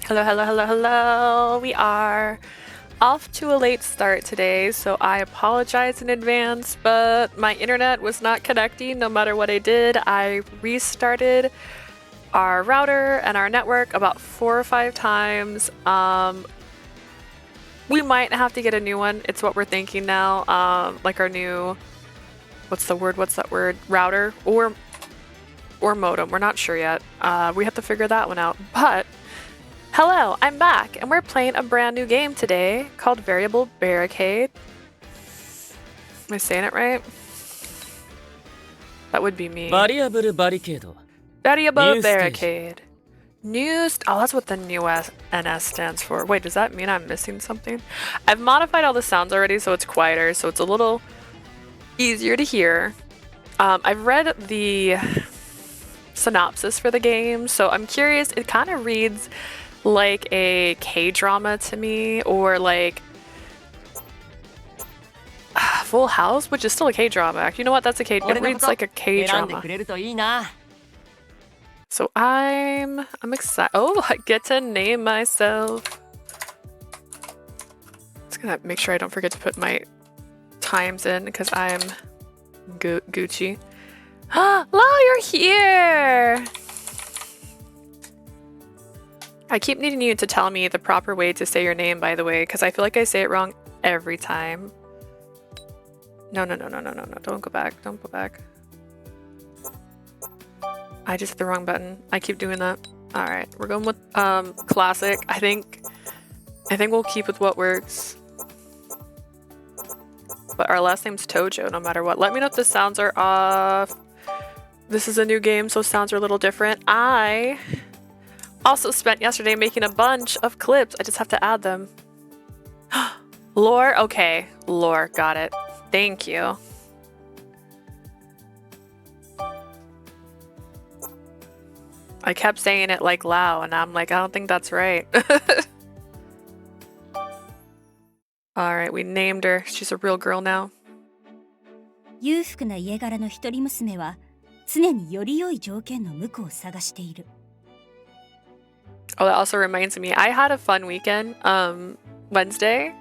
Hello, hello, hello, hello. We are off to a late start today, so I apologize in advance, but my internet was not connecting no matter what I did. I restarted our router and our network about 4 or 5 times. We might have to get a new one. It's what we're thinking now. Like our new, what's that word? Router or modem. We're not sure yet. We have to figure that one out. But hello, I'm back, and we're playing a brand new game today called Variable Barricade. Am I saying it right? That would be me. Variable Barricade. Variable Barricade. Oh, that's what the new NS stands for. Wait, does that mean I'm missing something? I've modified all the sounds already, so it's quieter, so it's a little easier to hear. I've read the synopsis for the game, so I'm curious. It kind of reads like a K-drama to me, or like Full House, which is still a K-drama. You know what? That's a K. It reads like a K-drama. So I'm excited. Oh, I get to name myself. Just gonna make sure I don't forget to put my times in because I'm Gucci. Lau, you're here! I keep needing you to tell me the proper way to say your name, by the way, because I feel like I say it wrong every time. No. Don't go back. Don't go back. I just hit the wrong button. I keep doing that. Alright, we're going with classic. I think we'll keep with what works. But our last name's Tojo, no matter what. Let me know if the sounds are off. This is a new game, so sounds are a little different. I also spent yesterday making a bunch of clips. I just have to add them. Lore? Okay. Lore. Got it. Thank you. I kept saying it like Lau, and I'm like, I don't think that's right. Alright, we named her. She's a real girl now. 裕福な家柄の一人娘は常により良い条件の婿を探している。 Oh, that also reminds me, I had a fun weekend. Wednesday.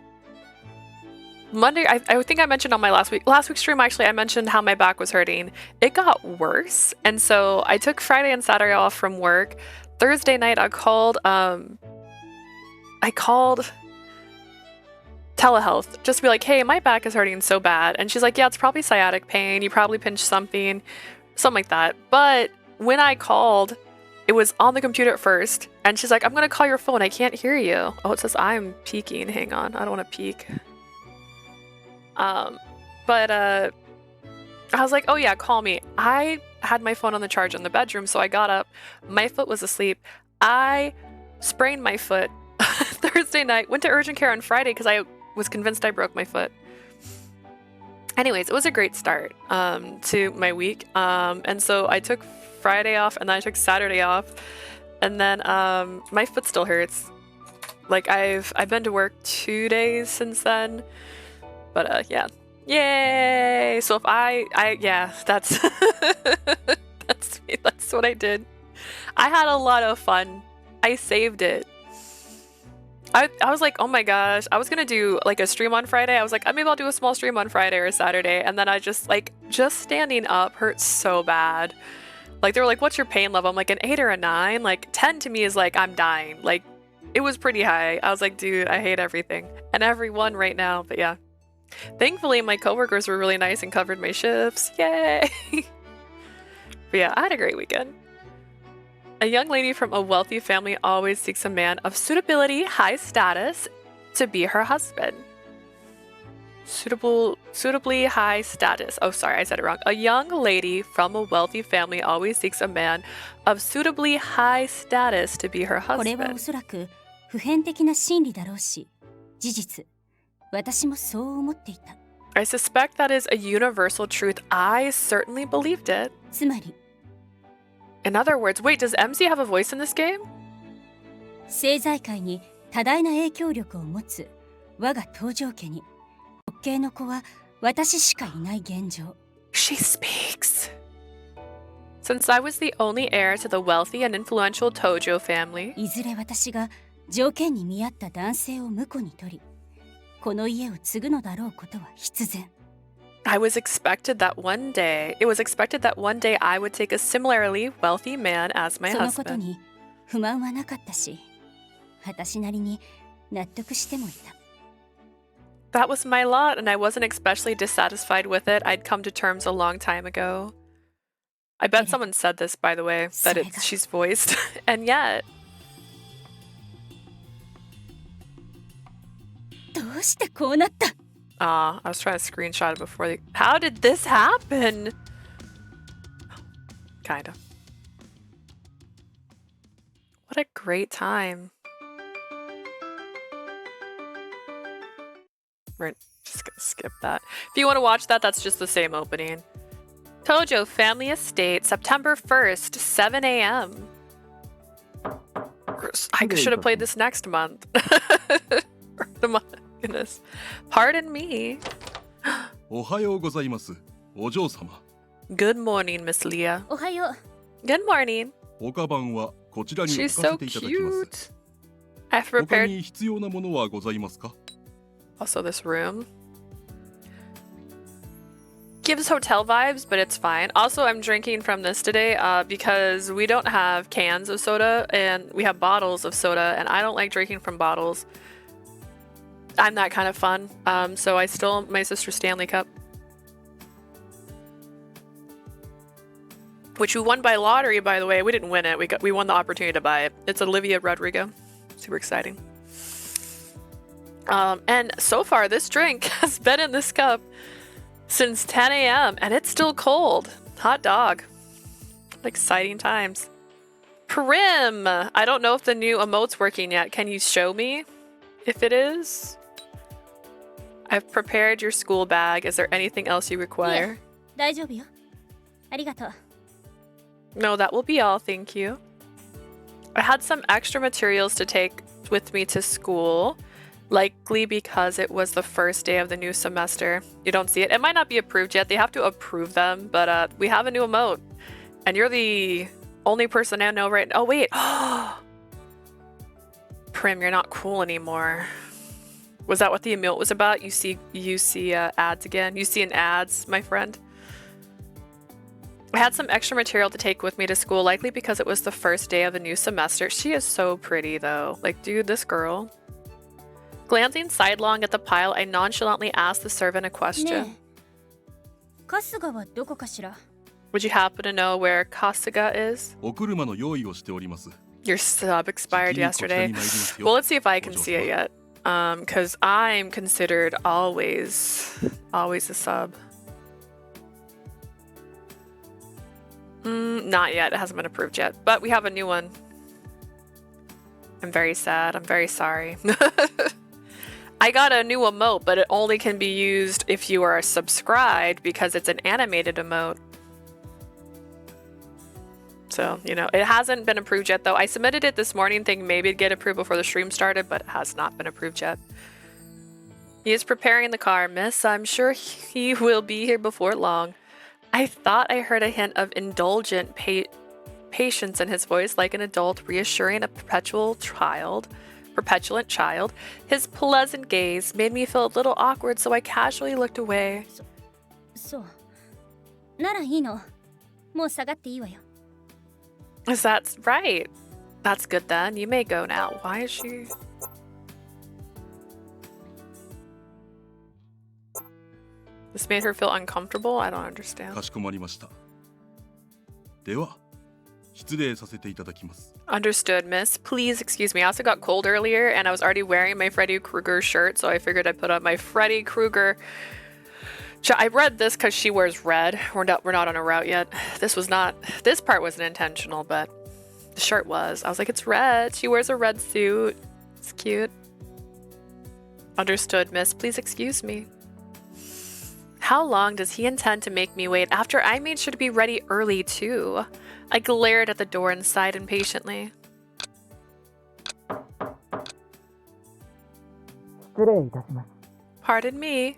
Monday, I think I mentioned on my last week's stream, actually, I mentioned how my back was hurting. It got worse, and so I took Friday and Saturday off from work. Thursday night, I called telehealth just to be like, hey, my back is hurting so bad. And she's like, yeah, it's probably sciatic pain. You probably pinched something like that. But when I called, it was on the computer at first, and she's like, I'm gonna call your phone. I can't hear you. Oh, it says I'm peeking. Hang on. I don't want to peek. But I was like, oh yeah, call me. I had my phone on the charge in the bedroom, so I got up. My foot was asleep. I sprained my foot Thursday night, went to urgent care on Friday because I was convinced I broke my foot. Anyways, it was a great start to my week. And so I took Friday off, and then I took Saturday off, and then my foot still hurts. Like I've been to work 2 days since then. But yeah. Yay! So if yeah, that's that's me. That's what I did. I had a lot of fun. I saved it. I was like, oh my gosh, I was gonna do like a stream on Friday. I was like, maybe I'll do a small stream on Friday or Saturday, and then I just standing up hurts so bad. Like they were like, what's your pain level? I'm like, an 8 or a 9. Like 10 to me is like I'm dying. Like it was pretty high. I was like, dude, I hate everything and everyone right now. But yeah. Thankfully, my coworkers were really nice and covered my shifts. Yay! But yeah, I had a great weekend. A young lady from a wealthy family always seeks a man of suitability, high status, to be her husband. Suitably high status. Oh, sorry, I said it wrong. A young lady from a wealthy family always seeks a man of suitably high status to be her これは husband. おそらく普遍的な真理だろうし、事実。私もそう思っていた。 I suspect that is a universal truth. I certainly believed it. つまり、 In other words, wait, does MC have a voice in this game? 政財界に多大な影響力を持つ我が東条家に、特系の子は私しかいない現状。 She speaks. Since I was the only heir to the wealthy and influential Tojo family, いずれ私が条件に見合った男性を婿に取り、この家を継ぐのだろうことは必然。It was expected that one day I would take a similarly wealthy man as my そのこと husband. に不満はなかったし、私なりに納得してもいた。That was my lot, and I wasn't especially dissatisfied with it. I'd come to terms a long time ago. I bet someone said this, by the way, that she's voiced. And yet... どうしてこうなった？ I was trying to screenshot it before the... How did this happen? Kinda. What a great time. We're just gonna skip that. If you want to watch that, that's just the same opening. Tojo Family Estate, September 1st, 7 a.m. I should have played this next month. Or the month. Goodness. Pardon me. Good morning, Miss Leah. おはよう。 Good morning. おかばんはこちらに置 She's かせ so ていただきます。 cute. I've 他 prepared に必要なものはございますか？ also this room. Gives hotel vibes, but it's fine. Also, I'm drinking from this today because we don't have cans of soda and we have bottles of soda, and I don't like drinking from bottles. I'm that kind of fun. So I stole my sister's Stanley Cup, which we won by lottery, by the way. We didn't win it. We won the opportunity to buy it. It's Olivia Rodrigo. Super exciting. And so far, this drink has been in this cup since 10 a.m. and it's still cold. Hot dog. Exciting times. Prim! I don't know if the new emote's working yet. Can you show me if it is? I've prepared your school bag. Is there anything else you require? 大丈夫よ。ありがとう。 No, that will be all, thank you. I had some extra materials to take with me to school, likely because it was the first day of the new semester. You don't see it. It might not be approved yet. They have to approve them, but we have a new emote. And you're the only person I know right now. Oh, wait. Prim, you're not cool anymore. Was that what the emote was about? You see ads again? You see an ads, my friend? I had some extra material to take with me to school, likely because it was the first day of the new semester. She is so pretty, though. Like, dude, this girl. Glancing sidelong at the pile, I nonchalantly asked the servant a question. ねえ、春日はどこかしら？ Would you happen to know where Kasuga is? お車の用意をしております。 Your sub expired yesterday. Well, let's see if I can see it yet. Because I'm considered always a sub. Not yet. It hasn't been approved yet. But we have a new one. I'm very sad. I'm very sorry. I got a new emote, but it only can be used if you are subscribed because it's an animated emote. So, you know, it hasn't been approved yet, though. I submitted it this morning thinking maybe it'd get approved before the stream started, but it has not been approved yet. He is preparing the car, miss. I'm sure he will be here before long. I thought I heard a hint of indulgent patience in his voice, like an adult reassuring a petulant child. His pleasant gaze made me feel a little awkward, so I casually looked away. そう。ならいいの。もう下がっていいわよ。Is that right? That's good then. You may go now. Why is she... This made her feel uncomfortable? I don't understand. かしこまりました。では、失礼させていただきます。 Understood, miss. Please excuse me. I also got cold earlier and I was already wearing my Freddy Krueger shirt, so I figured I'd put on my Freddy Krueger. I read this because she wears red. We're not on a route yet. This part wasn't intentional, but the shirt was. I was like, it's red. She wears a red suit. It's cute. Understood, miss. Please excuse me. How long does he intend to make me wait after I made sure to be ready early too? I glared at the door and sighed impatiently. Pardon me.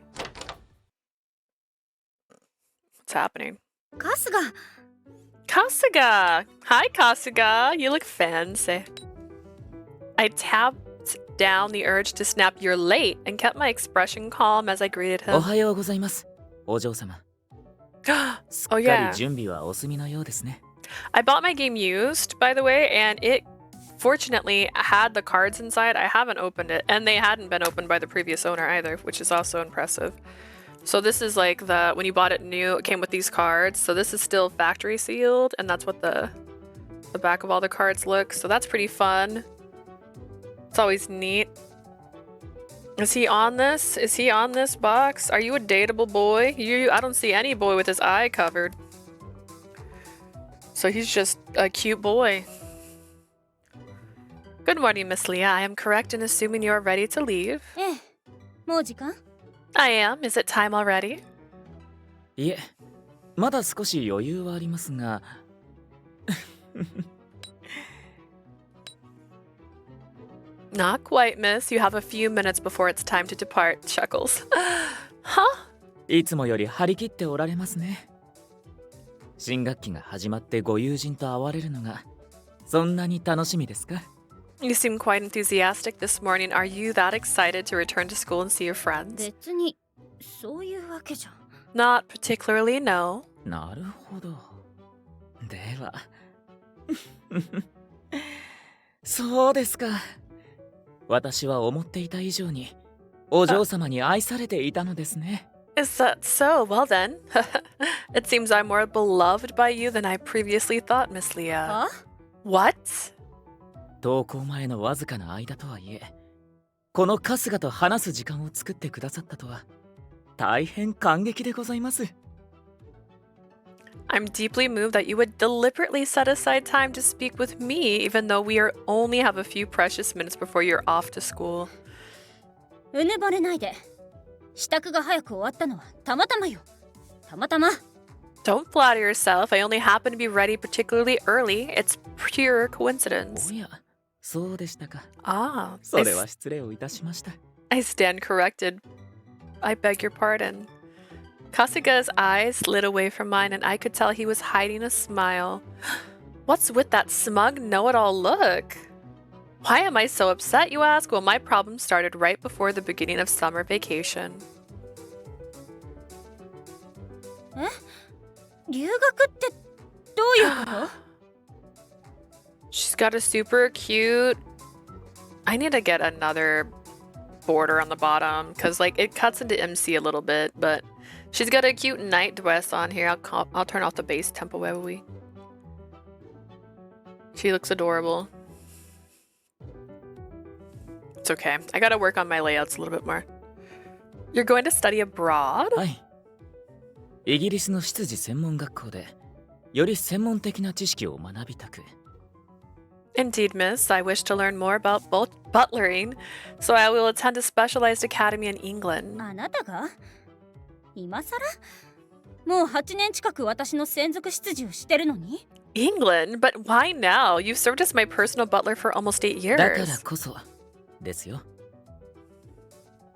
What's happening? 春日、 Kasuga! Hi, Kasuga! You look fancy. I tapped down the urge to snap "You're late" and kept my expression calm as I greeted お him. はようございます、お嬢様。すっ Oh かり yeah. 準備はお済みのようですね。 I bought my game used, by the way, and it fortunately had the cards inside. I haven't opened it, and they hadn't been opened by the previous owner either, which is also impressive. So this is like the when you bought it new, it came with these cards. So this is still factory sealed, and that's what the back of all the cards look. So that's pretty fun. It's always neat. Is he on this? Is he on this box? Are you a dateable boy? I don't see any boy with his eye covered. So he's just a cute boy. Good morning, Miss Leah. I am correct in assuming you are ready to leave. ええ、もう時間？ I am. Is it time already? いえ、まだ少し余裕はありますが。Not quite, miss. You have a few minutes before it's time to depart. Chuckles. Huh? いつもより張り切っておられますね。新学期が始まってご友人と会われるのがそんなに楽しみですか？ You seem quite enthusiastic this morning. Are you that excited to return to school and see your friends? 別にそういうわけじゃ。Not particularly, no. なるほど。では。そうですか。私は思っていた以上にお嬢様に愛されていたのですね。Is that so? Well then. It seems I'm more beloved by you than I previously thought, Miss Leah. あ？ What? 登校前のわずかな間とはいえ、この春日と話す時間を作ってくださったとは大変感激でございます。 I'm deeply moved that you would deliberately set aside time to speak with me, even though we only have a few precious minutes before you're off to school. うぬぼれないで。支度が早く終わったのはたまたまよ。たまたま。 Don't flatter yourself. I only happen to be ready particularly early. It's pure coincidence. おや、そうでしたか。 Ah, それは失礼をいたしました。 I stand corrected. I beg your pardon. Kasuga's eyes slid away from mine, and I could tell he was hiding a smile. What's with that smug know-it-all look? Why am I so upset, you ask? Well, my problem started right before the beginning of summer vacation. え？留学ってどういうこと？ She's got a super cute... I need to get another border on the bottom, because like it cuts into MC a little bit, but she's got a cute night dress on here. I'll turn off the bass tempo, will we? She looks adorable. It's okay. I gotta work on my layouts a little bit more. You're going to study abroad? はい。イギリスの執事専門学校でより専門的な知識を学びたく。 Indeed, miss. I wish to learn more about butlering, so I will attend a specialized academy in England. あなたが？今さら？もう8年近く私の専属執事をしてるのに？ England? But why now? You've served as my personal butler for almost 8だから years. こそですよ。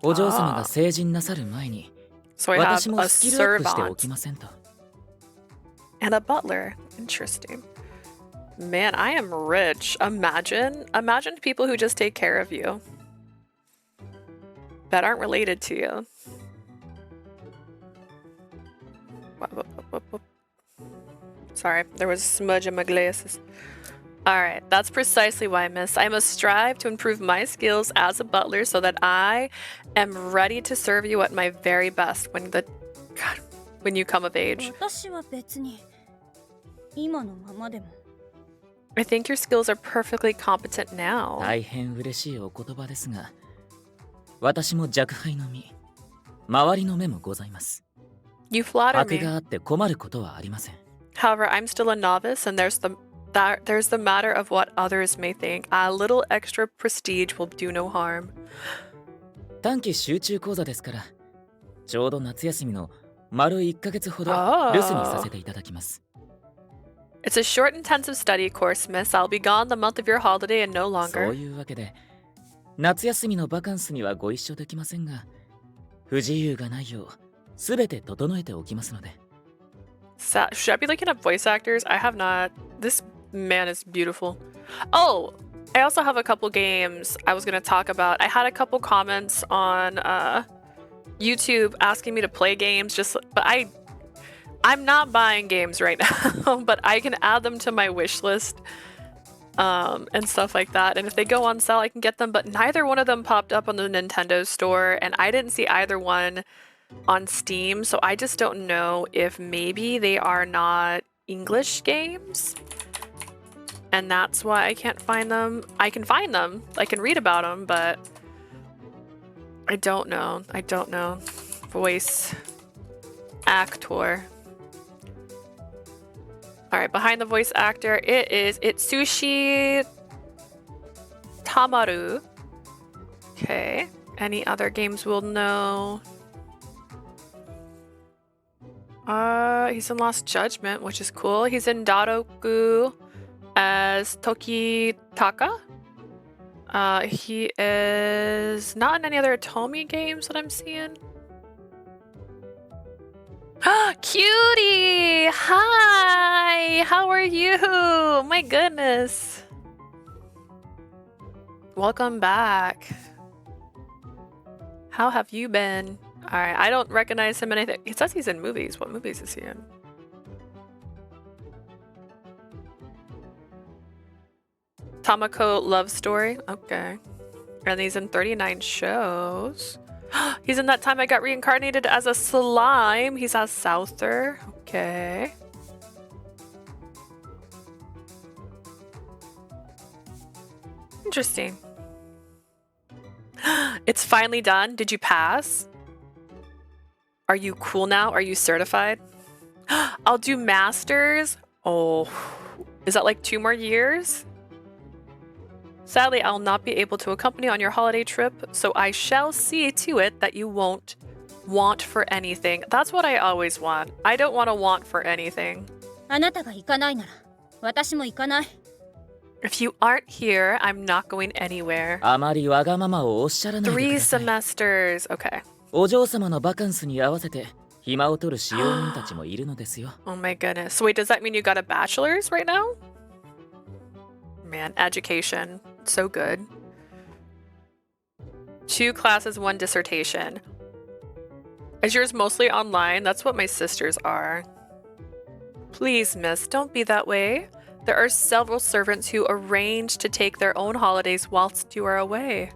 お嬢様が成人なさる前に So I 私 have も a スキルアップしてお servant きませんと。 and a butler. Interesting. Man, I am rich. Imagine people who just take care of you that aren't related to you. Sorry, there was a smudge in my glasses. Alright, that's precisely why, miss. I must strive to improve my skills as a butler so that I am ready to serve you at my very best when you come of age. 私は別に今のままでも。 I think your skills are perfectly competent now. 大変嬉しいお言葉ですが、私も若輩の身、周りの目もございます。 You flatter 悪 me. があって困ることはありません。 However, I'm still a novice, and there's the matter of what others may think. A little extra prestige will do no harm. 短期集中講座ですから、ちょうど夏休みの丸1ヶ月ほど Oh. 留守にさせていただきます。 It's a short, intensive study course, miss. I'll be gone the month of your holiday and no そう longer. いうわけで、夏休みのバカンスにはご一緒できませんが、不自由がないよう、すべて整えておきますので。Should I be looking up voice actors? I have not. This man is beautiful. Oh, I also have a couple games I was going to talk about. I had a couple comments on YouTube asking me to play games, but I'm not buying games right now, but I can add them to my wish list and stuff like that. And if they go on sale, I can get them, but neither one of them popped up on the Nintendo store, and I didn't see either one on Steam, so I just don't know if maybe they are not English games, and that's why I can't find them. I can find them, I can read about them, but I don't know. Voice actor. Alright, behind the voice actor, it is Itsushi Tamaru. Okay, any other games we'll know? He's in Lost Judgment, which is cool. He's in Daroku as Tokitaka. He is not in any other Tomy games that I'm seeing. Cutie! Hi! How are you? My goodness. Welcome back. How have you been? Alright, I don't recognize him in anything. It says he's in movies. What movies is he in? Tamako Love Story. Okay. And he's in 39 shows. He's in That Time I Got Reincarnated as a Slime. He's as Souther. Okay. Interesting. It's finally done. Did you pass? Are you cool now? Are you certified? I'll do masters. Oh, is that like 2 more years? Sadly, I'll not be able to accompany on your holiday trip, so I shall see to it that you won't want for anything. That's what I always want. I don't want to want for anything. あなたが行かないなら、私も行かない。 If you aren't here, I'm not going anywhere. あまりわがままをおっしゃらないでく 3ださい。 semesters. Okay. お嬢様のバカンスに合わせて暇を取る使用人たちもいるのですよ。 Oh my goodness. So wait, does that mean you got a bachelor's right now? Man, education. So good. 2 classes, 1 dissertation. Is yours mostly online? That's what my sisters are. Please, miss, don't be that way. There are several servants who arrange to take their own holidays whilst you are away.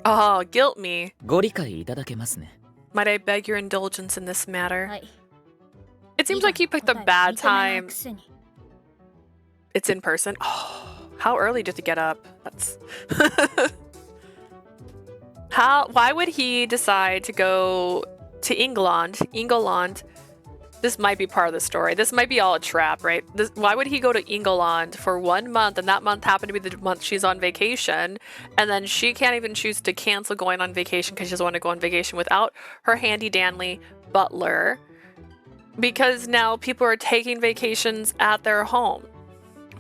Oh, guilt me. ご理解いただけますね。 Might I beg your indulgence in this matter? はい。 It seems like you picked a bad time. It's in person. Oh, how early did you get up? That's why would he decide to go to England? This might be part of the story. This might be all a trap, right? Why would he go to England for 1 month, and that month happened to be the month she's on vacation, and then she can't even choose to cancel going on vacation because she doesn't want to go on vacation without her handy dandy butler, because now people are taking vacations at their home.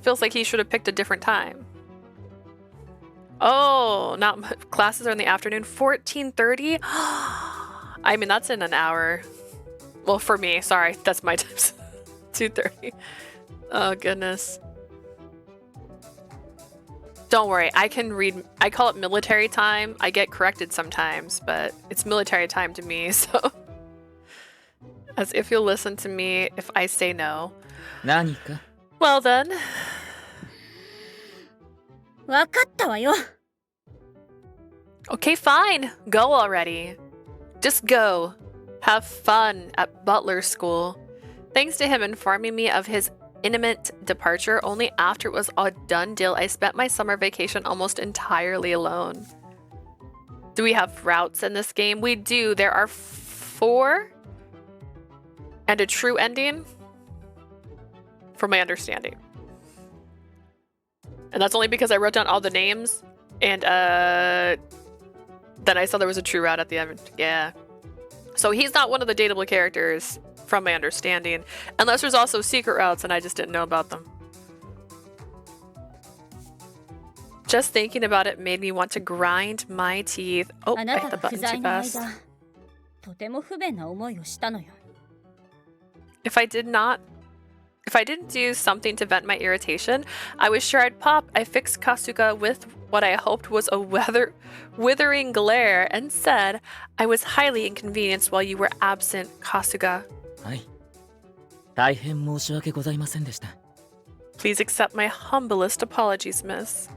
Feels like he should have picked a different time. Oh, classes are in the afternoon. 14:30. I mean, that's in an hour. Well, for me, sorry, that's my time. 2:30. Oh goodness. Don't worry, I can read. I call it military time. I get corrected sometimes, but it's military time to me. So, as if you'll listen to me if I say no. 何か Well then. わかったわよ。 Okay, fine. Go already. Just go. Have fun at butler school. Thanks to him informing me of his imminent departure, only after it was a done deal, I spent my summer vacation almost entirely alone. Do we have routes in this game? We do. There are 4 and a true ending, from my understanding. And that's only because I wrote down all the names, and then I saw there was a true route at the end. Yeah. So he's not one of the dateable characters, from my understanding. Unless there's also secret routes and I just didn't know about them. Just thinking about it made me want to grind my teeth. Oh, あ I な hit た the が不 button 在 too の fast. 間、とても不便な思いをしたのよ。If If I didn't do something to vent my irritation, I was sure I'd pop. I fixed Kasuga with what I hoped was a withering glare and said, I was highly inconvenienced while you were absent, Kasuga. はい。大変申し訳ございませんでした。 Please accept my humblest apologies, miss.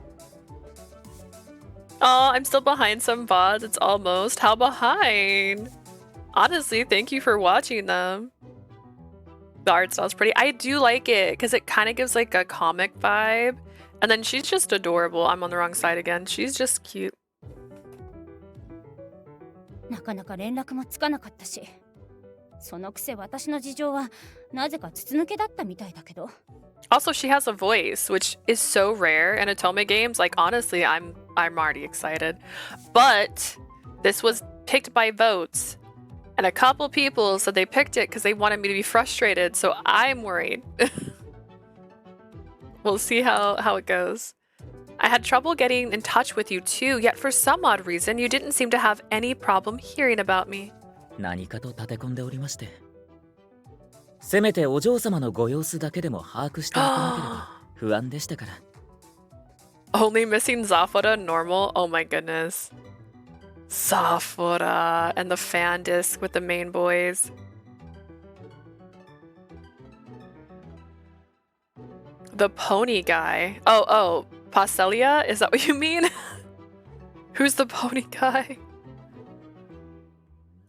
Oh, I'm still behind some VODs. It's almost. How behind? Honestly, thank you for watching them. The art style's pretty. I do like it because it kind of gives like a comic vibe. And then she's just adorable. I'm on the wrong side again. She's just cute. なかなか連絡もつかなかったし、そのくせ私の事情はなぜか筒抜けだったみたいだけど。Also, she has a voice, which is so rare in Otome games. Like, honestly, I'm already excited. But this was picked by votes. And a couple people said they picked it because they wanted me to be frustrated. So I'm worried. We'll see how it goes. I had trouble getting in touch with you too, yet for some odd reason, you didn't seem to have any problem hearing about me. 何かと立て込んでおりまして。せめてお嬢様のご様子だけでも把握しておかなければ不安でしたから。Only missing Zafora normal? Oh my goodness. Zafora and the fan disc with the main boys. The pony guy. Oh, Pastelia? Is that what you mean? Who's the pony guy?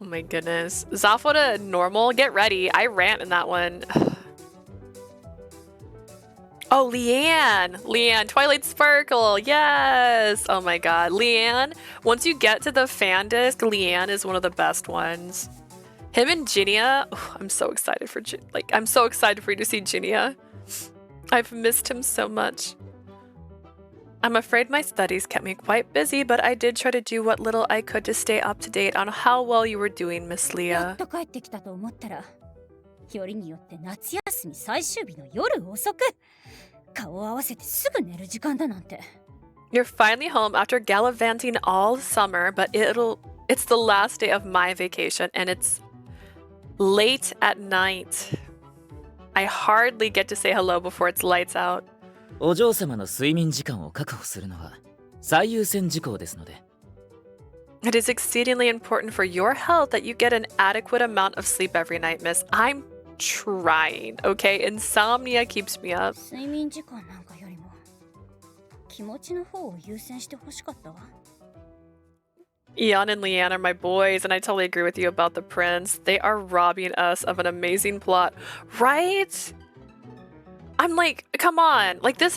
Oh my goodness. Zafora normal? Get ready. I rant in that one. Oh, Leanne! Leanne, Twilight Sparkle! Yes! Oh my god. Leanne, once you get to the fan disc, Leanne is one of the best ones. Him and Ginia, oh, I'm so excited for I'm so excited for you to see Ginia. I've missed him so much. I'm afraid my studies kept me quite busy, but I did try to do what little I could to stay up to date on how well you were doing, Miss や Leah. っと帰ってきたと思ったら、よりによって夏休み最終日の夜遅く、顔を合わせてすぐ寝る時間だなんて。You're finally home after gallivanting all summer, but it's the last day of my vacation and it's late at night. I hardly get to say hello before it's lights out. お嬢様の睡眠時間を確保するのは最優先事項ですので。 It is exceedingly important for your health that you get an adequate amount of sleep every night, miss. I'm trying, okay? Insomnia keeps me up. 睡眠時間なんかよりも気持ちの方を優先してほしかったわ。 Eon and Leanne are my boys, and I totally agree with you about the prince. They are robbing us of an amazing plot, right? I'm like, come on. Like that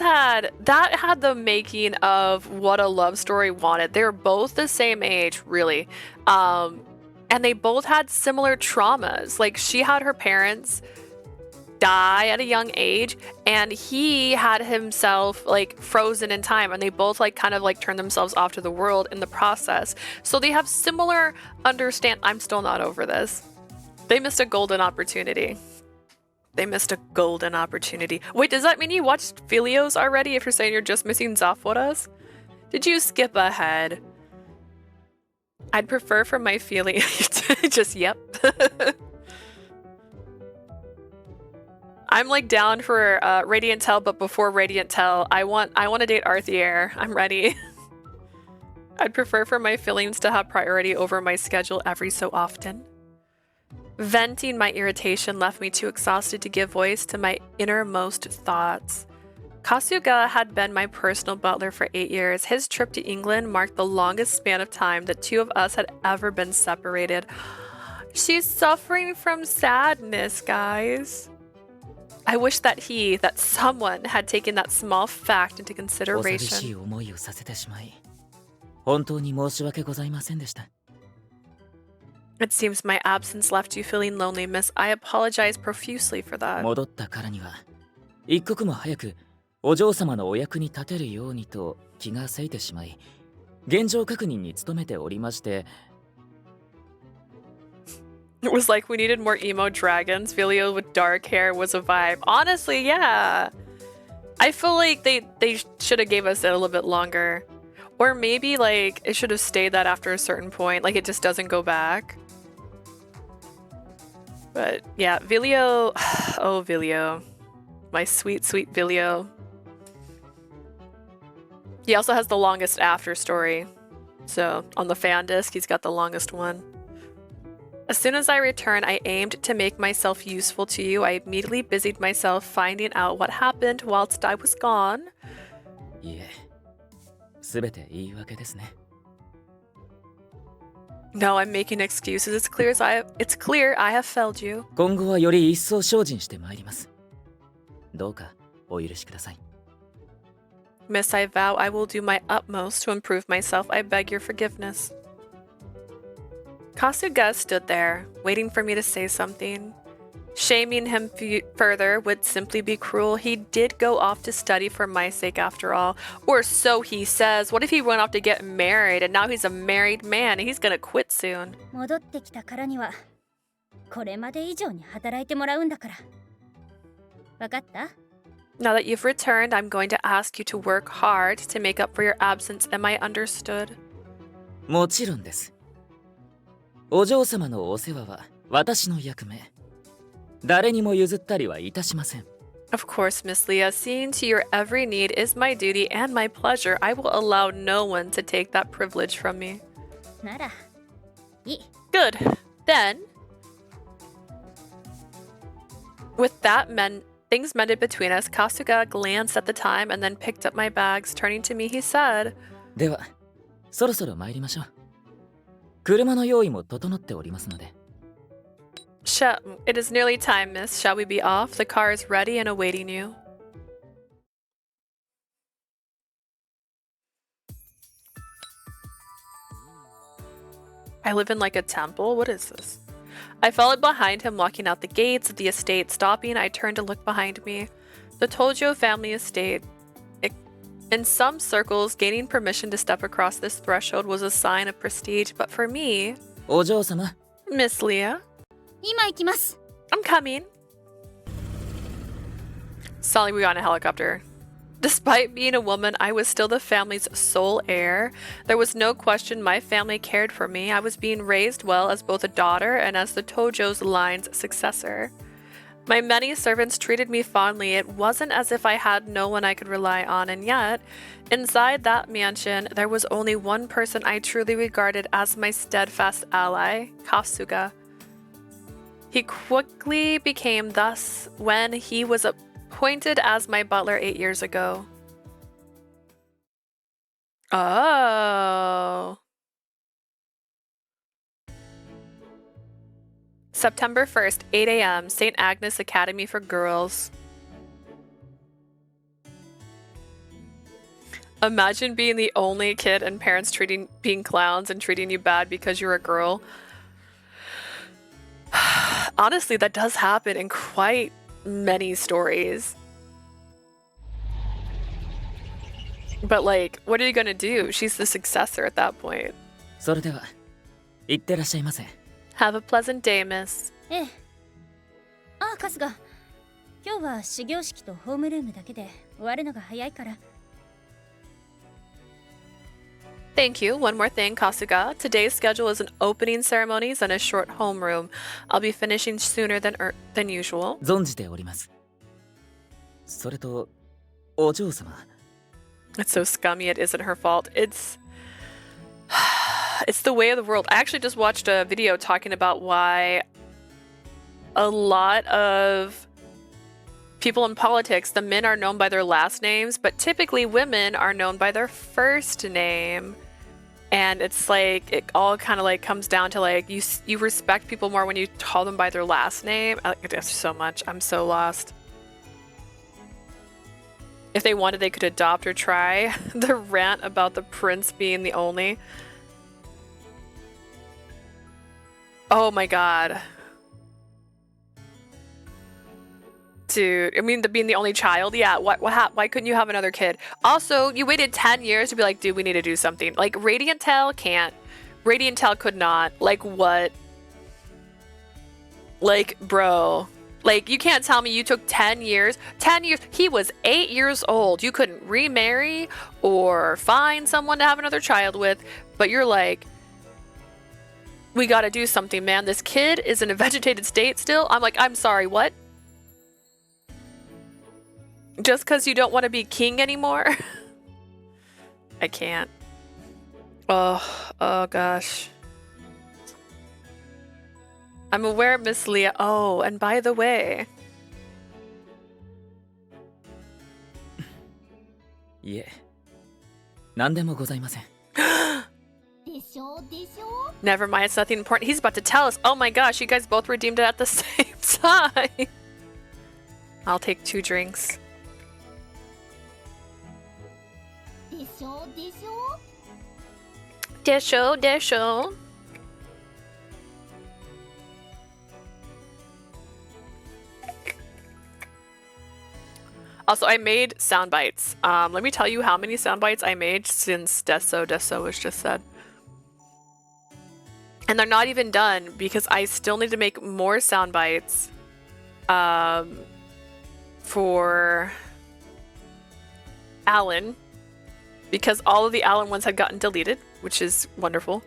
had the making of what a love story wanted. They were both the same age, really. And they both had similar traumas. Like she had her parents die at a young age and he had himself like frozen in time, and they both like kind of like turned themselves off to the world in the process. So they have similar I'm still not over this. They missed a golden opportunity. They missed a golden opportunity. Wait, does that mean you watched Filios already if you're saying you're just missing Zaforas? Did you skip ahead? I'd prefer for my feeling just yep. I'm like down for Radiant Tell, but before Radiant Tell, I want to date Arthier. I'm ready. I'd prefer for my feelings to have priority over my schedule every so often. Venting my irritation left me too exhausted to give voice to my innermost thoughts. Kasuga had been my personal butler for 8 years. His trip to England marked the longest span of time that two of us had ever been separated. She's suffering from sadness, guys. I wish that someone had taken that small fact into お寂しい consideration. 思いをさせてしまい、本当に申し訳ございませんでした。 It seems my absence left you feeling lonely, miss. I apologize profusely for that. 戻ったからには、一刻も早くお嬢様のお役に立てるようにと気がせいてしまい、現状確認に努めておりまして。 It was like we needed more emo dragons. Vilio with dark hair was a vibe. Honestly, yeah. I feel like they should have gave us it a little bit longer. Or maybe like it should have stayed that after a certain point. Like it just doesn't go back. But yeah, Vilio. Oh, Vilio. My sweet, sweet Vilio. He also has the longest after story. So on the fan disc, he's got the longest one. As soon as I returned, I aimed to make myself useful to you. I immediately busied myself finding out what happened whilst I was gone. いえ、すべて言い訳ですね。 No, I'm making excuses. It's clear I have failed you. 今後はより一層精進してまいります。どうかお許しください。 Miss, I vow I will do my utmost to improve myself. I beg your forgiveness. Kasuga stood there, waiting for me to say something. Shaming him further would simply be cruel. He did go off to study for my sake after all. Or so he says. What if he went off to get married and now he's a married man and he's gonna quit soon? 戻ってきたからにはこれまで以上に働いてもらうんだから。わかった？ Now that you've returned, I'm going to ask you to work hard to make up for your absence. Am I understood? もちろんです。お嬢様のお世話は私の役目。誰にも譲ったりはいたしません。 Of course, Miss Leah. Seeing to your every need is my duty and my pleasure. I will allow no one to take that privilege from me. ならいい。 Good. Then, with that, things mended between us. Kasuga glanced at the time and then picked up my bags. Turning to me, he said, では、そろそろ参りましょう。車の用意も整っておりますので。 It is nearly time, miss. Shall we be off? The car is ready and awaiting you. I live in like a temple? What is this? I followed behind him, walking out the gates of the estate. Stopping, I turned to look behind me. The Tojo family estate. In some circles, gaining permission to step across this threshold was a sign of prestige, but for me... お嬢様。 Miss Leah? 今行きます。 I'm coming. Suddenly we got in a helicopter. Despite being a woman, I was still the family's sole heir. There was no question my family cared for me. I was being raised well as both a daughter and as the Tojo's line's successor. My many servants treated me fondly. It wasn't as if I had no one I could rely on, and yet, inside that mansion, there was only one person I truly regarded as my steadfast ally, Kasuga. He quickly became thus when he was appointed as my butler 8 years ago. Oh. September 1st, 8 a.m., St. Agnes Academy for Girls. Imagine being the only kid and parents being clowns and treating you bad because you're a girl. Honestly, that does happen in quite many stories. But like, what are you gonna do? She's the successor at that point. それでは、行ってらっしゃいませ。 Have a pleasant day, miss. ええ。あ、春日。今日は始業式とホームルームだけで終わるのが早いから。 Thank you. One more thing, Kasuga. Today's schedule is an opening ceremonies and a short homeroom. I'll be finishing sooner than usual. 存じております。それと、お嬢様。 It's so scummy, it isn't her fault. It's the way of the world. I actually just watched a video talking about why a lot of people in politics, the men are known by their last names, but typically women are known by their first name. And it's like, it all kind of like comes down to like, you respect people more when you call them by their last name. There's so much. I'm so lost. If they wanted, they could adopt or try. The rant about the prince being the only. Oh my god. Dude, I mean, being the only child, yeah, why couldn't you have another kid? Also, you waited 10 years to be like, dude, we need to do something. Like, Radiant Tail can't. Radiant Tail could not. Like, what? Like, bro. Like, you can't tell me you took 10 years. 10 years. He was 8 years old. You couldn't remarry or find someone to have another child with. But you're like, we gotta do something, man. This kid is in a vegetated state still. I'm like, I'm sorry, what? Just because you don't want to be king anymore? I can't. Oh gosh. I'm aware, Miss Leah. Oh, and by the way. いえ、何でもございません。 Never mind, it's nothing important. He's about to tell us. Oh my gosh, you guys both redeemed it at the same time. I'll take 2 drinks. Desho. Also, I made sound bites. Let me tell you how many sound bites I made since Deso was just said. And they're not even done because I still need to make more sound bites for Alan, because all of the Alan ones had gotten deleted, which is wonderful.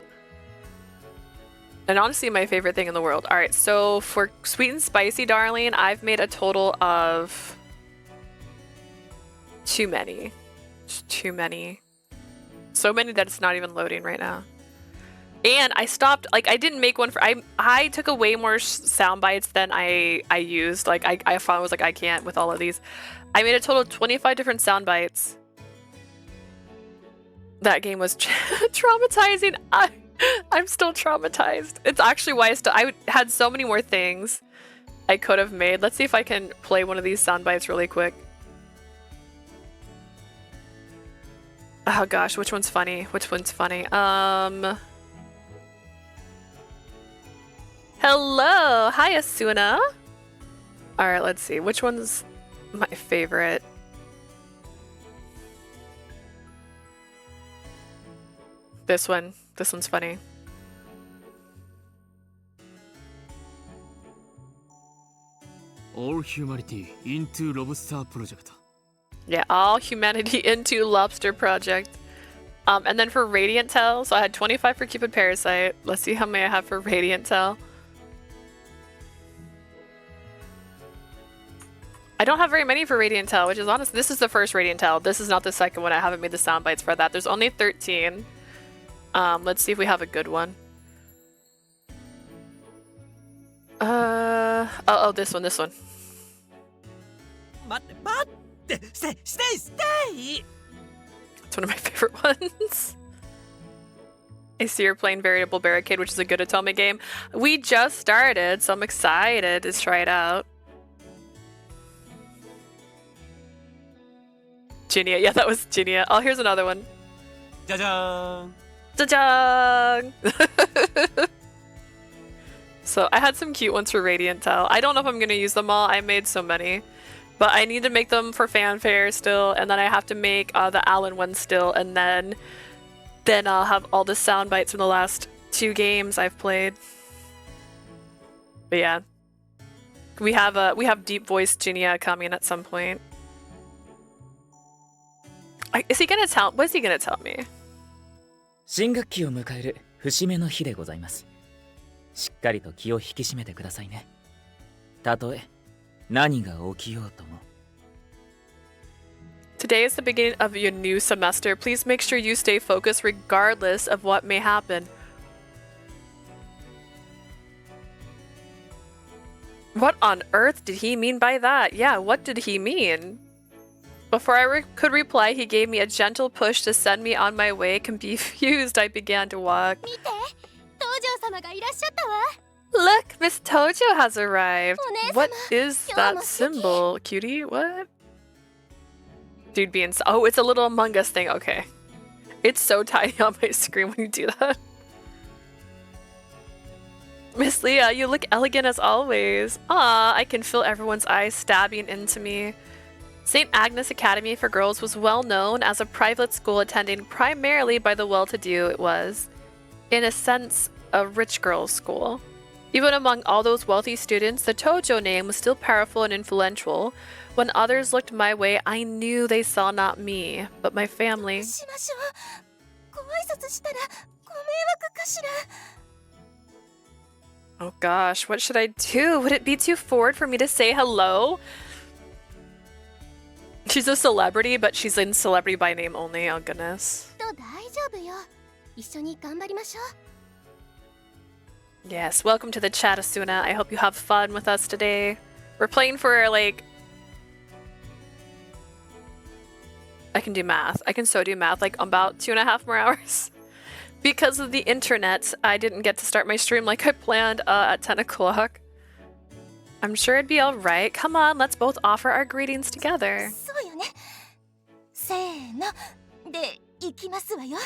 And honestly, my favorite thing in the world. All right, so for Sweet and Spicy Darling, I've made a total of too many. Just too many. So many that it's not even loading right now. And I stopped, like, I didn't make one for, I took away more sound bites than I used. Like, I finally was like, I can't with all of these. I made a total of 25 different sound bites. That game was traumatizing. I'm still traumatized. It's actually why I had so many more things I could have made. Let's see if I can play one of these sound bites really quick. Oh gosh, which one's funny? Which one's funny? Hello! Hi, Asuna! Alright, let's see. Which one's my favorite? This one. This one's funny. All humanity into Lobster Project. Yeah, all humanity into Lobster Project. And then for Radiant Tail, so I had 25 for Cupid Parasite. Let's see how many I have for Radiant Tail. I don't have very many for Radiant Tail, which is honest. This is the first Radiant Tail. This is not the second one. I haven't made the sound bites for that. There's only 13. Let's see if we have a good one. Oh, this one. Stay! It's one of my favorite ones. I see you're playing Variable Barricade, which is a good Otome game. We just started, so I'm excited to try it out. Jinia, yeah, that was Jinia. Oh, here's another one. Jajang! Jajang! So I had some cute ones for Radiant Tail. I don't know if I'm gonna use them all. I made so many. But I need to make them for fanfare still, and then I have to make the Alan one still, and then I'll have all the sound bites from the last 2 games I've played. But yeah, we have deep voiced Jinia coming at some point. Is he gonna tell? What is he gonna tell me? 新学期を迎える節目の日でございます。しっかりと気を引き締めてくださいね。たとえ何が起きようとも。Today is the beginning of your new semester. Please make sure you stay focused regardless of what may happen. What on earth did he mean by that? Yeah, what did he mean? Before I could reply, he gave me a gentle push to send me on my way. Confused, I began to walk. Look, Miss Tojo has arrived. What is that symbol, cutie? What? Dude being oh, it's a little Among Us thing. Okay. It's so tiny on my screen when you do that. Miss Leah, you look elegant as always. Ah, I can feel everyone's eyes stabbing into me. St. Agnes Academy for Girls was well known as a private school attended primarily by the well-to-do. It was, in a sense, a rich girls' school. Even among all those wealthy students, the Tojo name was still powerful and influential. When others looked my way, I knew they saw not me, but my family. Oh gosh, what should I do? Would it be too forward for me to say hello? She's a celebrity, but she's in celebrity by name only. Oh goodness. と大丈夫よ。一緒に頑張りましょう。 Yes, welcome to the chat, Asuna. I hope you have fun with us today. We're playing for like... I can do math. I can so do math, like about 2.5 more hours. Because of the internet, I didn't get to start my stream like I planned at 10 o'clock. I'm sure it'd be alright. Come on, let's both offer our greetings together. そうよね。せーの。で、いきますわよ。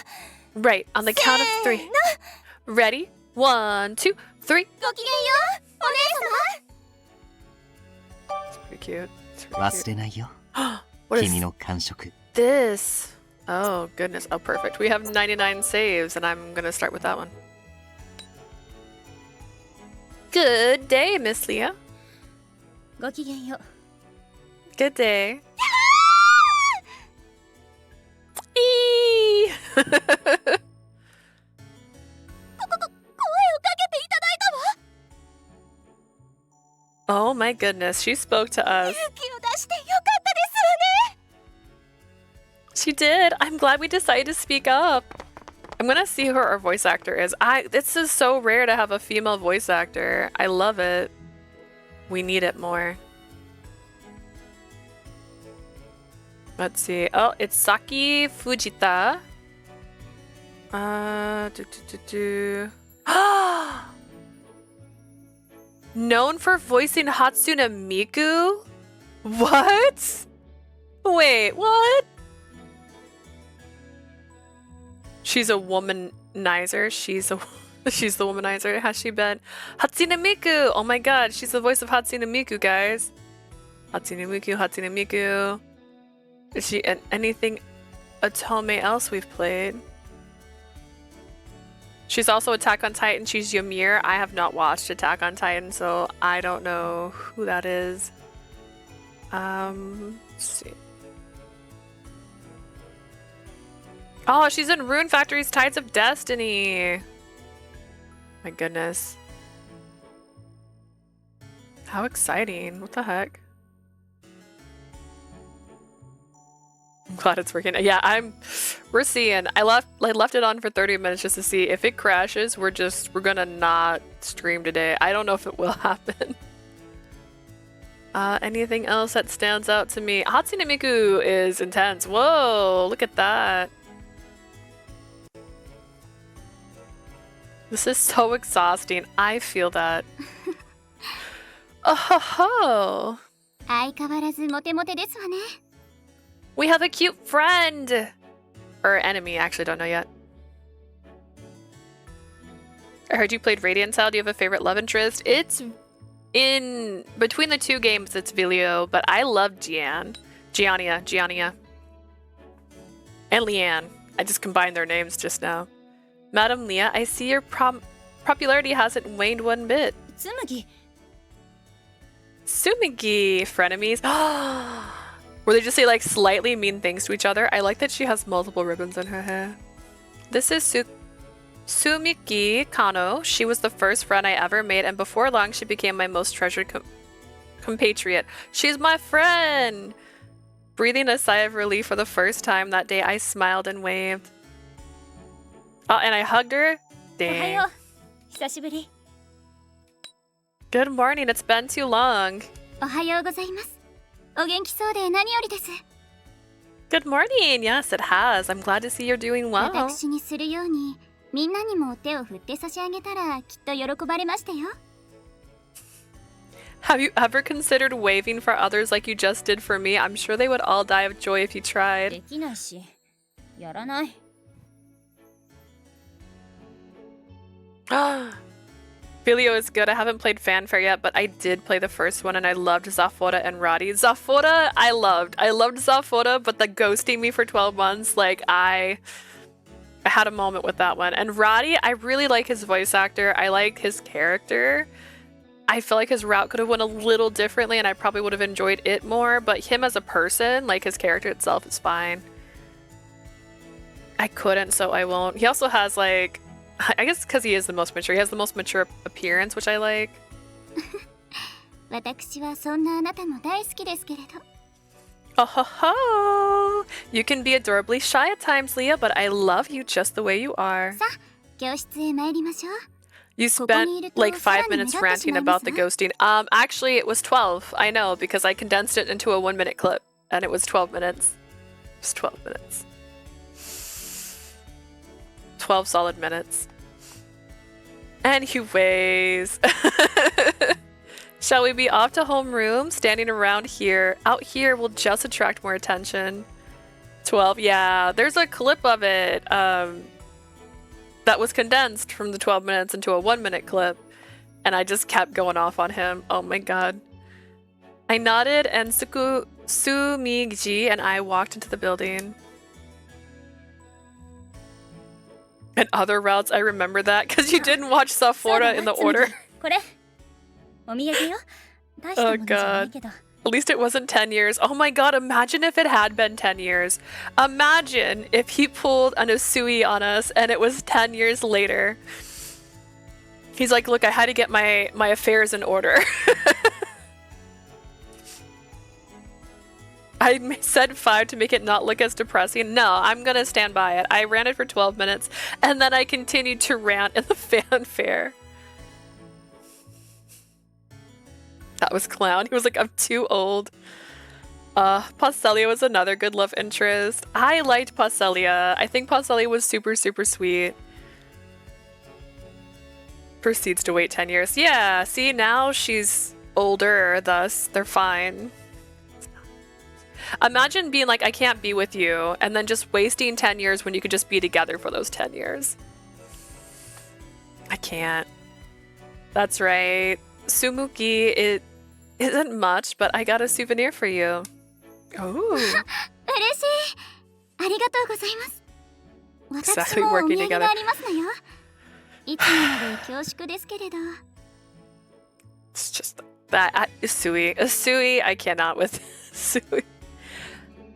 Right, on the count of 3. Ready? 1, 2, 3. ごきげんよう。お姉様。 It's pretty cute. It's pretty 忘 cute. れないよ What is 君の感触 this? Oh, goodness. Oh, perfect. We have 99 saves, and I'm gonna start with that one. Good day, Miss Leah. ごきげんよう。 Good day. Eee! 声をかけていただいたわ。 Oh my goodness, she spoke to us. 勇気を出してよかったですわね。 She did. I'm glad we decided to speak up. I'm gonna see who our voice actor is. This is so rare to have a female voice actor. I love it. We need it more. Let's see. Oh, it's Saki Fujita. Known for voicing Hatsune Miku? What? Wait, what? She's a womanizer. She's the womanizer. Has she been? Hatsune Miku! Oh my god, she's the voice of Hatsune Miku, guys. Hatsune Miku, Hatsune Miku. Is she in anything Otome else we've played? She's also Attack on Titan. She's Ymir. I have not watched Attack on Titan, so I don't know who that is. Let's see. Oh, she's in Rune Factory's Tides of Destiny. My goodness. How exciting. What the heck? I'm glad it's working. Yeah, we're seeing. I left it on for 30 minutes just to see if it crashes. We're gonna not stream today. I don't know if it will happen. Anything else that stands out to me? Hatsune Miku is intense. Whoa, look at that. This is so exhausting. I feel that. Oh ho ho. 相変わらずモテモテですわね。 We have a cute friend! Or enemy, actually don't know yet. I heard you played Radiant Style. Do you have a favorite love interest? It's in between the two games, it's Vilio, but I love Giannia. And Leanne. I just combined their names just now. Madam Leah, I see your popularity hasn't waned one bit. つむぎ、 Sumigi, frenemies. Where they just say like slightly mean things to each other. I like that she has multiple ribbons in her hair. This is Sumiki Kano. She was the first friend I ever made, and before long she became my most treasured compatriot. She's my friend! Breathing a sigh of relief for the first time that day, I smiled and waved. Oh, and I hugged her? おは Dang. よう。久しぶり。 Good morning, it's been too long. おはようございます。お元気そうで何よりです。 Good morning! Yes, it has. I'm glad to see you're doing well. 私にするように、みんなにも手を振って差し上げたらきっと喜ばれましたよ。 Have you ever considered waving for others like you just did for me? I'm sure they would all die of joy if you tried. できないし、やらない。 Filio is good. I haven't played Fanfare yet, but I did play the first one and I loved Zafora and Roddy. Zafora, I loved Zafora, but the ghosting me for 12 months, like I had a moment with that one. And Roddy, I really like his voice actor. I like his character. I feel like his route could have went a little differently and I probably would have enjoyed it more, but him as a person, like his character itself is fine. I couldn't, so I won't. He also has like, I guess because he is the most mature, he has the most mature appearance, which I like. 私はそんなあなたも大好きですけれど。Oh ho ho! You can be adorably shy at times, Leah, but I love you just the way you are. 教室へ参りましょう。 You spent like 5 minutes ranting about the ghosting. Actually, it was 12. I know, because I condensed it into a 1-minute clip, and it was 12 minutes. Just 12 minutes. 12 solid minutes. Anyways. Shall we be off to homeroom? Standing around here. Out here will just attract more attention. 12, yeah. There's a clip of it. That was condensed from the 12 minutes into a 1-minute clip, and I just kept going off on him. Oh my god. I nodded, and Sumiji and I walked into the building. And other routes, I remember that because you didn't watch Sephora in the order. これお土産よ。大したものじゃないけど。 At least it wasn't 10 years. Oh my god, imagine if it had been 10 years. Imagine if he pulled an Usui on us and it was 10 years later. He's like, look, I had to get my affairs in order. I said 5 to make it not look as depressing. No, I'm gonna stand by it. I ran it for 12 minutes and then I continued to rant in the fanfare. That was Clown. He was like, I'm too old. Postelia was another good love interest. I liked Postelia. I think Postelia was super, super sweet. Proceeds to wait 10 years. Yeah, see, now she's older, thus they're fine. Imagine being like, I can't be with you, and then just wasting 10 years when you could just be together for those 10 years. I can't. That's right. Sumuki, it isn't much, but I got a souvenir for you. Oh. 嬉しい。ありがとうございます。私 Exactly もお working 土産 together. がありますのよ。いつもので恐縮ですけれど。 It's just that Usui, I cannot with Usui.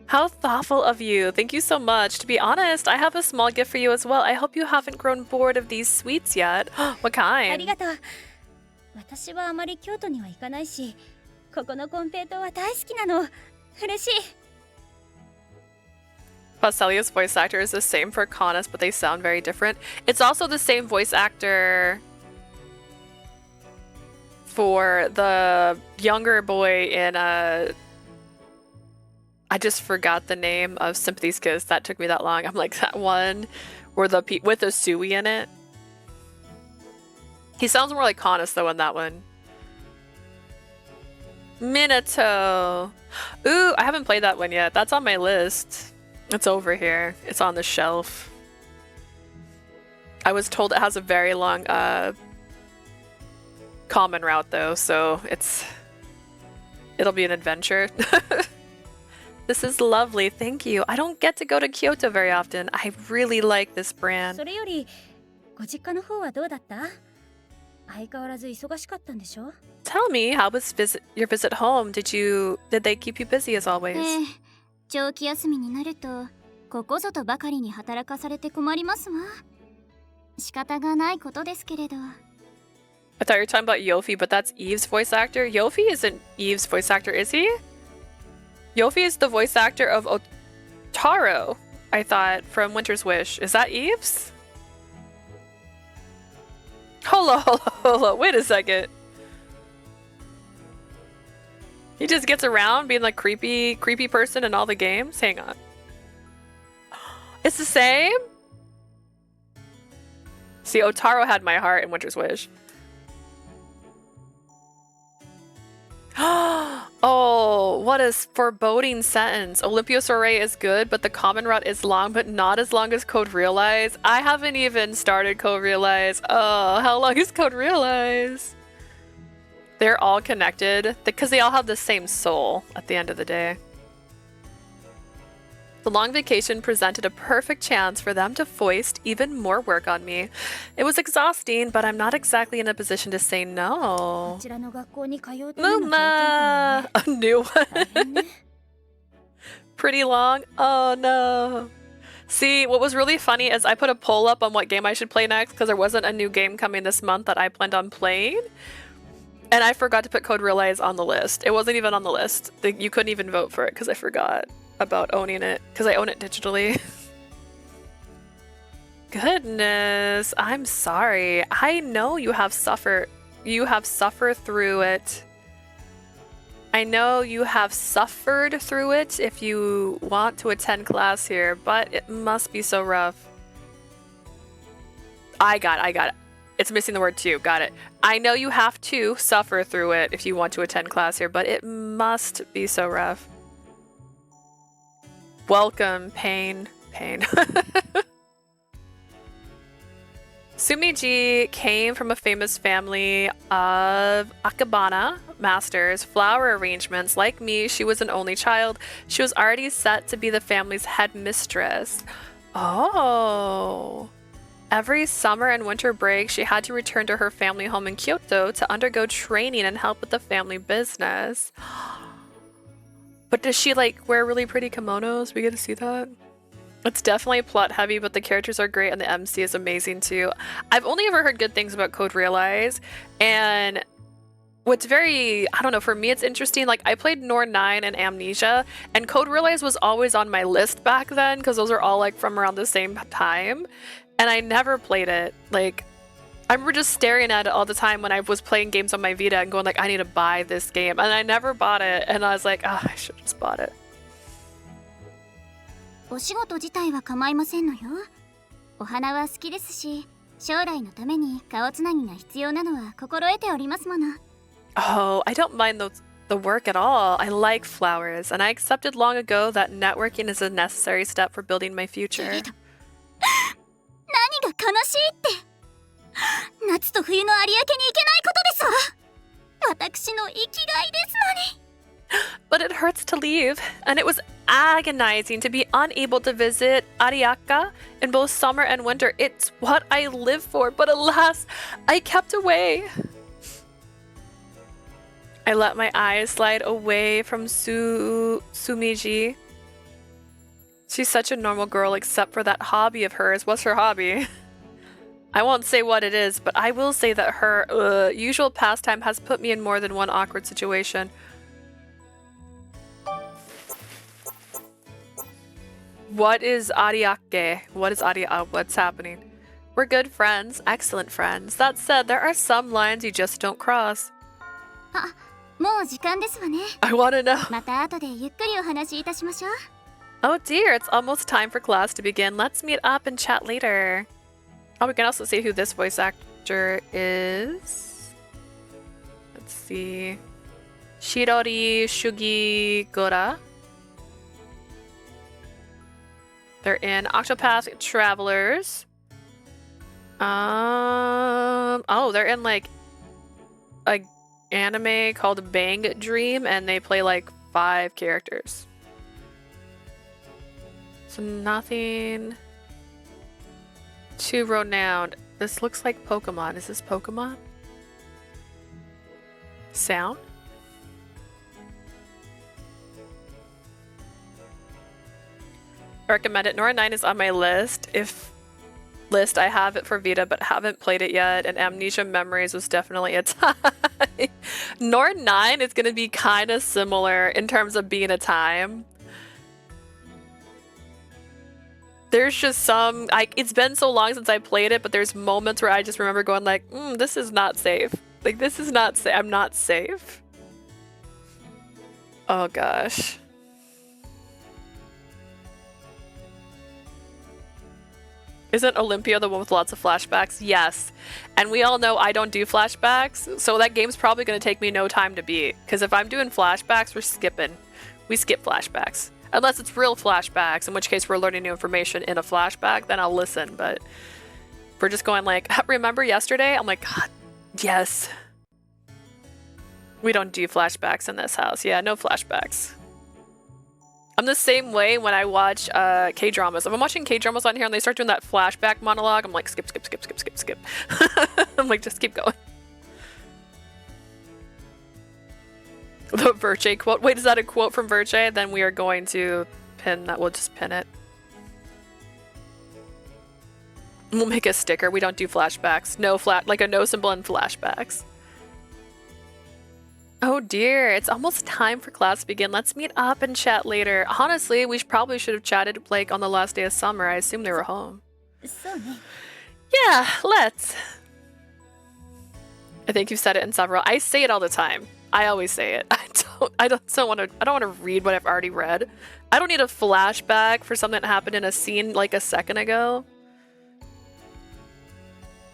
How thoughtful of you. Thank you so much. To be honest, I have a small gift for you as well. I hope you haven't grown bored of these sweets yet. What あり kind? がとう。私はあまり京都には行かないし、ここのコンペイトーは大好きなの。嬉しい。Postelia's voice actor is the same for Kanas, but they sound very different. It's also the same voice actor for the younger boy in I just forgot the name of Sympathy's Kiss. That took me that long. I'm like, that one where with a Sui in it. He sounds more like Kanas though in that one. Minato. Ooh, I haven't played that one yet. That's on my list. It's over here. It's on the shelf. I was told it has a very long common route though, so it'll be an adventure. This is lovely, thank you. I don't get to go to Kyoto very often. I really like this brand. それより、ご実家の方はどうだった？相変わらず忙しかったんでしょ？ Tell me, how was your visit home? Did they keep you busy as always? 長期休みになるとここぞとばかりに働かされて困りますわ。仕方がないことですけれど。 I thought you were talking about Yofi, but that's Eve's voice actor. Yofi isn't Eve's voice actor, is he? Yofi is the voice actor of Otaro, I thought, from Winter's Wish. Is that Eve's? Hold on, wait a second. He just gets around being like creepy person in all the games? Hang on. It's the same? See, Otaro had my heart in Winter's Wish. Oh, what a foreboding sentence. Olympiosaurus is good, but the common route is long, but not as long as Code Realize. I haven't even started Code Realize. Oh, how long is Code Realize? They're all connected because they all have the same soul at the end of the day. The long vacation presented a perfect chance for them to foist even more work on me. It was exhausting, but I'm not exactly in a position to say no. こちらの学校に通うための条件か Muma! A new one. 大変ね。 Pretty long? Oh no. See, what was really funny is I put a poll up on what game I should play next because there wasn't a new game coming this month that I planned on playing. And I forgot to put Code Realize on the list. It wasn't even on the list. You couldn't even vote for it because I forgot about owning it because I own it digitally. Goodness, I'm sorry. I know you have suffered through it. I know you have suffered through it if you want to attend class here, but it must be so rough. I got it. It's missing the word too. Got it. I know you have to suffer through it if you want to attend class here, but it must be so rough. Welcome, pain. Sumiji came from a famous family of Akabana masters, flower arrangements. Like me, she was an only child. She was already set to be the family's headmistress. Oh. Every summer and winter break, she had to return to her family home in Kyoto to undergo training and help with the family business. But does she like wear really pretty kimonos? We get to see that? It's definitely plot heavy, but the characters are great and the MC is amazing too. I've only ever heard good things about Code Realize, and what's very, I don't know, for me it's interesting, like I played Nor 9 and Amnesia, and Code Realize was always on my list back then because those are all like from around the same time, and I never played it. Like, I remember just staring at it all the time when I was playing games on my Vita and going like, I need to buy this game, and I never bought it, and I was like, oh, I should have just bought it. お仕事自体は構いませんのよ。お花は好きですし、将来のために顔つなぎが必要なのは心得ておりますもの。Oh, I don't mind the work at all. I like flowers, and I accepted long ago that networking is a necessary step for building my future. 何が悲しいって。夏と冬の有明に行けないことですわ。私の生きがいですのに。 But it hurts to leave, and it was agonizing to be unable to visit Ariaka in both summer and winter. It's what I live for, but alas, I kept away. I let my eyes slide away from Sumiji. She's such a normal girl except for that hobby of hers. What's her hobby? I won't say what it is, but I will say that her usual pastime has put me in more than one awkward situation. What is Ariake? What's happening? We're good friends, excellent friends. That said, there are some lines you just don't cross. あ、もう時間ですわね。 I wanna know. また後でゆっくりお話しいたしましょう。 Oh dear, it's almost time for class to begin. Let's meet up and chat later. Oh, we can also see who this voice actor is. Let's see. Shirori Shugigura. They're in Octopath Travelers. Oh, they're in like a anime called Bang Dream, and they play like 5 characters. So nothing too renowned. This looks like Pokemon. Is this Pokemon? Sound? I recommend it. Nora 9 is on my list. I have it for Vita, but haven't played it yet. And Amnesia Memories was definitely a time. Nora 9 is going to be kind of similar in terms of being a time. There's just some, it's been so long since I played it, but there's moments where I just remember going like, this is not safe. Like, this is not safe. I'm not safe. Oh gosh. Isn't Olympia the one with lots of flashbacks? Yes. And we all know I don't do flashbacks, so that game's probably going to take me no time to beat. Because if I'm doing flashbacks, we're skipping. We skip flashbacks. Unless it's real flashbacks, in which case we're learning new information in a flashback, then I'll listen. But if we're just going like, remember yesterday? I'm like, God, yes. We don't do flashbacks in this house. Yeah, no flashbacks. I'm the same way when I watch K-dramas. If I'm watching K-dramas on here and they start doing that flashback monologue, I'm like, skip. I'm like, just keep going. The Virche quote. Wait, is that a quote from Virche? Then we are going to pin that. We'll just pin it. We'll make a sticker. We don't do flashbacks. No like a no symbol in flashbacks. Oh dear, it's almost time for class to begin. Let's meet up and chat later. Honestly, we probably should have chatted like on the last day of summer. I assume they were home. そうね。 Yeah, let's. I think you've said it in several. I say it all the time. I always say it. I don't want to read what I've already read. I don't need a flashback for something that happened in a scene like a second ago.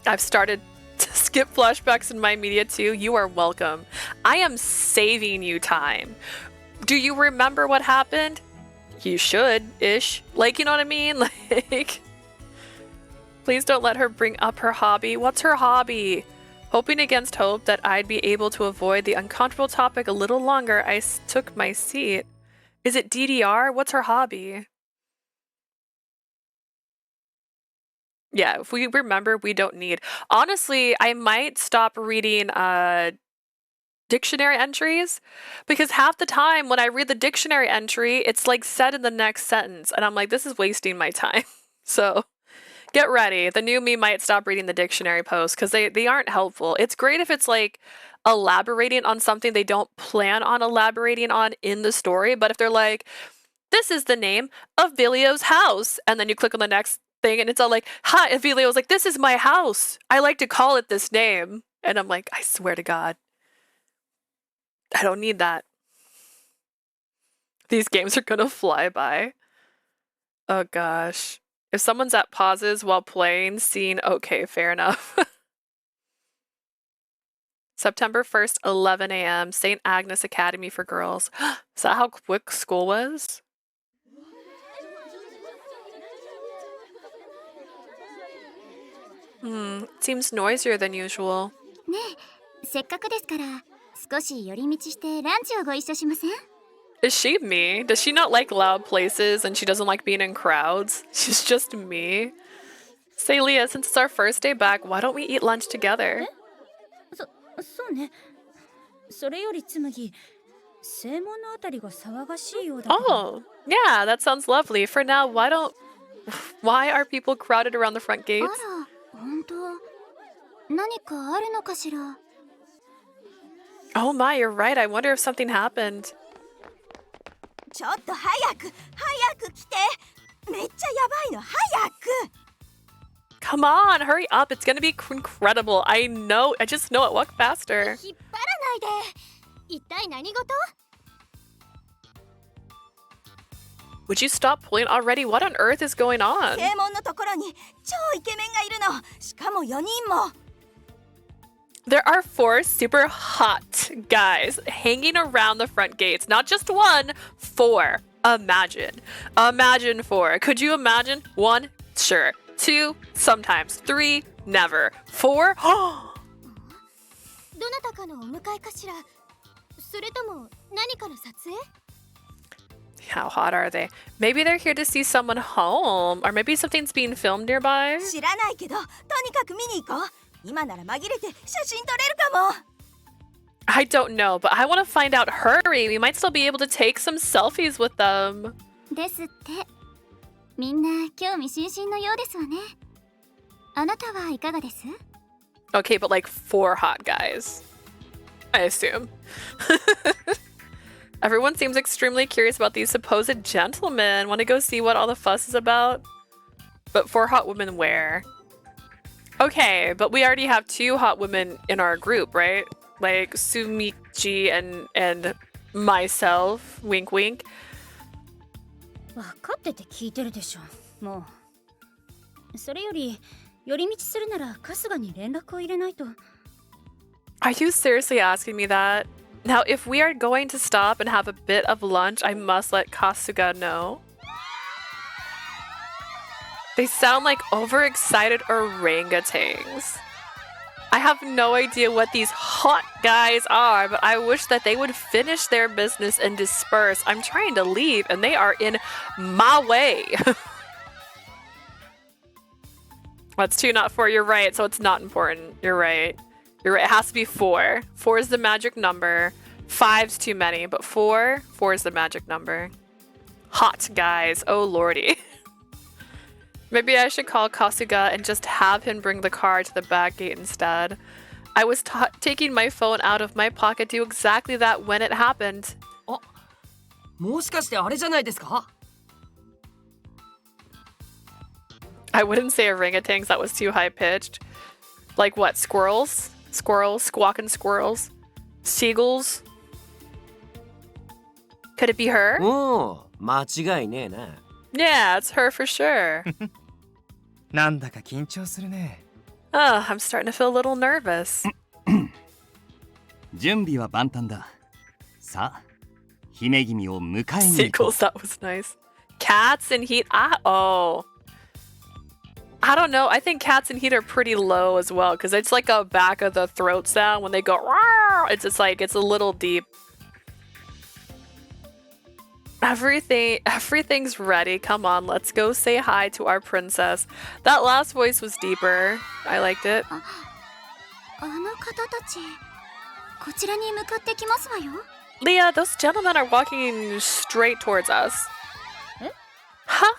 I've started to skip flashbacks in my media too. You are welcome. I am saving you time. Do you remember what happened? You should-ish. Like, you know what I mean? Like, please don't let her bring up her hobby. What's her hobby? Hoping against hope that I'd be able to avoid the uncomfortable topic a little longer, I took my seat. Is it DDR? What's her hobby? Yeah, if we remember, we don't need. Honestly, I might stop reading dictionary entries because half the time when I read the dictionary entry, it's like said in the next sentence, and I'm like, this is wasting my time. So get ready. The new me might stop reading the dictionary posts because they aren't helpful. It's great if it's like elaborating on something they don't plan on elaborating on in the story, but if they're like, this is the name of Vilio's house, and then you click on the next thing and it's all like, hi, Vilio's like, this is my house. I like to call it this name. And I'm like, I swear to God, I don't need that. These games are gonna fly by. Oh gosh. If someone's at pauses while playing, scene, okay, fair enough. September 1st, 11 a.m., St. Agnes Academy for Girls. Is that how quick school was? Seems noisier than usual. ねえ、せっかくですから少し寄り道してランチをご一緒しません？ Is she me? Does she not like loud places and she doesn't like being in crowds? She's just me. Say, Leah, since it's our first day back, why don't we eat lunch together? そうね。それより紬、正門のあたりが騒がしいようだけど。 Oh, yeah, that sounds lovely. For now, why are people crowded around the front あ gates? ら、本当。何かあるのかしら。 Oh my, you're right. I wonder if something happened. ちょっと早く来て。めっちゃやばいの、早く。 Come on, hurry up. It's gonna be incredible. I just know it. Walk faster. 引っ張らないで。一体何事？ Would you stop pulling already? What on earth is going on? 正門のところに超イケメンがいるの。しかも4人も。 There are 4 super hot guys hanging around the front gates. Not just 1, 4. Imagine 4. Could you imagine? 1, sure. 2, sometimes. 3, never. 4, どなたかのお迎えかしら。それとも何かの撮影？ how hot are they? Maybe they're here to see someone home, or maybe something's being filmed nearby. 知らないけど、とにかく見に行こう。今なら紛れて写真撮れるかも。 I don't know, but I want to find out. Hurry! We might still be able to take some selfies with them. ですって。みんな興味津々のようですわね。あなたはいかがです？ Okay, but like 4 hot guys. I assume. Everyone seems extremely curious about these supposed gentlemen. Want to go see what all the fuss is about? But 4 hot women where? Okay, but we already have 2 hot women in our group, right? Like Sumichi and myself. Wink, wink. 分かってて聞いてるでしょ。もう。それより寄り道するなら春日に連絡を入れないと。 Are you seriously asking me that? Now, if we are going to stop and have a bit of lunch, I must let Kasuga know. They sound like overexcited orangutans. I have no idea what these hot guys are, but I wish that they would finish their business and disperse. I'm trying to leave, and they are in my way. That's 2, not 4. You're right, so it's not important. You're right. You're right. It has to be 4. 4 is the magic number. 5's too many, but 4 is the magic number. Hot guys. Oh lordy. Maybe I should call Kasuga and just have him bring the car to the back gate instead. I was taking my phone out of my pocket to do exactly that when it happened. もしかしてあれじゃないですか？ I wouldn't say orangutans, that was too high pitched. Like what, squirrels? Squirrels, squawking squirrels? Seagulls? Could it be her? おお、間違いねえな。 Yeah, it's her for sure. なんだか緊張するね。 Oh, I'm starting to feel a little nervous. 準備は万端だ。さあ、姫君を迎えに行こう。 Seagulls, that was nice. Cats and heat. Oh. I don't know. I think cats and heat are pretty low as well because it's like a back of the throat sound when they go. It's just like it's a little deep. Everything's ready. Come on, let's go say hi to our princess. That last voice was deeper. I liked it. あの方たち、こちらに向かってきますわよ。 Leah, those gentlemen are walking straight towards us. Huh?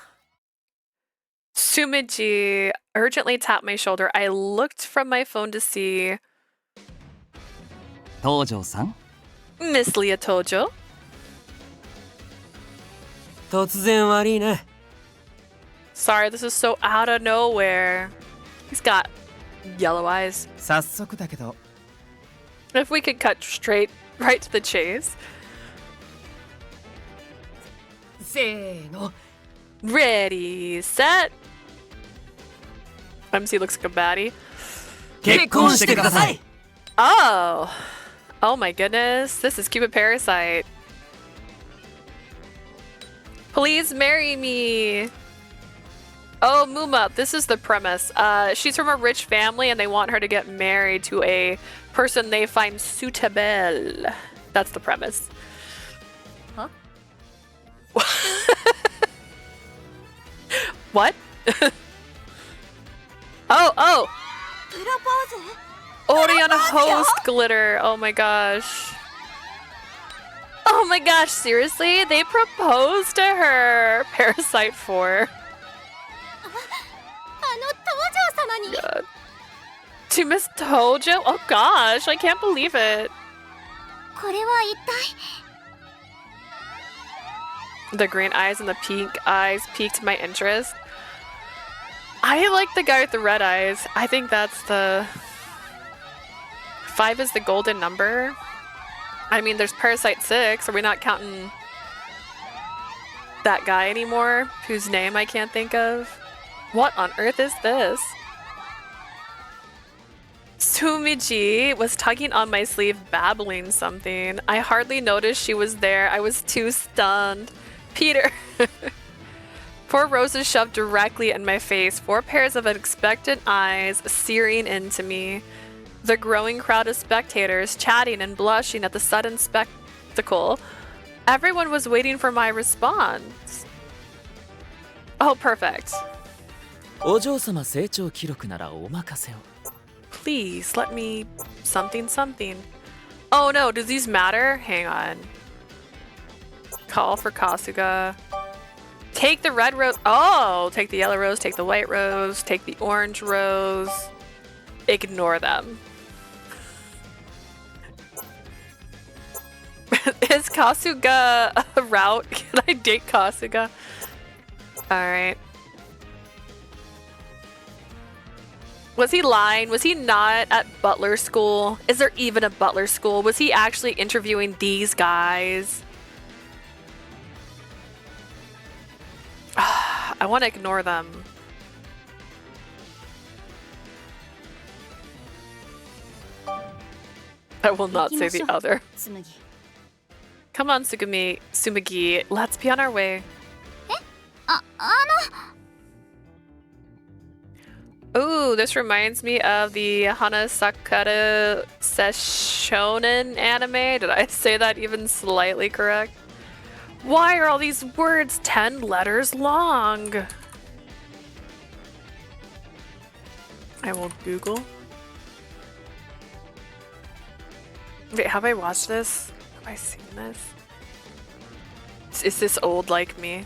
Sumiji urgently tapped my shoulder. I looked from my phone to see 東條さん、 Miss Leah Tojo. 突然悪いね。 Sorry, this is so out of nowhere. He's got yellow eyes. 早速だけど、 If we could cut straight right to the chase. せーの。 Ready, set. MC looks like a baddie. 結婚してください。 Oh. Oh my goodness. This is Cupid Parasite. Please marry me. Oh, Muma, this is the premise. She's from a rich family and they want her to get married to a person they find suitable. That's the premise. Huh? What? Oh! プロポーズ？ Oriana host glitter. Oh my gosh. Oh my gosh, seriously? They proposed to her. Parasite 4. あの東條様に。 God. To Miss Tojo? Oh gosh, I can't believe it. これは一体。 The green eyes and the pink eyes piqued my interest. I like the guy with the red eyes. I think that's the... 5 is the golden number. I mean, there's Parasite 6. Are we not counting that guy anymore? Whose name I can't think of? What on earth is this? Sumiji was tugging on my sleeve, babbling something. I hardly noticed she was there. I was too stunned. Peter! 4 roses shoved directly in my face, 4 pairs of expectant eyes searing into me. The growing crowd of spectators chatting and blushing at the sudden spectacle. Everyone was waiting for my response. Oh, perfect. お嬢様成長記録ならお任せを。 Please, let me... something. Oh no, do these matter? Hang on. Call for Kasuga. Take the red rose. Oh, take the yellow rose, take the white rose, take the orange rose. Ignore them. Is Kasuga a route? Can I date Kasuga? Alright. Was he lying? Was he not at butler school? Is there even a butler school? Was he actually interviewing these guys? I want to ignore them. I will not say the other. 紬。 Come on, Sumagi. Let's be on our way. あの。 Ooh, this reminds me of the Hanasakura Seshonen anime. Did I say that even slightly correct? Why are all these words 10 letters long? I will Google. Wait, have I watched this? Have I seen this? Is this old like me?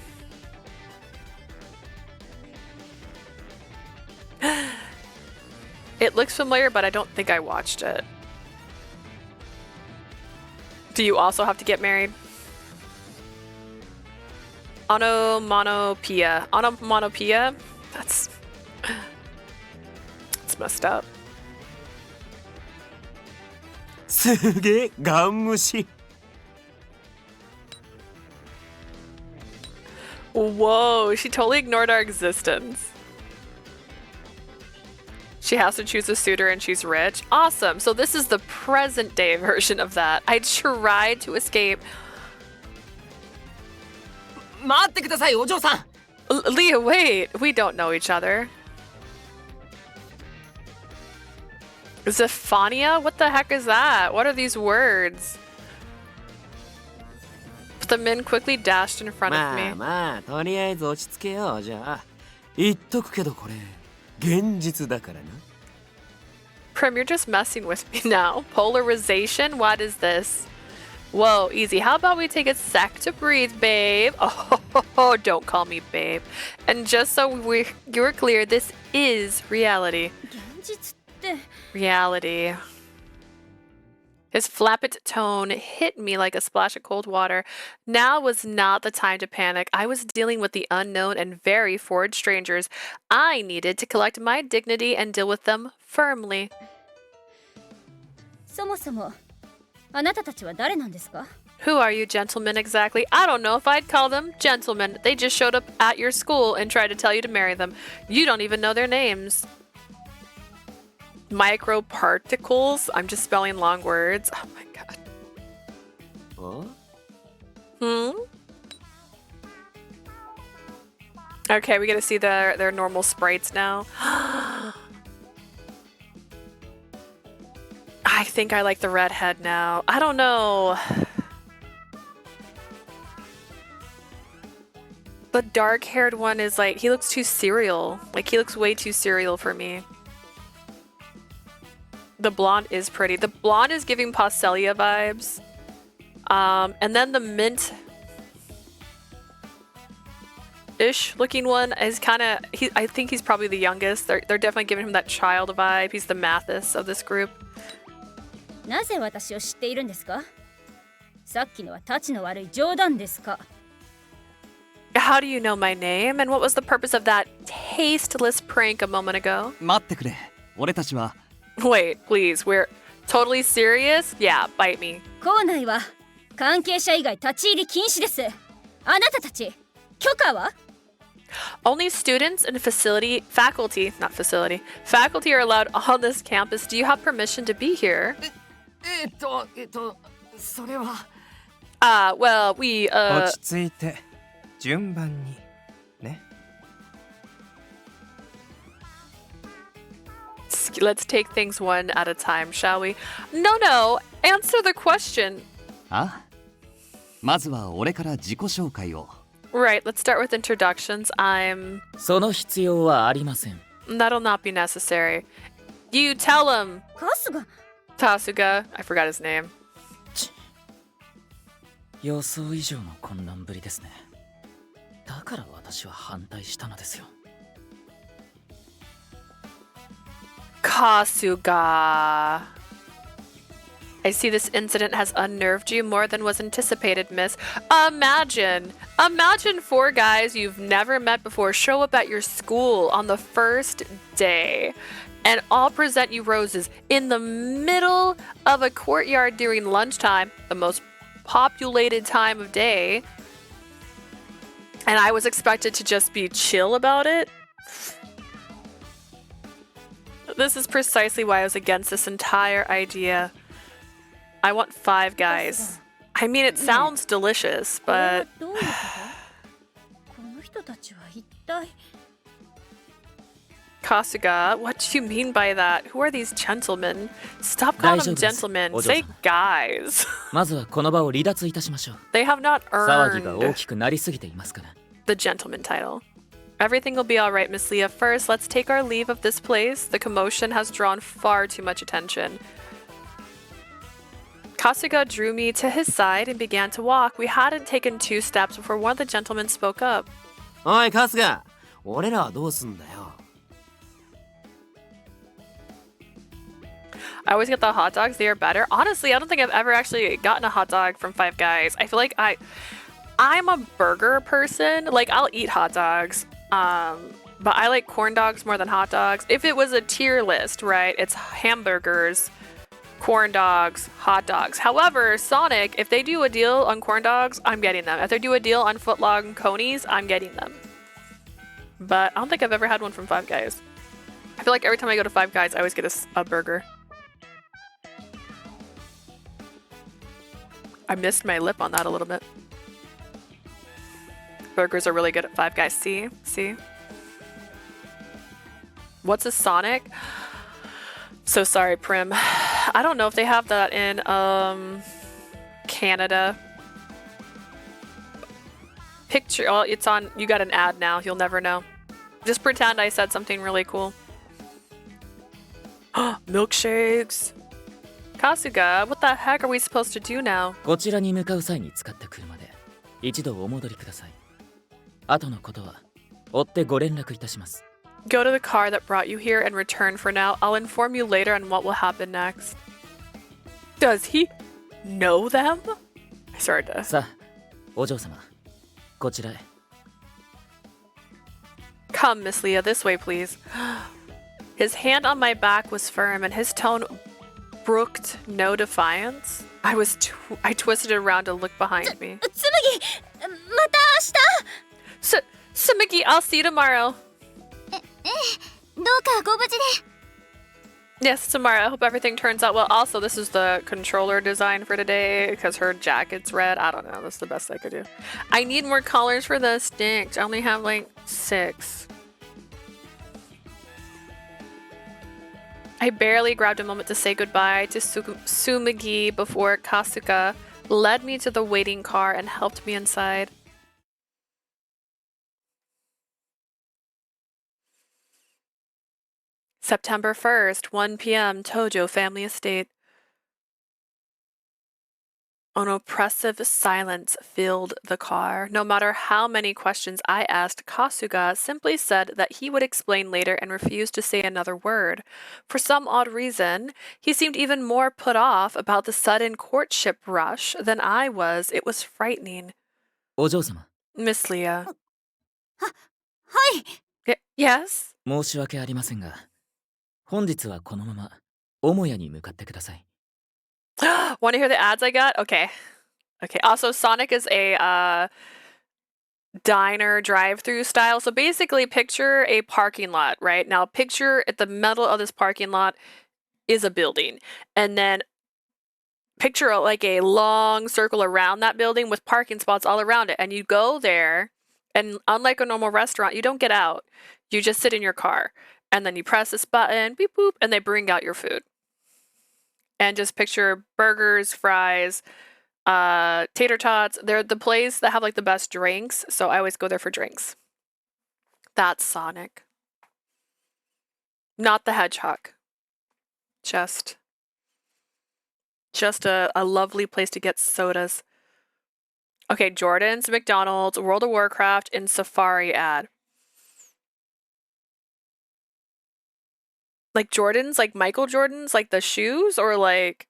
It looks familiar, but I don't think I watched it. Do you also have to get married? Onomatopoeia. Onomatopoeia? That's messed up. すげえガン虫。 Whoa, she totally ignored our existence. She has to choose a suitor and she's rich. Awesome. So this is the present day version of that. I tried to escape. 待ってくださいお嬢さん。 Leah, wait. We don't know each other. Zephania? What the heck is that? What are these words? The men quickly dashed in front of me. まあとりあえず落ち着けようじゃあ。言っとくけどこれ現実だからな。 Prim, you're just messing with me now. Polarization? What is this? Whoa, easy. How about we take a sec to breathe, babe? Oh, don't call me babe. And just so you're clear, this is reality. 現実って Reality. His flappant tone hit me like a splash of cold water. Now was not the time to panic. I was dealing with the unknown and very forward strangers. I needed to collect my dignity and deal with them firmly. そもそもあなたたちは誰なんですか？ Who are you, gentlemen, exactly? I don't know if I'd call them gentlemen. They just showed up at your school and tried to tell you to marry them. You don't even know their names. Microparticles? I'm just spelling long words. Oh my god. お Okay, we get to see their normal sprites now. I think I like the redhead now. I don't know. The dark-haired one is like, he looks too serial. Like, he looks way too serial for me. The blonde is pretty. The blonde is giving Paucelia vibes. And then the mint-ish looking one is kind of... I think he's probably the youngest. They're definitely giving him that child vibe. He's the Mathis of this group. なぜ私を知っているんですか？さっきのはタチの悪い冗談ですか？ How do you know my name? And what was the purpose of that tasteless prank a moment ago? 待ってくれ。俺たちは Wait, please. We're totally serious? Yeah, bite me. 校内は関係者以外立ち入り禁止です。あなたたち許可は？ Only students and faculty are allowed on this campus. Do you have permission to be here? それは。Well, we, 落ち着いて順番にね。 Let's take things one at a time, shall we? No, answer the question. あまずは俺から自己紹介を。 Right, let's start with introductions. I'm... その必要はありません。 That'll not be necessary. You tell him. カスが Tasuga. I forgot his name. 予想以上の混乱ぶりですね。だから私は反対したのですよ。 Kasuga. I see this incident has unnerved you more than was anticipated, miss. Imagine 4 guys you've never met before show up at your school on the first day and all present you roses in the middle of a courtyard during lunchtime, the most populated time of day. And I was expected to just be chill about it. This is precisely why I was against this entire idea. I want 5 guys. I mean, it sounds delicious, but... どういうこと？この人たちは一体 Kasuga, what do you mean by that? Who are these gentlemen? Stop calling them gentlemen. Say guys. まずはこの場を離脱いたしましょう。 They have not 騒ぎが earned 大きくなりすぎていますから。 the gentleman title. Everything will be alright, Miss Leah. First, let's take our leave of this place. The commotion has drawn far too much attention. Kasuga drew me to his side and began to walk. We hadn't taken 2 steps before one of the gentlemen spoke up. おい春日、俺らはどうすんだよ。I always get the hot dogs. They are better. Honestly, I don't think I've ever actually gotten a hot dog from Five Guys. I feel like I'm a burger person. Like, I'll eat hot dogs. But I like corn dogs more than hot dogs. If it was a tier list, right, it's hamburgers, corn dogs, hot dogs. However, Sonic, if they do a deal on corn dogs, I'm getting them. If they do a deal on footlong conies, I'm getting them. But I don't think I've ever had one from Five Guys. I feel like every time I go to Five Guys, I always get a burger. I missed my lip on that a little bit. Burgers are really good at Five Guys. See? See? What's a Sonic? So sorry, Prim. I don't know if they have that in Canada. Picture, oh, it's on, you got an ad now. You'll never know. Just pretend I said something really cool. Milkshakes. Kasuga, what the heck are we supposed to do now? こちらに向かう際に使った車で一度お戻りください。後のことは追ってご連絡いたします。Go to the car that brought you here and return for now. I'll inform you later on what will happen next. Does he know them? I started to. さあ、お嬢様、こちらへ。Come, Miss Leah, this way, please. His hand on my back was firm, and his tone brooked no defiance. I twisted around to look behind me. つむぎ、また明日。Tsumugi, I'll see you tomorrow. どうかご無事で。 Yes, tomorrow. I hope everything turns out well. Also, this is the controller design for today because her jacket's red. I don't know. That's the best I could do. I need more colors for the sticks. I only have like 6. I barely grabbed a moment to say goodbye to Tsumugi before Kasuga led me to the waiting car and helped me inside. September 1st, 1 p.m., Tojo Family Estate. An oppressive silence filled the car. No matter how many questions I asked, Kasuga simply said that he would explain later and refused to say another word. For some odd reason, he seemed even more put off about the sudden courtship rush than I was. It was frightening. お嬢様。 Miss Leah. はい。Yes? 申し訳ありませんが、本日はこのまま母屋に向かってください。Want to hear the ads I got? Okay. Okay. Also, Sonic is a diner drive-through style. So basically, picture a parking lot, right? Now, picture at the middle of this parking lot is a building. And then picture like a long circle around that building with parking spots all around it. And you go there, and unlike a normal restaurant, you don't get out. You just sit in your car. And then you press this button, beep boop, and they bring out your food. And just picture burgers, fries, tater tots. They're the place that have like the best drinks, so I always go there for drinks. That's Sonic. Not the Hedgehog. Just a lovely place to get sodas. Okay, Jordan's, McDonald's, World of Warcraft, and Safari ad. Like Jordans, like Michael Jordan's, like the shoes, or like,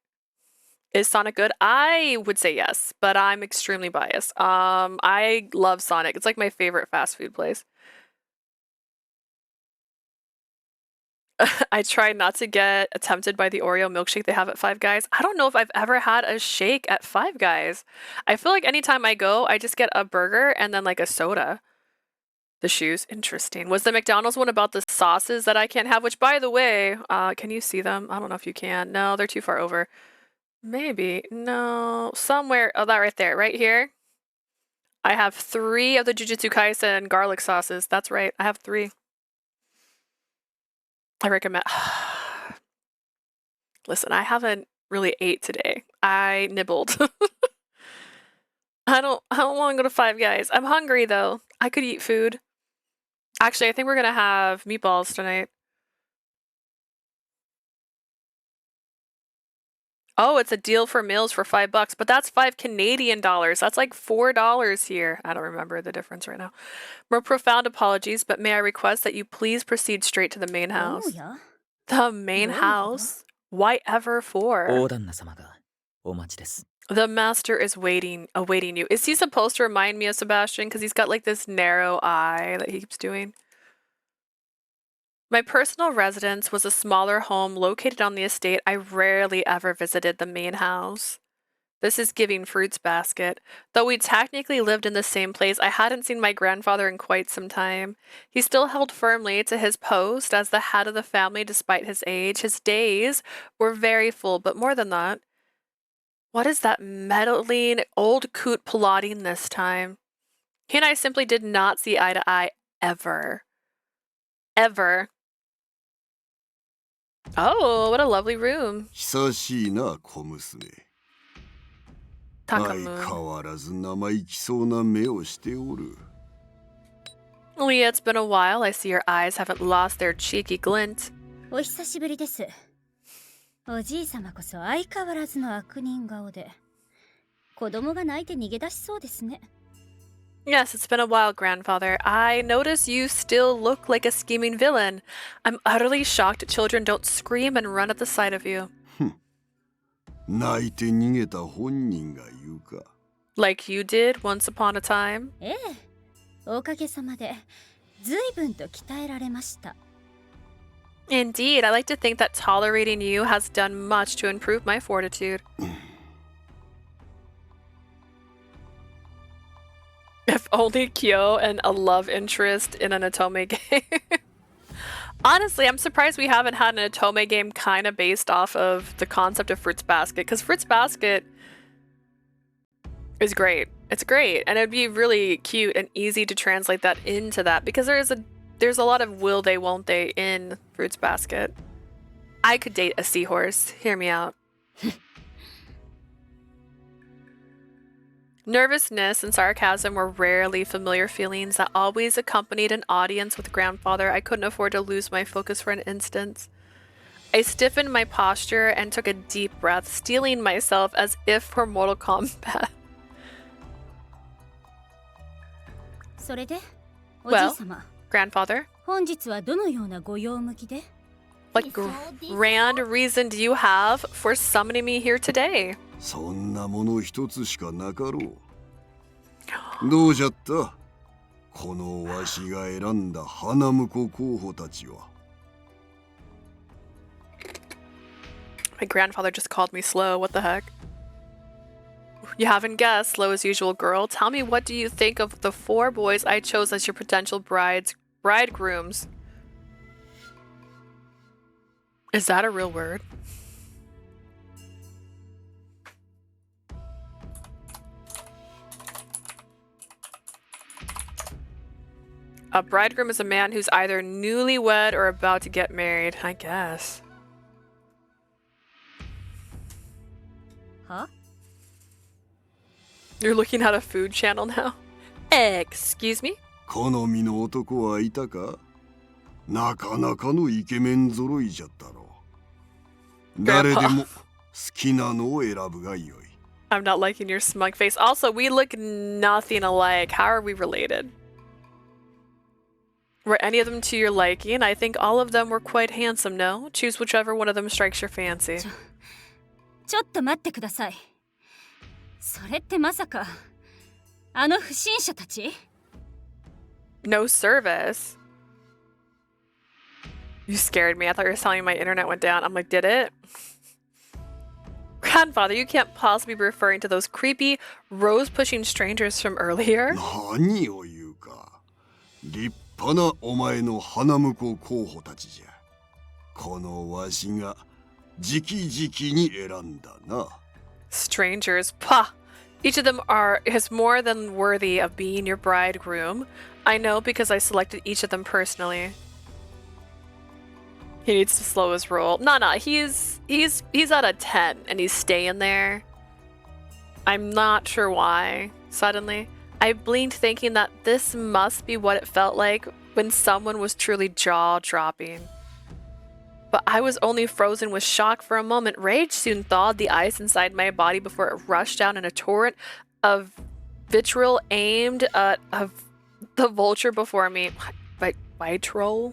is Sonic good? I would say yes, but I'm extremely biased. I love Sonic. It's like my favorite fast food place. I tried not to get tempted by the Oreo milkshake they have at Five Guys. I don't know if I've ever had a shake at Five Guys. I feel like anytime I go, I just get a burger and then like a soda. The shoes, interesting. Was the McDonald's one about the sauces that I can't have? Which, by the way, can you see them? I don't know if you can. No, they're too far over. Maybe. No, somewhere. Oh, that right there. Right here. I have 3 of the Jujutsu Kaisen garlic sauces. That's right. I have 3. I recommend. Listen, I haven't really ate today. I nibbled. I don't want to go to Five Guys. I'm hungry though. I could eat food. Actually, I think we're gonna have meatballs tonight. Oh, it's a deal for meals for $5, but that's $5 Canadian. That's like $4 here. I don't remember the difference right now. More profound apologies, but may I request that you please proceed straight to the main house? The main house? Why ever for? 大旦那様がお待ちです。 The master is awaiting you. Is he supposed to remind me of Sebastian? Because he's got like this narrow eye that he keeps doing. My personal residence was a smaller home located on the estate. I rarely ever visited the main house. This is giving Fruits Basket. Though we technically lived in the same place, I hadn't seen my grandfather in quite some time. He still held firmly to his post as the head of the family despite his age. His days were very full, but more than that, what is that meddling old coot plotting this time? He and I simply did not see eye to eye ever. Ever. Oh, what a lovely room. 久しいな、小娘。相 Takamu. 変わらず生意気そうな目をしておる。 Leah, it's been a while. I see your eyes haven't lost their cheeky glint. お久しぶりです。おじいさまこそ相変わらずの悪人顔で、子供が泣いて逃げ出しそうですね。 Yes, it's been a while, grandfather. I notice you still look like a scheming villain. I'm utterly shocked children don't scream and run at the sight of you. 泣いて逃げた本人が言うか。 Like you did once upon a time? ええ、おかげさまで随分と鍛えられました。 Indeed, I like to think that tolerating you has done much to improve my fortitude. If only Kyo and a love interest in an Otome game. Honestly, I'm surprised we haven't had an Otome game kind of based off of the concept of Fruits Basket, because Fruits Basket is great. It's great, and it'd be really cute and easy to translate that into that, because there's a lot of will they, won't they in Fruits Basket. I could date a seahorse. Hear me out. Nervousness and sarcasm were rarely familiar feelings that always accompanied an audience with grandfather. I couldn't afford to lose my focus for an instant. I stiffened my posture and took a deep breath, steeling myself as if for Mortal Kombat. それで、おじい様、 Grandfather, 本日はどのようなご用向きで？ what grand reason do you have for summoning me here today? そんなもの一つしかなかろう。どうじゃった？このわしが選んだ花婿候補たちは。 My grandfather just called me slow. What the heck? You haven't guessed, slow as usual, girl. Tell me, what do you think of the 4 boys I chose as your potential bridegrooms? Is that a real word? A bridegroom is a man who's either newlywed or about to get married, I guess. Huh? You're looking at a food channel now? Excuse me? 好みの男はいたか？なかなかのイケメン揃いじゃったろう。誰でも好きなのを選ぶがよい。 I'm not liking your smug face. Also, we look nothing alike. How are we related? Were any of them to your liking? I think all of them were quite handsome, no? Choose whichever one of them strikes your fancy. ちょっと待ってください。それってまさかあの不審者たち？ No service. You scared me. I thought you were telling me my internet went down. I'm like, did it? Grandfather, you can't possibly be referring to those creepy, rose-pushing strangers from earlier? 何を言うか。立派なお前の花婿候補たちじゃ。このわしが直々に選んだな。 Strangers, pah! Each of them is more than worthy of being your bridegroom. I know because I selected each of them personally. He needs to slow his roll. No, he's at a 10 and he's staying there. I'm not sure why. Suddenly, I blinked thinking that this must be what it felt like when someone was truly jaw-dropping. But I was only frozen with shock for a moment. Rage soon thawed the ice inside my body before it rushed down in a torrent of vitriol aimed at the vulture before me. Vitriol?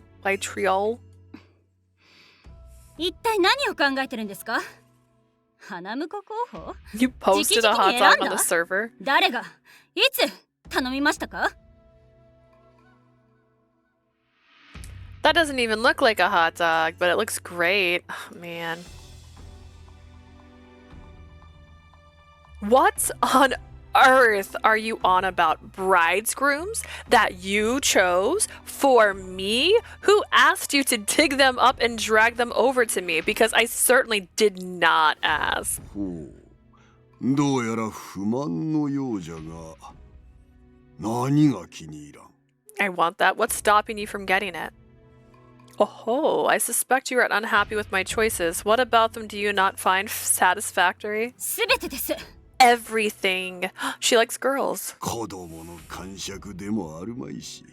一体何を考えてるんですか？花婿候補？ You posted a hot dog on the server? 誰がいつ頼みましたか？ That doesn't even look like a hot dog, but it looks great. Oh, man. What on earth are you on about? Bridesgrooms that you chose for me? Who asked you to dig them up and drag them over to me? Because I certainly did not ask. ほう。どうやら不満のようじゃが、何が気に入らん？ I want that. What's stopping you from getting it? Oh, I suspect you are unhappy with my choices. What about them do you not find satisfactory? すべてです。 Everything. She likes girls. 子供の感触でもあるまいし。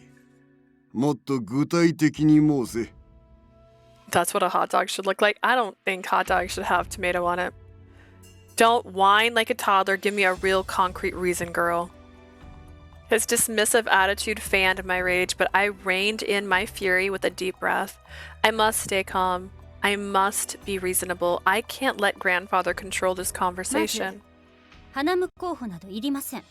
もっと具体的に申せ。 That's what a hot dog should look like. I don't think hot dogs should have tomato on it. Don't whine like a toddler. Give me a real concrete reason, girl. His dismissive attitude fanned my rage, but I reined in my fury with a deep breath. I must stay calm. I must be reasonable. I can't let grandfather control this conversation. 花婿候補などいりません。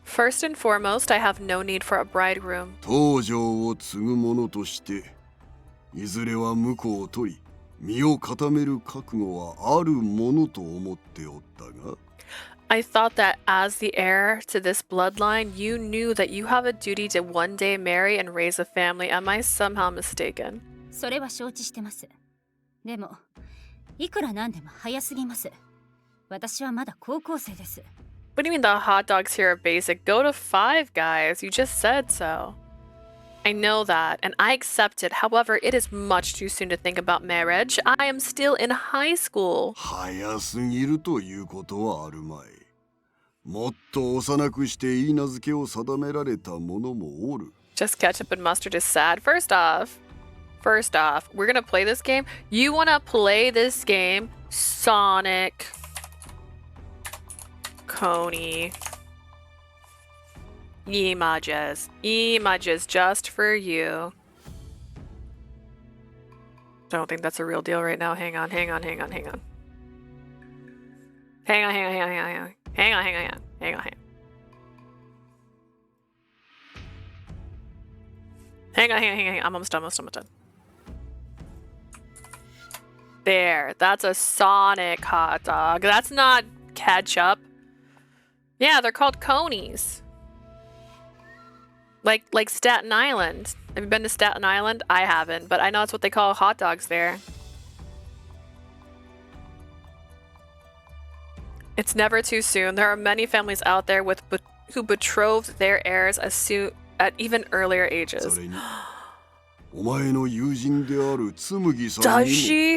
First and foremost, I have no need for a bridegroom. 東条を継ぐ者として、いずれは婿を取り、身を固める覚悟はあるものと思っておったが。 I thought that as the heir to this bloodline, you knew that you have a duty to one day marry and raise a family. Am I somehow mistaken? それは承知してます。でも、いくらなんでも早すぎます。私はまだ高校生です。 What do you mean the hot dogs here are basic? Go to Five Guys. You just said so. I know that, and I accept it. However, it is much too soon to think about marriage. I am still in high school. 早すぎるということはあるまい。もっと幼くしていい名付けを定められた者もおる。 Just ketchup and mustard is sad. First off, we're gonna play this game. You wanna play this game? Sonic, Coney, images just for you. Don't think that's a real deal right now. Hang on. Hang on. I'm almost done. There, that's a Sonic hot dog. That's not ketchup. Yeah, they're called conies. Like Staten Island. Have you been to Staten Island? I haven't, but I know that's what they call hot dogs there. It's never too soon. There are many families out there who betrothed their heirs at even earlier ages. それに、お前の友人である紬さんに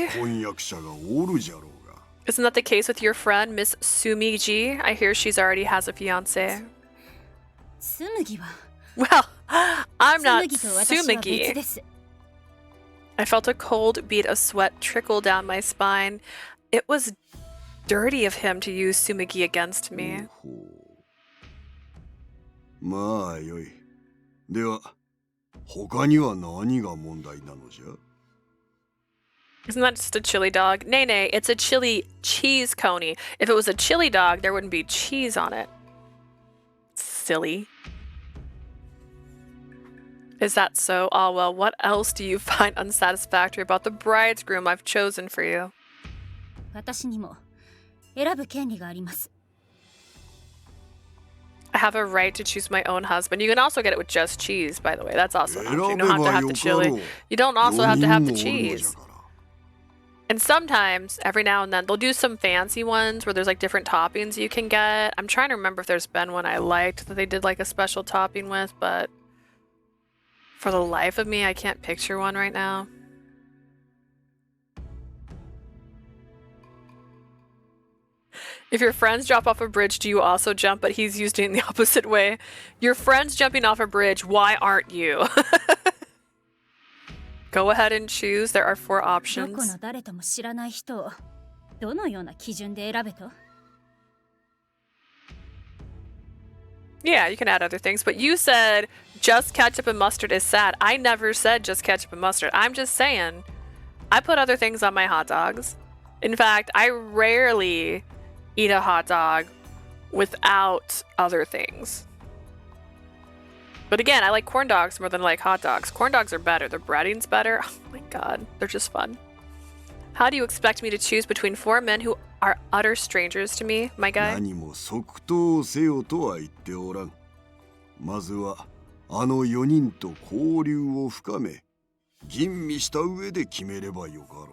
も婚約者がおるじゃろうが。 Isn't that the case with your friend, Miss Sumiji? I hear she's already has a fiancé. 紬は Well, I'm not 紬と私は別 Sumigi. です。 I felt a cold bead of sweat trickle down my spine. It was dirty of him to use Sumigi against me. ほう。まあよい。では、他には何が問題なのじゃ？ Isn't that just a chili dog? Nay, it's a chili cheese coney. If it was a chili dog, there wouldn't be cheese on it. Silly. Is that so? Ah, well, what else do you find unsatisfactory about the bridegroom I've chosen for you? 私にも選ぶ権利があります。 I have a right to choose my own husband. You can also get it with just cheese, by the way. That's also an option. You don't have to have the chili. You don't also have to have the cheese. And sometimes, every now and then, they'll do some fancy ones where there's like different toppings you can get. I'm trying to remember if there's been one I liked that they did like a special topping with, but for the life of me, I can't picture one right now. If your friends drop off a bridge, do you also jump? But he's used it in the opposite way. Your friends jumping off a bridge, why aren't you? Go ahead and choose. There are 4 どこ options. の誰とも知らない人をどのような基準で選べと？ Yeah, you can add other things, but you said just ketchup and mustard is sad. I never said just ketchup and mustard. I'm just saying I put other things on my hot dogs. In fact, I rarely eat a hot dog without other things. But again, I like corn dogs more than I like hot dogs. Corn dogs are better. The breading's better. Oh my god, they're just fun. How do you expect me to choose between 4 men who are utter strangers to me, my guy? 何も即答せよとは言っておらん。まずはあの4人と交流を深め、吟味した上で決めればよかろう。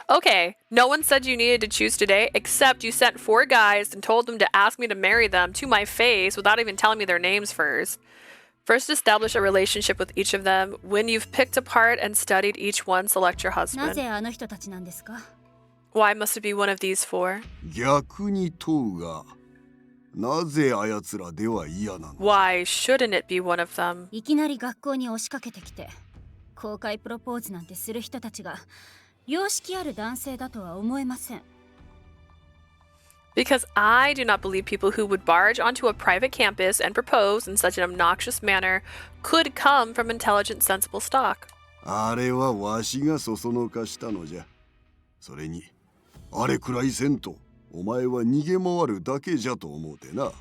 Okay, no one said you needed to choose today, except you sent 4 guys and told them to ask me to marry them to my face without even telling me their names first. First, establish a relationship with each of them. When you've picked apart and studied each one, select your な husband. ぜあの人たちなんですか？ Why must it be one of these 4? 逆に問うが、なぜあやつらでは嫌なの？ Why shouldn't it be one of them? いきなり学校に押しかけてきて公開プロポーズなんてする人たちが良識ある男性だとは思えません。 Because I do not believe people who would barge onto a private campus and propose in such an obnoxious manner could come from intelligent, sensible stock. あれはわしがそそのかしたのじゃ。それに、あれくらいせんと、お前は逃げ回るだけじゃと思うてな。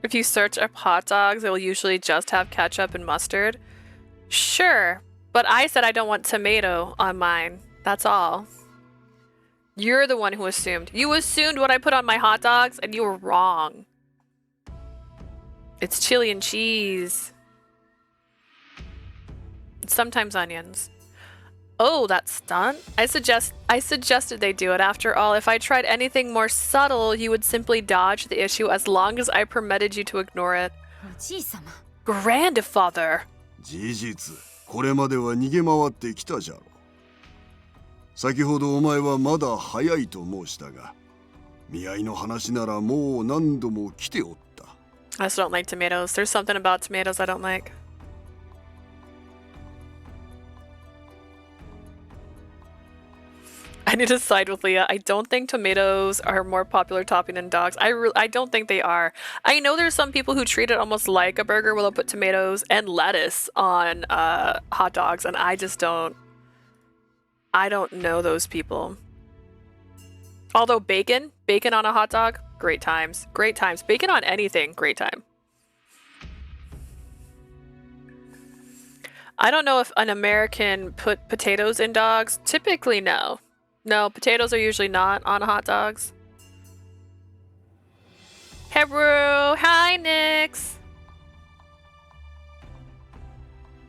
If you search up hot dogs, it will usually just have ketchup and mustard. Sure, but I said I don't want tomato on mine. That's all. You're the one who assumed. You assumed what I put on my hot dogs, and you were wrong. It's chili and cheese. Sometimes onions. Oh, that stunt? I suggested they do it. After all, if I tried anything more subtle, you would simply dodge the issue as long as I permitted you to ignore it. おじいさま。 Grandfather! 事実、これまでは逃げ回ってきたじゃろ。先ほどお前はまだ早いと申したが、見合いの話ならもう何度も来ておった。I just don't like tomatoes. There's something about tomatoes I don't like. I need to side with Leah. I don't think tomatoes are a more popular topping than dogs. I don't think they are. I know there's some people who treat it almost like a burger where they'll put tomatoes and lettuce on hot dogs, and I just don't. I don't know those people. Although bacon on a hot dog, great times. Great times. Bacon on anything, great time. I don't know if an American put potatoes in dogs. Typically, no. No, potatoes are usually not on hot dogs. Hey, bro. Hi, Nix.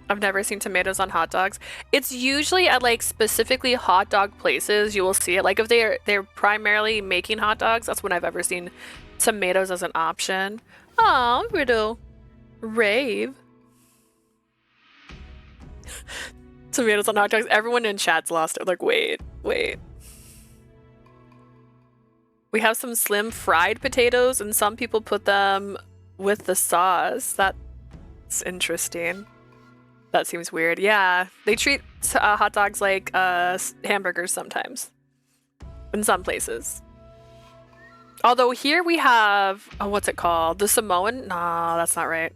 I've never seen tomatoes on hot dogs. It's usually at like specifically hot dog places you will see it. Like if they're primarily making hot dogs, that's when I've ever seen tomatoes as an option. Oh, little rave. Tomatoes on hot dogs. Everyone in chat's lost it. Like, wait. We have some slim fried potatoes, and some people put them with the sauce. That's interesting. That seems weird. Yeah, they treat hot dogs like hamburgers sometimes. In some places. Although here we have, oh, what's it called? The Samoan? Nah, that's not right.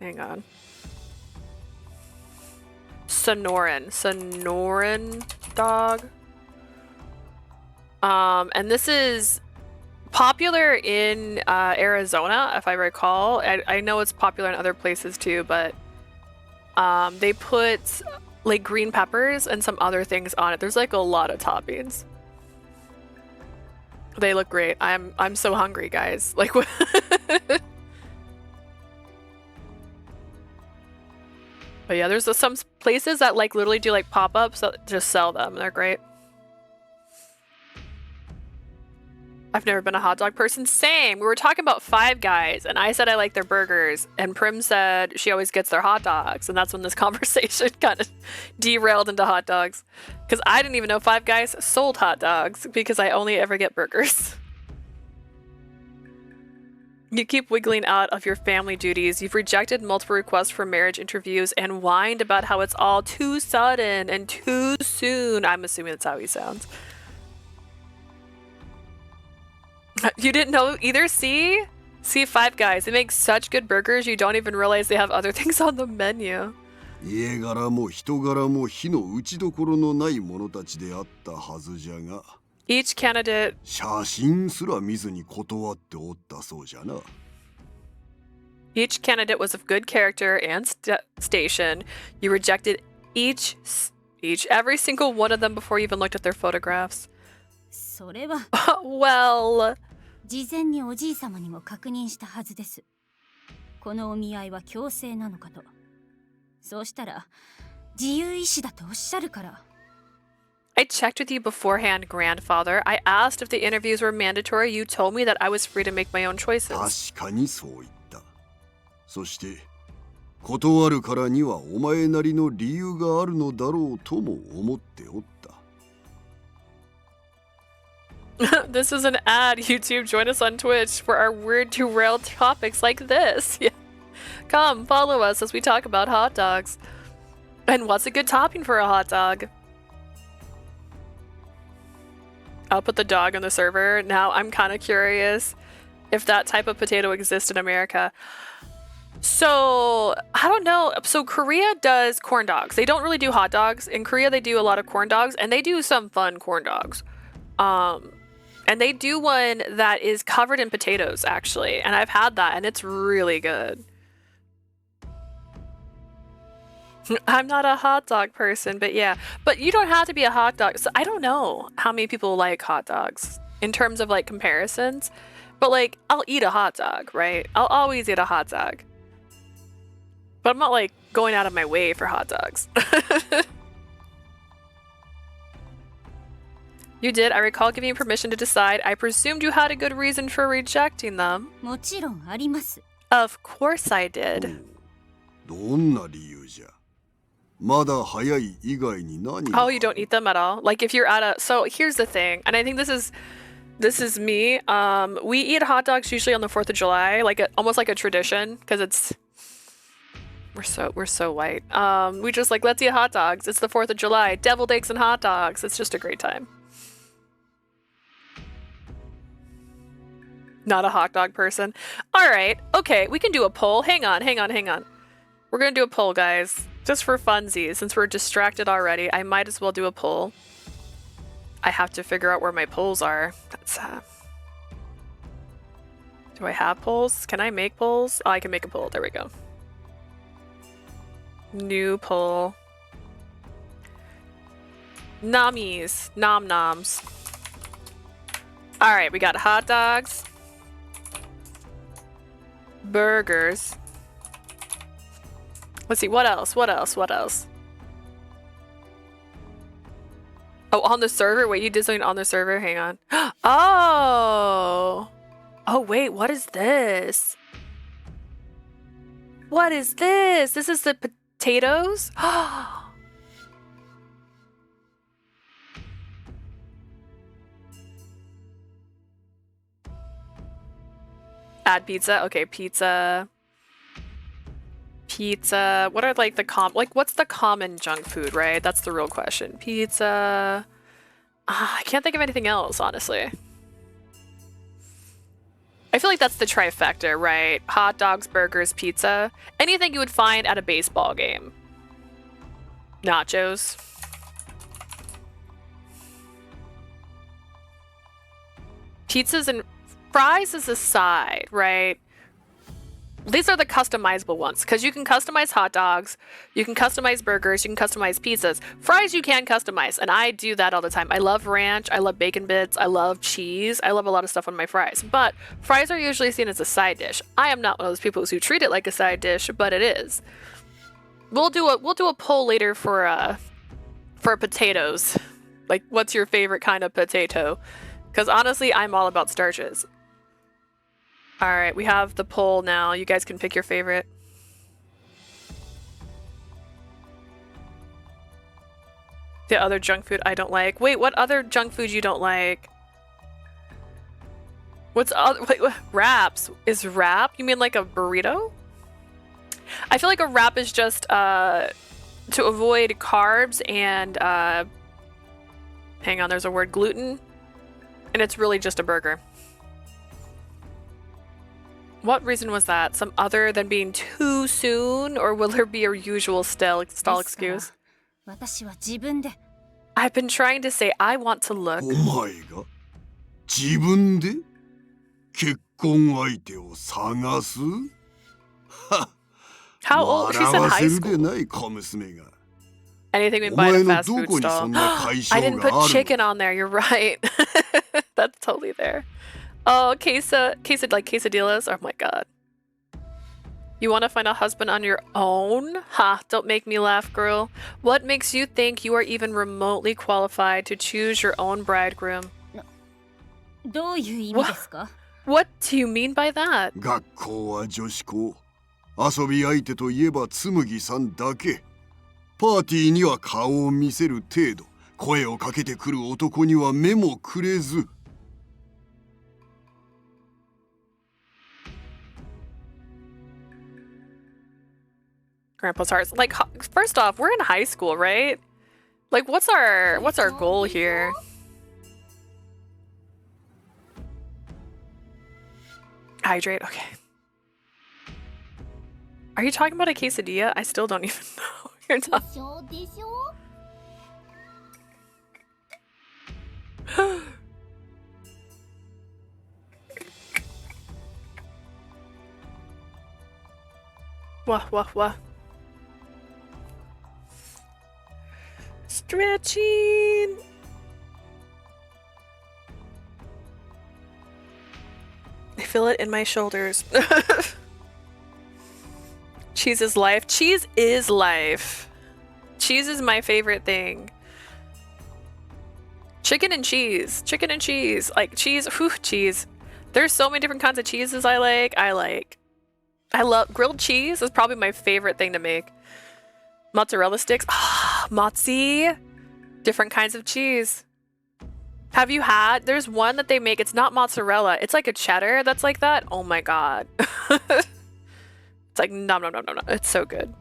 Hang on. Sonoran dog. And this is popular in Arizona, if I recall. I know it's popular in other places too, but they put like green peppers and some other things on it. There's like a lot of toppings. They look great. I'm so hungry, guys. Like what? But yeah, there's some places that like literally do like pop-ups that just sell them. They're great. I've never been a hot dog person. Same. We were talking about Five Guys, and I said I like their burgers, and Prim said she always gets their hot dogs, and that's when this conversation kind of derailed into hot dogs. Because I didn't even know Five Guys sold hot dogs, because I only ever get burgers. You keep wiggling out of your family duties. You've rejected multiple requests for marriage interviews and whined about how it's all too sudden and too soon. I'm assuming that's how he sounds. You didn't know either, see? See, Five Guys, they make such good burgers you don't even realize they have other things on the menu. 家柄も人柄も火の打ちどころのない者たちであったはずじゃが、 Each candidate 写真すら見ずに断っておったそうじゃな。 Each candidate was of good character and station. You rejected every single one of them before you even looked at their photographs. それは Well, 事前におじい様にも確認したはずです。このお見合いは強制なのかと。そうしたら自由意志だとおっしゃるから。 I checked with you beforehand, grandfather. I asked if the interviews were mandatory. You told me that I was free to make my own choices. 確かにそう言った。そして断るからにはお前なりの理由があるのだろうとも思っておった。 This is an ad. YouTube, join us on Twitch for our weird derailed topics like this. Yeah. Come, follow us as we talk about hot dogs. And what's a good topping for a hot dog? I'll put the dog on the server. Now I'm kind of curious if that type of potato exists in America. So, I don't know. So Korea does corn dogs. They don't really do hot dogs. In Korea, they do a lot of corn dogs, and they do some fun corn dogs. And they do one that is covered in potatoes, actually. And I've had that, and it's really good. I'm not a hot dog person, but yeah. But you don't have to be a hot dog. So I don't know how many people like hot dogs in terms of like comparisons. But like, I'll eat a hot dog, right? I'll always eat a hot dog. But I'm not like going out of my way for hot dogs. You did. I recall giving you permission to decide. I presumed you had a good reason for rejecting them. もちろんあります。 Of course I did. どんな理由じゃ。まだ早い以外に何 Oh, you don't eat them at all? Like if you're at a... So here's the thing, and I think this is me. We eat hot dogs usually on the 4th of July, like almost like a tradition, because it's... We're so white. We just like, let's eat hot dogs. It's the 4th of July. Deviled eggs and hot dogs. It's just a great time. Not a hot dog person. All right. Okay, we can do a poll. Hang on. We're gonna do a poll, guys. Just for funsies. Since we're distracted already, I might as well do a poll. I have to figure out where my polls are. That's Do I have polls? Can I make polls? Oh, I can make a poll. There we go. New poll. Nommies. Nom-noms. Alright, we got hot dogs. Burgers. Let's see, what else? Oh, on the server? Wait, you did something on the server? Hang on. Oh! Oh, wait, what is this? What is this? This is the potatoes? Add pizza? Okay, pizza. Pizza. What are like the what's the common junk food, right? That's the real question. Pizza. I can't think of anything else, honestly. I feel like that's the trifecta, right? Hot dogs, burgers, pizza. Anything you would find at a baseball game. Nachos. Pizzas and fries is a side, right? These are the customizable ones, because you can customize hot dogs, you can customize burgers, you can customize pizzas. Fries you can customize, and I do that all the time. I love ranch, I love bacon bits, I love cheese, I love a lot of stuff on my fries. But fries are usually seen as a side dish. I am not one of those people who treat it like a side dish, but it is. We'll do a poll later for potatoes. Like, what's your favorite kind of potato? Because honestly, I'm all about starches. Alright, we have the poll now. You guys can pick your favorite. The other junk food I don't like. Wait, what other junk food you don't like? What's other... Wait, what? Wraps. Is wrap? You mean like a burrito? I feel like a wrap is just to avoid carbs and hang on, there's a word, gluten. And it's really just a burger. What reason was that? Some other than being too soon, or will there be a usual stall excuse? 私は自分で I've been trying to say I want to look. お前が自分で結婚相手を探す？は How old? She's in 笑わ high せるで school. ない小娘が。 Anything we お buy 前 at a の fast ど food こにそ stall. んな解 I 消 didn't が put あるの？ chicken on there. You're right. That's totally there. Oh, like quesadillas. Oh my god. You want to find a husband on your own? Ha, don't make me laugh, girl. What makes you think you are even remotely qualified to choose your own bridegroom? どういう意味ですか？ What do you mean by that? 学校は女子校。遊び相手といえば紬さんだけ。パーティーには顔を見せる程度。声をかけてくる男には目もくれず。Grandpa's heart. Like, first off, we're in high school, right? Like, what's our goal here? Hydrate. Okay. Are you talking about a quesadilla? I still don't even know. You're not. Wah. Stretching. I feel it in my shoulders. Cheese is life. Cheese is life. Cheese is my favorite thing. Chicken and cheese. Chicken and cheese. Like cheese. Whew, cheese. There's so many different kinds of cheeses I like. I love grilled cheese is probably my favorite thing to make. Mozzarella sticks. Ah, mozzie. Different kinds of cheese. Have you had? There's one that they make. It's not mozzarella. It's like a cheddar that's like that. Oh my god. It's like no. It's so good.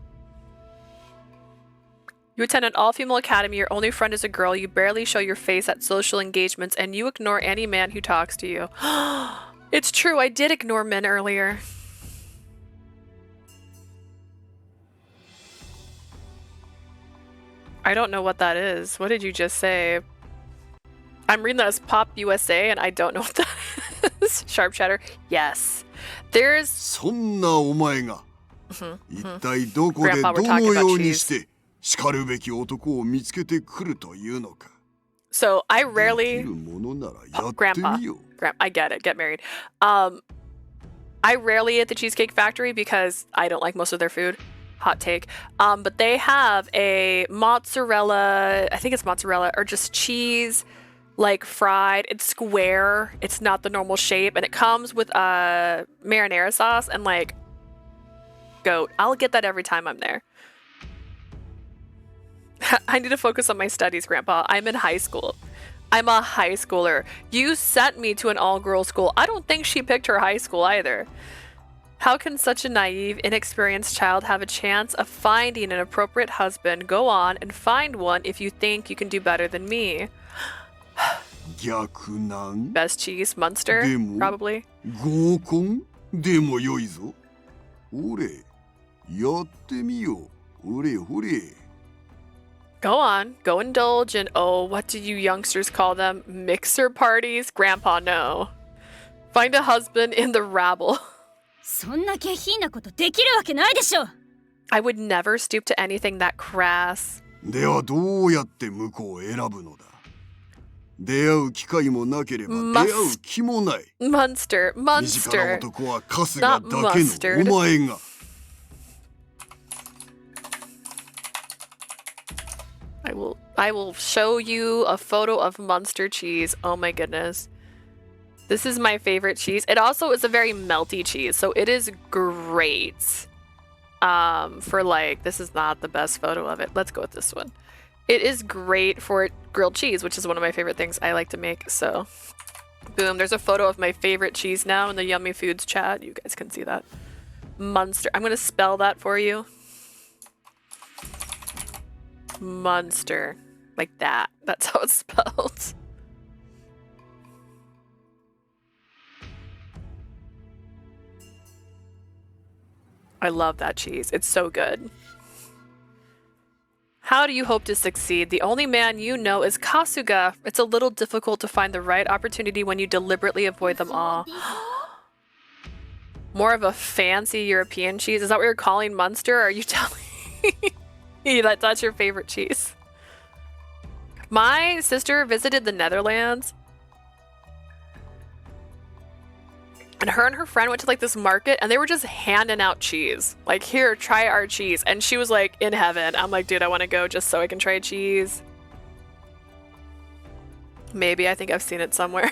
You attend an all-female academy. Your only friend is a girl. You barely show your face at social engagements, and you ignore any man who talks to you. It's true. I did ignore men earlier. I don't know what that is. What did you just say? I'm reading that as Pop USA, and I don't know what that is. Sharp chatter. Yes. There's... そんなお前が一体どこでどのようにして叱るべき男を見つけてくるというのか。 So I rarely... Grandpa. I get it. Get married. I rarely eat the Cheesecake Factory because I don't like most of their food. Hot take. But they have a mozzarella, I think it's mozzarella, or just cheese, like fried. It's square. It's not the normal shape. And it comes with marinara sauce and like goat. I'll get that every time I'm there. I need to focus on my studies, Grandpa. I'm in high school. I'm a high schooler. You sent me to an all-girls school. I don't think she picked her high school either. How can such a naive, inexperienced child have a chance of finding an appropriate husband? Go on and find one if you think you can do better than me. Best cheese, Munster, probably. 合コンでもよいぞ。俺、やってみよう。俺。Go on, go indulge in, oh, what do you youngsters call them? Mixer parties? Grandpa, no. Find a husband in the rabble. そんな下品なことできるわけないでしょ。 I would never stoop to anything that crass. ではどうやって向こうを選ぶのだ。出会う機会もなければ出会う気もない。Munster. 身近な男は春日だけのお前が。I will show you a photo of Munster cheese. Oh my goodness. This is my favorite cheese. It also is a very melty cheese, so it is great. For like, this is not the best photo of it. Let's go with this one. It is great for grilled cheese, which is one of my favorite things I like to make. So, boom, there's a photo of my favorite cheese now in the Yummy Foods chat. You guys can see that. Munster. I'm going to spell that for you. Munster. Like that. That's how it's spelled. I love that cheese. It's so good. How do you hope to succeed? The only man you know is Kasuga. It's a little difficult to find the right opportunity when you deliberately avoid them all. More of a fancy European cheese? Is that what you're calling Munster? Or are you telling me that that's your favorite cheese? My sister visited the Netherlands. And her friend went to like this market and they were just handing out cheese. Like, here, try our cheese. And she was like in heaven. I'm like, dude, I want to go just so I can try cheese. Maybe. I think I've seen it somewhere.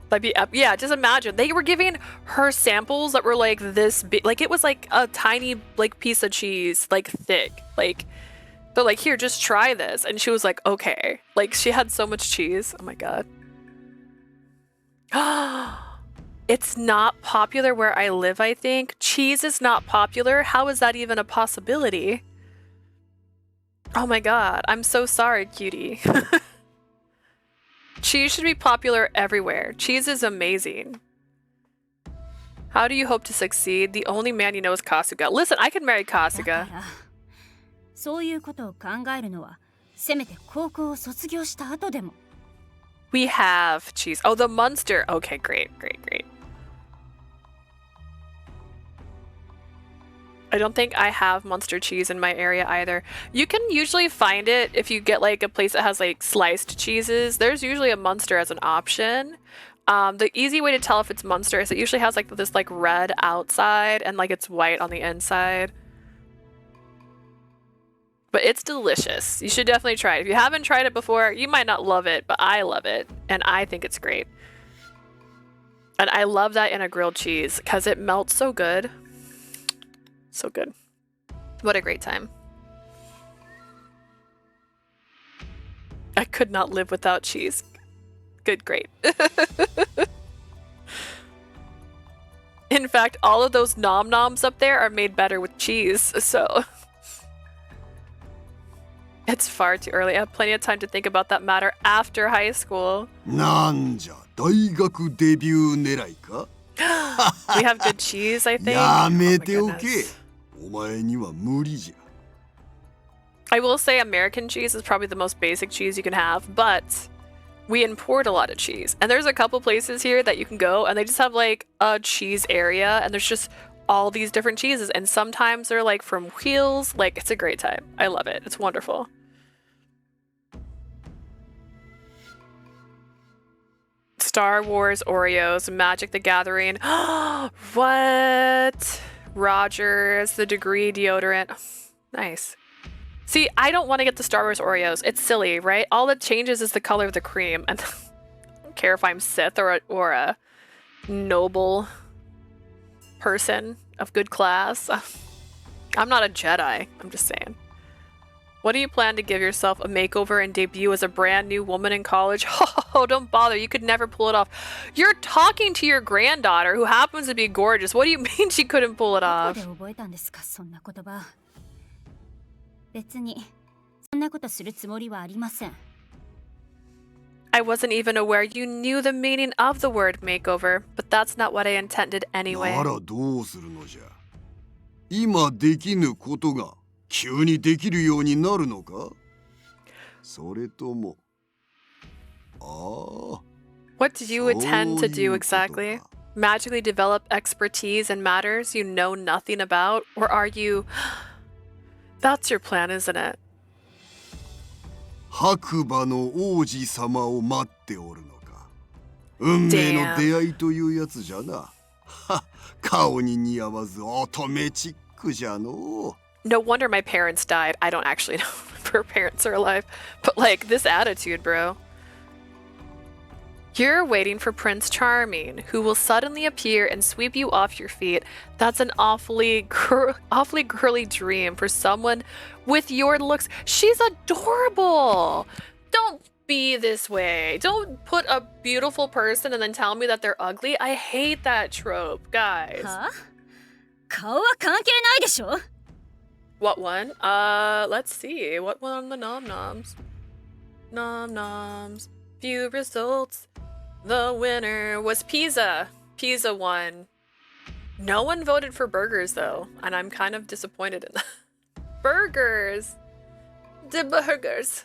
That'd be yeah, just imagine. They were giving her samples that were like this big. Like, it was like a tiny like piece of cheese, like thick. Like, they're like, here, just try this. And she was like, okay. Like, she had so much cheese. Oh my God. It's not popular where I live, I think. Cheese is not popular. How is that even a possibility? Oh my God. I'm so sorry, cutie. Cheese should be popular everywhere. Cheese is amazing. How do you hope to succeed? The only man you know is Kasuga. Listen, I could marry Kasuga. そういうことを考えるのは、せめて高校を卒業した後でも。We have cheese. Oh, the Munster. Okay, great. I don't think I have Munster cheese in my area either. You can usually find it if you get like a place that has like sliced cheeses. There's usually a Munster as an option. The easy way to tell if it's Munster is it usually has like this like red outside and like it's white on the inside. But it's delicious. You should definitely try it. If you haven't tried it before, you might not love it, but I love it. And I think it's great. And I love that in a grilled cheese because it melts so good. So good. What a great time. I could not live without cheese. Good, great. In fact, all of those nom noms up there are made better with cheese, so... It's far too early. I have plenty of time to think about that matter after high school. なんじゃ、大学デビュー狙いか? We have good cheese, I think. やめておけ。お前には無理じゃ。I will say American cheese is probably the most basic cheese you can have, but we import a lot of cheese. And there's a couple places here that you can go and they just have like a cheese area and there's just all these different cheeses and sometimes they're like from wheels. Like, it's a great time. I love it. It's wonderful. Star Wars Oreos, Magic the Gathering. What? Rogers, the Degree deodorant. Nice. See, I don't want to get the Star Wars Oreos. It's silly, right? All that changes is the color of the cream. And I don't care if I'm Sith or a noble person of good class. I'm not a Jedi. I'm just saying. What do you plan to give yourself a makeover and debut as a brand new woman in college? Oh, don't bother. You could never pull it off. You're talking to your granddaughter who happens to be gorgeous. What do you mean she couldn't pull it off? そんな言葉。別にそんなことするつもりはありません。I wasn't even aware you knew the meaning of the word makeover, but that's not what I intended anyway. ならどうするのじゃ。今できぬことが急にできるようになるのか？それとも、What do you intend to do exactly? Magically develop expertise in matters you know nothing about? Or are you... That's your plan, isn't it? 白馬の王子様を待っておるのか。運命の出会いというやつじゃな。顔に似合わず乙女チックじゃの。No wonder my parents died. I don't actually know if her parents are alive. But like, this attitude, bro. You're waiting for Prince Charming, who will suddenly appear and sweep you off your feet. That's an awfully girly dream for someone with your looks. She's adorable! Don't be this way. Don't put a beautiful person and then tell me that they're ugly. I hate that trope, guys. は？顔は関係ないでしょ? What one? Let's see. What one on the nom-noms? Nom-noms. Few results. The winner was Pisa. Pisa won. No one voted for burgers though, and I'm kind of disappointed in that. Burgers! The burgers!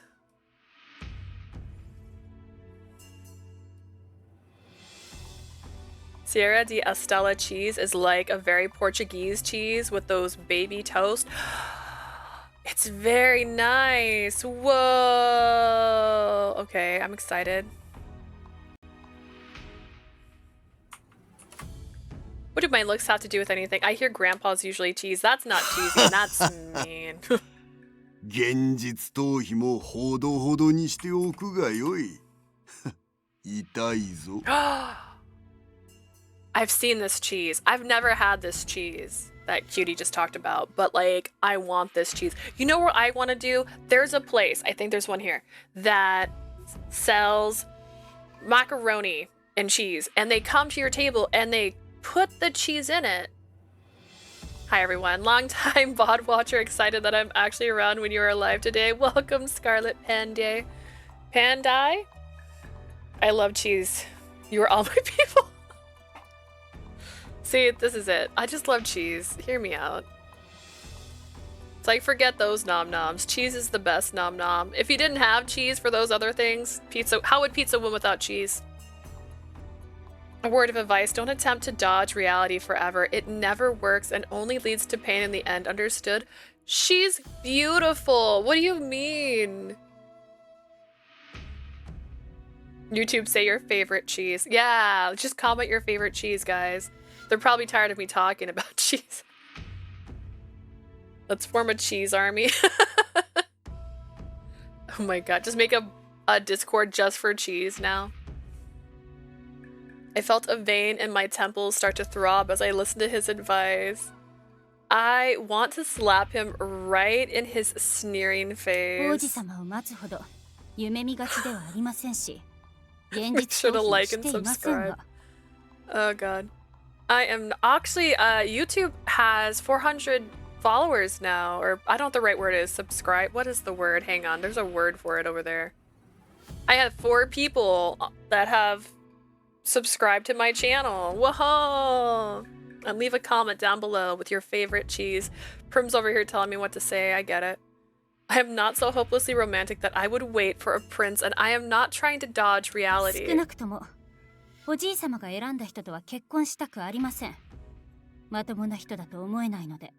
Sierra de Estella cheese is like a very Portuguese cheese with those baby toast. It's very nice. Whoa. Okay, I'm excited. What do my looks have to do with anything? I hear grandpa's usually cheese. That's not cheesy. That's mean. 現実逃避もほどほどにしておくがよい。痛いぞ。I've seen this cheese. I've never had this cheese that Cutie just talked about, but like, I want this cheese. You know what I want to do? There's a place, I think there's one here, that sells macaroni and cheese, and they come to your table and they put the cheese in it. Hi everyone, long time VOD watcher, excited that I'm actually around when you are alive today. Welcome Scarlet Panday. Pandai? I love cheese. You are all my people. See, this is it. I just love cheese. Hear me out. It's like, forget those nom-noms. Cheese is the best nom-nom. If you didn't have cheese for those other things, pizza, how would pizza win without cheese? A word of advice, don't attempt to dodge reality forever. It never works and only leads to pain in the end. Understood? She's beautiful. What do you mean? YouTube, say your favorite cheese. Yeah, just comment your favorite cheese, guys. They're probably tired of me talking about cheese. Let's form a cheese army. Oh my god, just make a Discord just for cheese now. I felt a vein in my temples start to throb as I listened to his advice. I want to slap him right in his sneering face. Make sure to like and subscribe. Oh god. I am actually, YouTube has 400 followers now, or I don't know what the right word is. Subscribe. What is the word? Hang on. There's a word for it over there. I have 4 people that have subscribed to my channel. Whoa! And leave a comment down below with your favorite cheese. Prim's over here telling me what to say. I get it. I am not so hopelessly romantic that I would wait for a prince, and I am not trying to dodge reality. おじい様が選んだ人とは結婚したくありません。まともな人だと思えないので。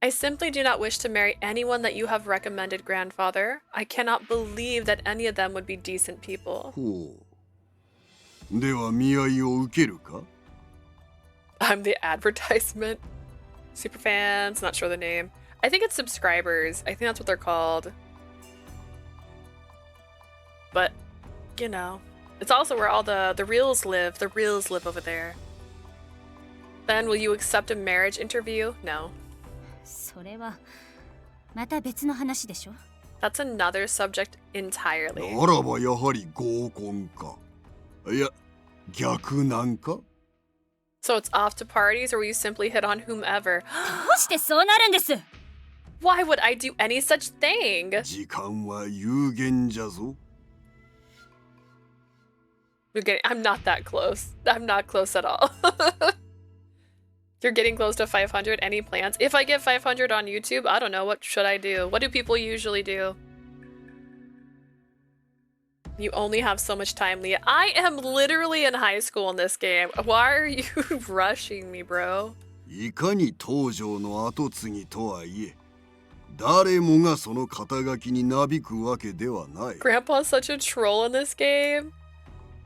I simply do not wish to marry anyone that you have recommended, grandfather. I cannot believe that any of them would be decent people. ほう。では見合いを受けるか? I'm the advertisement. Superfans, not sure the name. I think it's subscribers. I think that's what they're called. But, you know. It's also where all the reals live. The reals live over there. Then will you accept a marriage interview? No. それはまた別の話でしょ? That's another subject entirely. ならばやはり合コンか。いや、逆なんか? So it's off to parties, or will you simply hit on whomever? どうしてそうなるんです? Why would I do any such thing? 時間は有限じゃぞ。I'm not that close. I'm not close at all. You're getting close to 500. Any plans? If I get 500 on YouTube, I don't know. What should I do? What do people usually do? You only have so much time, Leah. I am literally in high school in this game. Why are you rushing me, bro? いかに東条の後継ぎとはいえ、誰もがその肩書きになびくわけではない。Grandpa's such a troll in this game.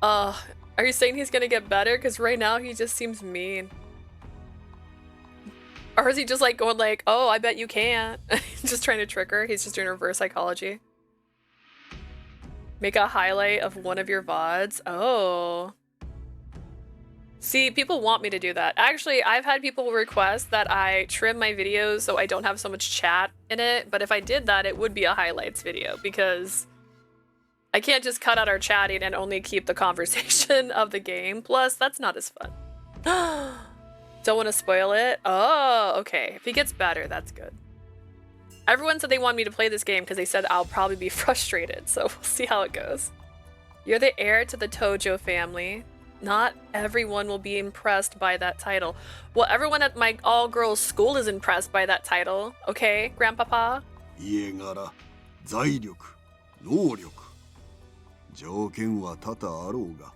Are you saying he's gonna get better? Because right now he just seems mean. Or is he just like going like, oh, I bet you can't. Just trying to trick her. He's just doing reverse psychology. Make a highlight of one of your VODs. Oh. See, people want me to do that. Actually, I've had people request that I trim my videos so I don't have so much chat in it. But if I did that, it would be a highlights video because I can't just cut out our chatting and only keep the conversation of the game. Plus, that's not as fun. Don't want to spoil it? Oh, okay. If he gets better, that's good. Everyone said they want me to play this game because they said I'll probably be frustrated, so we'll see how it goes. You're the heir to the Tojo family. Not everyone will be impressed by that title. Well, everyone at my all-girls school is impressed by that title. Okay, Grandpapa? 家柄、財力、能力。条件は多々あろうが、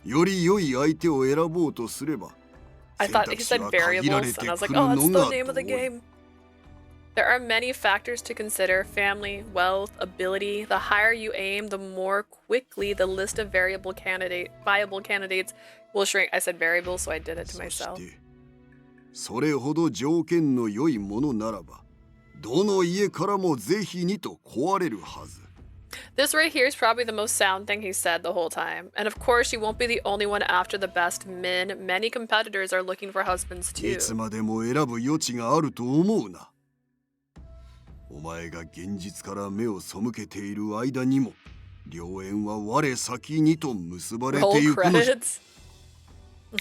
より良い相手を選ぼうとすれば、 I thought he said variables, and I was like, oh, that's the name of the game. There are many factors to consider: family, wealth, ability. The higher you aim, the more quickly the list of viable candidates will shrink. I said variables, so I did it to myself. それほど条件の良いものならば、どの家からもぜひにと壊れるはず。 This right here is probably the most sound thing he said the whole time. And of course, you won't be the only one after the best men. Many competitors are looking for husbands い too. つまでも選ぶ余地があると思うな。お前が現実から目を背けている間にも、良縁は我先にと結ばれて Roll いくのじゃ。 credits.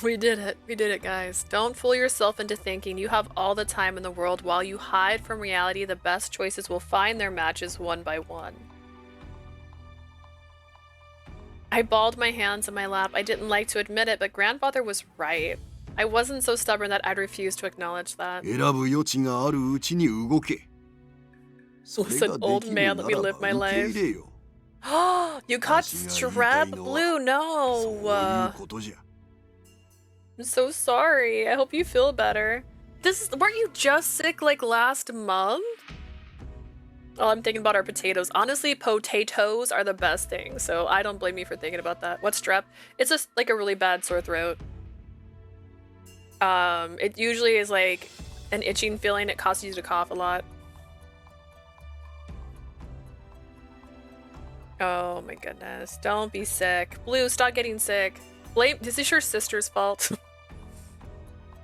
We did it. We did it, guys. Don't fool yourself into thinking you have all the time in the world. While you hide from reality, the best choices will find their matches one by one. I balled my hands in my lap. I didn't like to admit it, but grandfather was right. I wasn't so stubborn that I'd refuse to acknowledge that. 選ぶ余地があるうちに動け。 Listen, old man, let me live my life. You caught strep, Blue. No. I'm so sorry. I hope you feel better. Weren't you just sick like last month? Oh, I'm thinking about our potatoes. Honestly, potatoes are the best thing, so I don't blame you for thinking about that. What's strep? It's just like a really bad sore throat. It usually is like an itching feeling. It causes you to cough a lot. Oh my goodness. Don't be sick. Blue, stop getting sick. This is your sister's fault.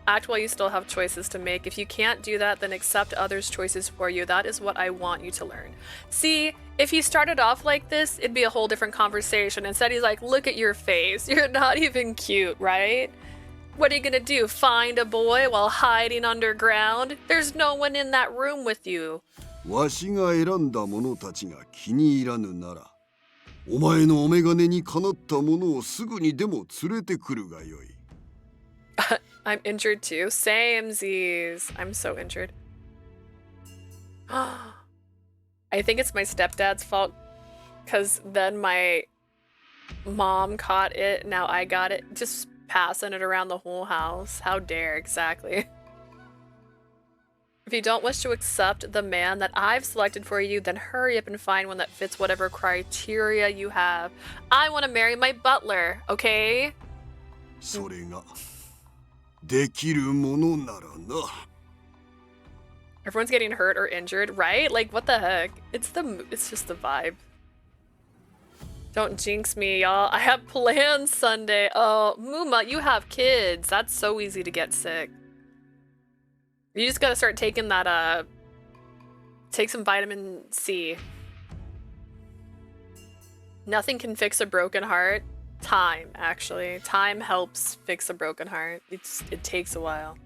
Act while you still have choices to make. If you can't do that, then accept others' choices for you. That is what I want you to learn. See, if he started off like this, it'd be a whole different conversation. Instead, he's like, look at your face. You're not even cute, right? What are you gonna do? Find a boy while hiding underground? There's no one in that room with you. わしが選んだ者たちが気に入らぬなら、お前のお眼鏡にかなった者をすぐにでも連れてくるがよい。I'm injured too. Same Z's. I'm so injured. I think it's my stepdad's fault, because then my mom caught it, now I got it. Just passing it around the whole house. How dare, exactly. If you don't wish to accept the man that I've selected for you, then hurry up and find one that fits whatever criteria you have. I want to marry my butler, okay? それができるものならな。 Everyone's getting hurt or injured, right? Like, what the heck? It's just the vibe. Don't jinx me, y'all. I have plans Sunday. Oh, Muma, you have kids. That's so easy to get sick. You just gotta start taking that, take some vitamin C. Nothing can fix a broken heart. Time, actually. Time helps fix a broken heart. It takes a while.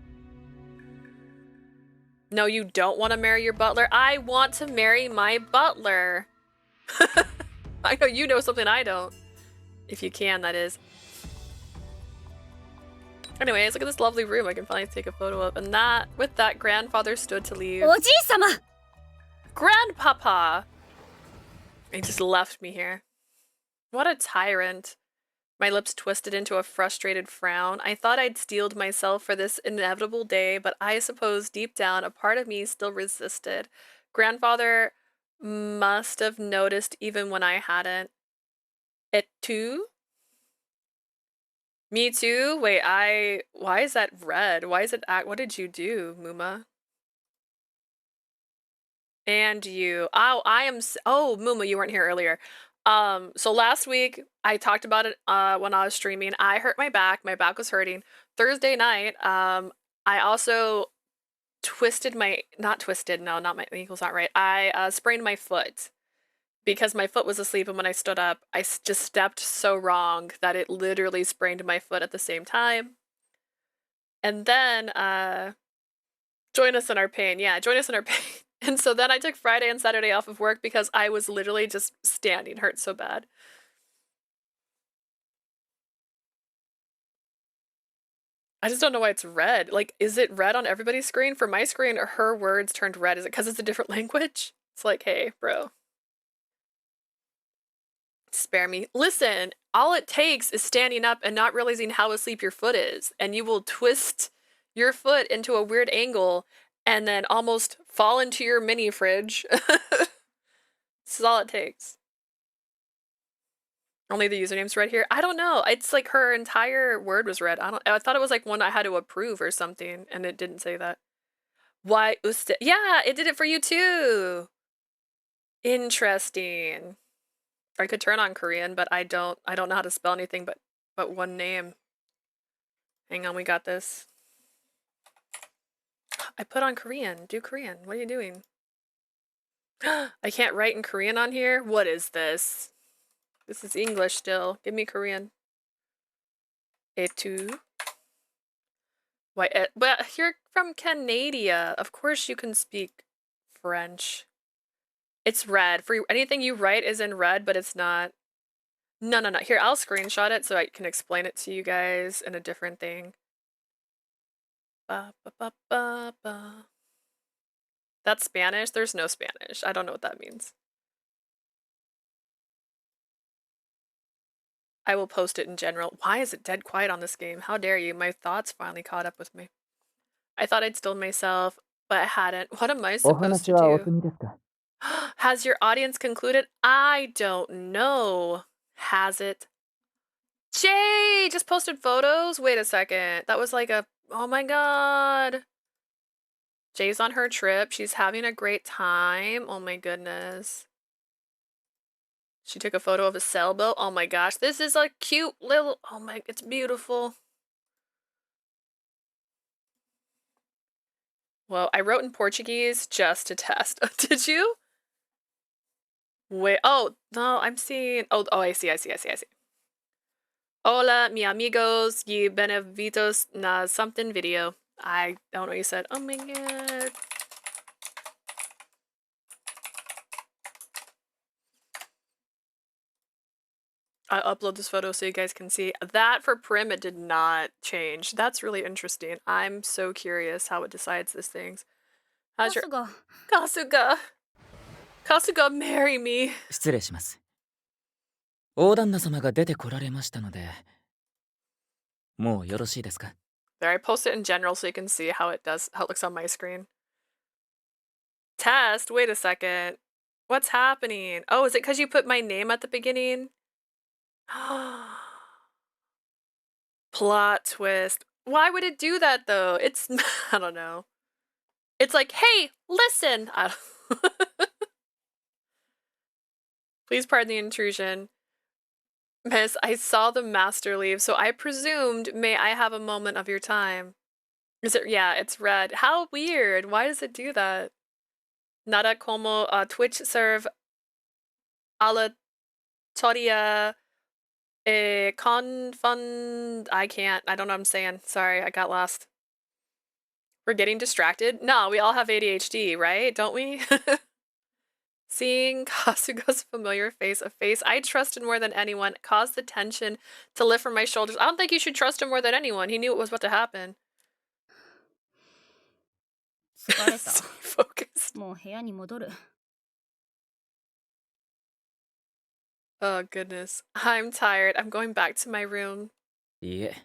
No, you don't want to marry your butler? I want to marry my butler. I know you know something I don't. If you can, that is. Anyways, look at this lovely room I can finally take a photo of. And with that, grandfather stood to leave. Oji-sama! Grandpapa! He just left me here. What a tyrant. My lips twisted into a frustrated frown. I thought I'd steeled myself for this inevitable day, but I suppose deep down a part of me still resisted. Grandfather must have noticed even when I hadn't. Et tu? Me too? Wait, why is that red? Why is it what did you do, Muma? And you. Oh, oh, Muma, you weren't here earlier. So last week I talked about it when I was streaming. I hurt my back. My back was hurting. Thursday night, I also not my ankle's not right. I sprained my foot because my foot was asleep, and when I stood up, I just stepped so wrong that it literally sprained my foot at the same time. And then join us in our pain. Yeah, join us in our pain. And so then I took Friday and Saturday off of work because I was literally just standing hurt so bad. I just don't know why it's red. Like, is it red on everybody's screen? For my screen, her words turned red. Is it because it's a different language? It's like, hey, bro. Spare me. Listen, all it takes is standing up and not realizing how asleep your foot is, and you will twist your foot into a weird angle and then almost fall into your mini fridge. This is all it takes. Only the username's red here. I don't know. It's like her entire word was red. I thought it was like one I had to approve or something, and it didn't say that. Why uste? Yeah, it did it for you too. Interesting. I could turn on Korean, but I don't know how to spell anything but one name. Hang on, we got this. I put on Korean. Do Korean. What are you doing? I can't write in Korean on here? What is this? This is English still. Give me Korean. Etu. Why? But you're from Canada. Of course you can speak French. It's red. For anything you write is in red, but it's not. No. Here, I'll screenshot it so I can explain it to you guys in a different thing. Ba, ba, ba, ba, ba. That's Spanish? There's no Spanish. I don't know what that means. I will post it in general. Why is it dead quiet on this game? How dare you? My thoughts finally caught up with me. I thought I'd stilled myself, but I hadn't. What am I supposed to do? Has your audience concluded? I don't know. Has it? Jay just posted photos? Wait a second. That was like a... Oh my god. Jay's on her trip. She's having a great time. Oh my goodness. She took a photo of a sailboat. Oh my gosh. This is a cute little... Oh my... It's beautiful. Well, I wrote in Portuguese just to test. Did you? Wait. Oh, no. I'm seeing... Oh, I see. Hola, mi amigos y benevitos na something video. I don't know what you said. Oh my god. I'll upload this photo so you guys can see. That for Prim, it did not change. That's really interesting. I'm so curious how it decides these things. How's your... Kasuga, marry me. 失礼します。大旦那様が出てこられましたので、もうよろしいですか? There, I post it in general so you can see how it looks on my screen. Test? Wait a second. What's happening? Oh, is it because you put my name at the beginning? Plot twist. Why would it do that though? It's... I don't know. It's like, hey, listen! Please pardon the intrusion. Miss, I saw the master leave, so I presumed, may I have a moment of your time? Is it? Yeah, it's red. How weird. Why does it do that? Nada como Twitch serve aleatoria confund... I can't. I don't know what I'm saying. Sorry, I got lost. We're getting distracted? No, we all have ADHD, right? Don't we? Seeing Kasuga's familiar face, a face I trusted more than anyone, caused the tension to lift from my shoulders. I don't think you should trust him more than anyone. He knew it was about to happen. Stay focused. Oh goodness. I'm tired. I'm going back to my room. いえ、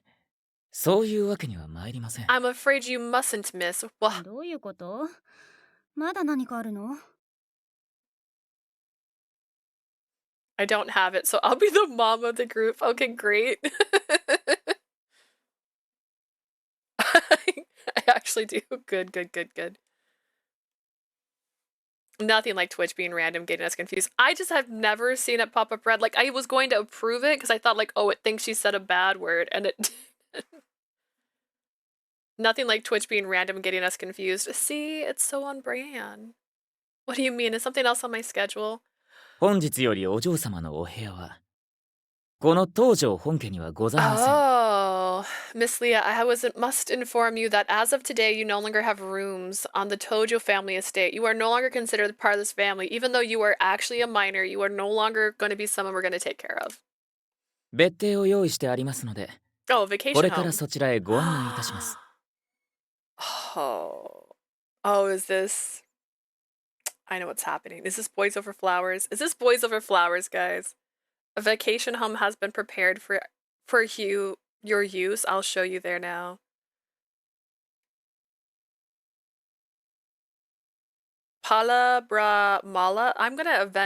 そういうわけには参りません。 I'm afraid you mustn't, miss. どういうこと？まだ何かあるの？ I don't have it, so I'll be the mom of the group. Okay, great. I actually do. Good. Nothing like Twitch being random, getting us confused. I just have never seen it pop up red. Like, I was going to approve it because I thought, like, oh, it thinks she said a bad word, and it Nothing like Twitch being random, getting us confused. See, it's so on brand. What do you mean? Is something else on my schedule? 本日よりお嬢様のお部屋はこの東条本家にはございません。 Oh, Miss Leah, must inform you that as of today, you no longer have rooms on the Tojo family estate. You are no longer considered part of this family. Even though you are actually a minor, you are no longer going to be someone we're going to take care of. 別邸を用意してありますので、Oh, こ vacation れから home. そちらへご案内いたします。Oh. Oh, is this... I know what's happening. Is this Boys Over Flowers? Is this Boys Over Flowers, guys? A vacation home has been prepared for your use. I'll show you there now. Pala bra mala.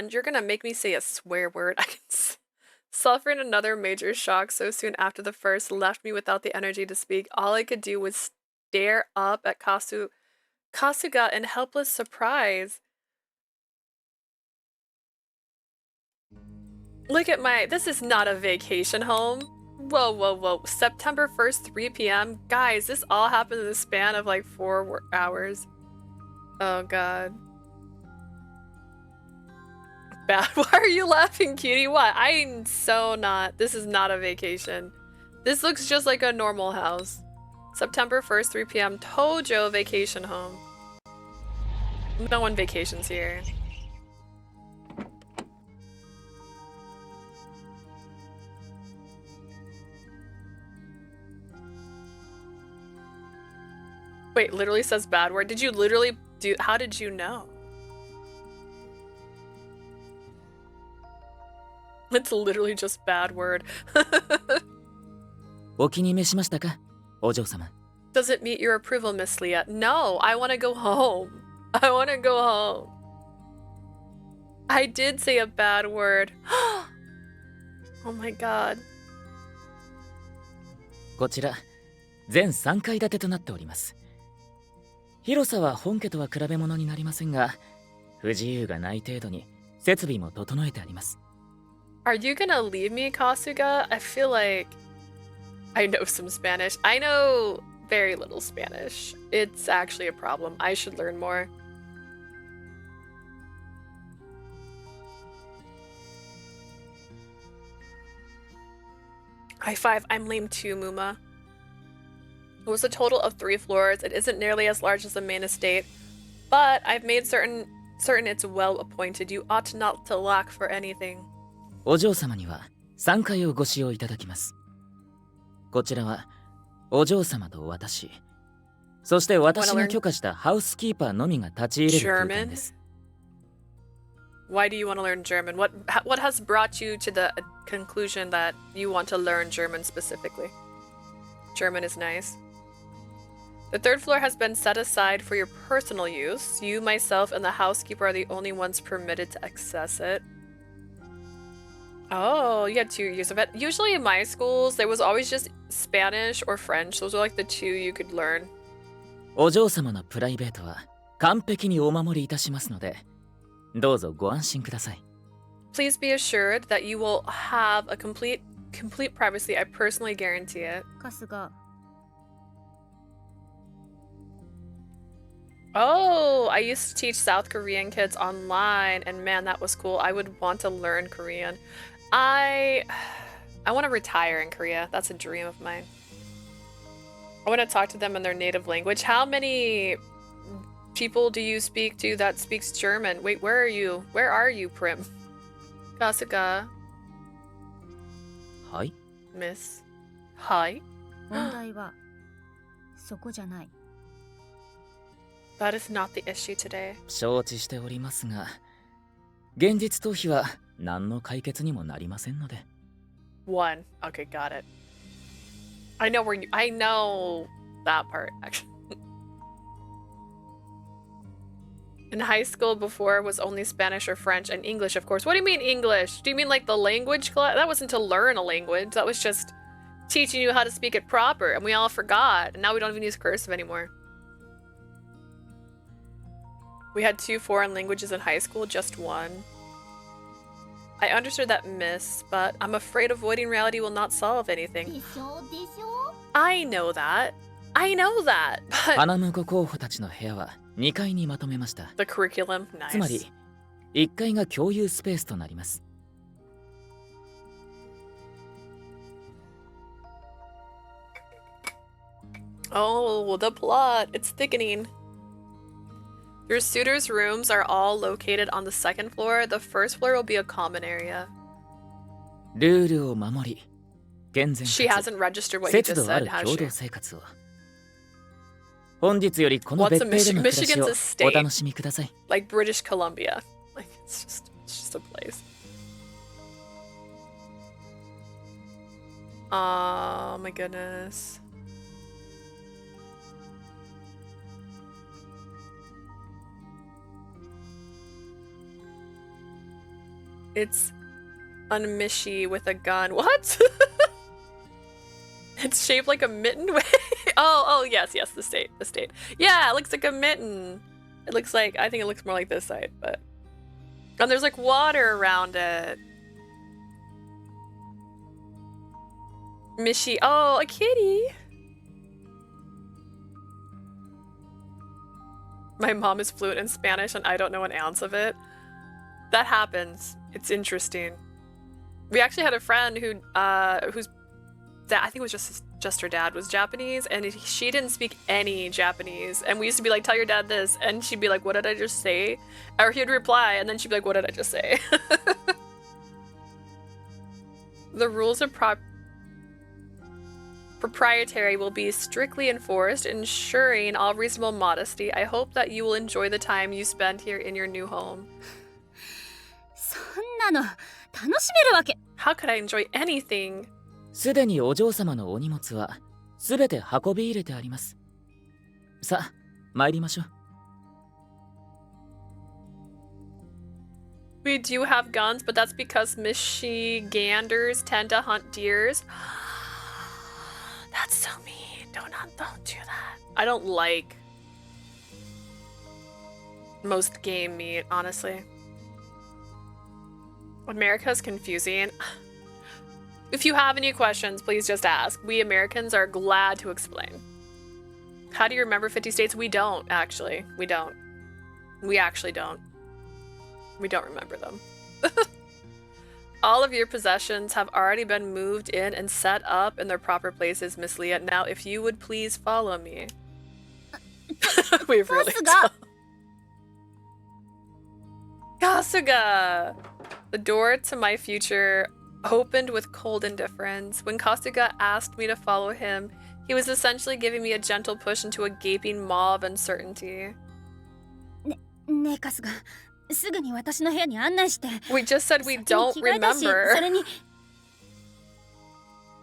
You're gonna make me say a swear word. I can suffering another major shock so soon after the first left me without the energy to speak. All I could do was stare up at Kasuga in helpless surprise. Look at this is not a vacation home. Whoa, whoa, whoa. September 1st, 3 p.m. Guys, this all happened in the span of like 4 hours. Oh, God. Bad. Why are you laughing, cutie? What? I'm so not. This is not a vacation. This looks just like a normal house. September 1st, 3 p.m. Tojo vacation home. No one vacations here. Wait, literally says bad word. Did you literally do? How did you know? It's literally just bad word. お気に召しましたか、お嬢様。Does it meet your approval, Miss Leah? No, I want to go home. I want to go home. I did say a bad word. Oh my god. こちら、全3階建てとなっております。広さは本家とは比べ物になりませんが、不自由がない程度に設備も整えてあります。Are you gonna leave me, Kasuga? I feel like I know some Spanish. I know very little Spanish. It's actually a problem. I should learn more. High five. I'm lame too, Muma. It was a total of 3 floors. It isn't nearly as large as the main estate, but I've made certain it's well appointed. You ought not to lack for anything. お嬢様には3階をご使用いただきます。こちらはお嬢様と私、そして私が許可したハウスキーパーのみが立ち入れる空間です。Why do you want to learn German? What has brought you to the conclusion that you want to learn German specifically? German is nice. The 3rd floor has been set aside for your personal use. You, myself, and the housekeeper are the only ones permitted to access it. Oh, you had 2 years of it. Usually in my schools, there was always just Spanish or French. Those were like the 2 you could learn. お嬢様のプライベートは完璧にお守りいたしますので、どうぞご安心ください。Please be assured that you will have a complete privacy. I personally guarantee it. 春日。Oh, I used to teach South Korean kids online, and man, that was cool. I would want to learn Korean. I want to retire in Korea. That's a dream of mine. I want to talk to them in their native language. How many people do you speak to that speaks German? Wait, where are you? Where are you, Prim? Kasuga. Hi. Miss. Hi. 問題はそこじゃない。That is not the issue today. 承知しておりますが、現実逃避は何の解決にもなりませんので。1. Okay, got it. I know that part, actually. In high school before was only Spanish or French and English, of course. What do you mean English? Do you mean like the language class? That wasn't to learn a language. That was just teaching you how to speak it proper. And we all forgot. And now we don't even use cursive anymore. We had 2 foreign languages in high school, just 1. I understood that, miss, but I'm afraid avoiding reality will not solve anything. I know that. I know that, but... 花婿候補たちの部屋は2階にまとめました。The curriculum, nice. つまり、1階が共有スペースとなります。Oh, the plot. It's thickening. Your suitors' rooms are all located on the 2nd floor. The 1st floor will be a common area. ルールを守り、健全 She かつ hasn't registered what he 節 just 度あ said, る has 共 she? 同生活を。本日よりこの What's 別 a 邸での暮らし Michigan's を a お state? 楽しみください。 Like British Columbia. Like it's just a place. Oh my goodness. It's Unmishi with a gun. What? It's shaped like a mitten. Oh, yes, the state. Yeah, it looks like a mitten. It looks like, I think it looks more like this side, but. And there's like water around it. Mishi, oh, a kitty. My mom is fluent in Spanish and I don't know an ounce of it. That happens. It's interesting. We actually had a friend who, whose dad, I think it was just her dad was Japanese, and she didn't speak any Japanese. And we used to be like, "Tell your dad this," and she'd be like, "What did I just say?" Or he'd reply, and then she'd be like, "What did I just say?" The rules of proprietary will be strictly enforced, ensuring all reasonable modesty. I hope that you will enjoy the time you spend here in your new home. そんなの楽しめるわけ。 How could I enjoy anything? すでにお嬢様のお荷物はすべて運び入れてあります。さあ、参りましょう。We do have guns, but that's because Michiganders tend to hunt deers. That's so mean. Don't do that. I don't like most game meat, honestly. America is confusing. If you have any questions, please just ask. We Americans are glad to explain. How do you remember 50 states? We don't, actually. We don't. We actually don't. We don't remember them. All of your possessions have already been moved in and set up in their proper places, Miss Leah. Now, if you would please follow me. We've really done. Kasuga! The door to my future opened with cold indifference. When Kasuga asked me to follow him, he was essentially giving me a gentle push into a gaping maw of uncertainty. ねえ、春日。すぐに私の部屋に案内して。 We just said we don't remember. それに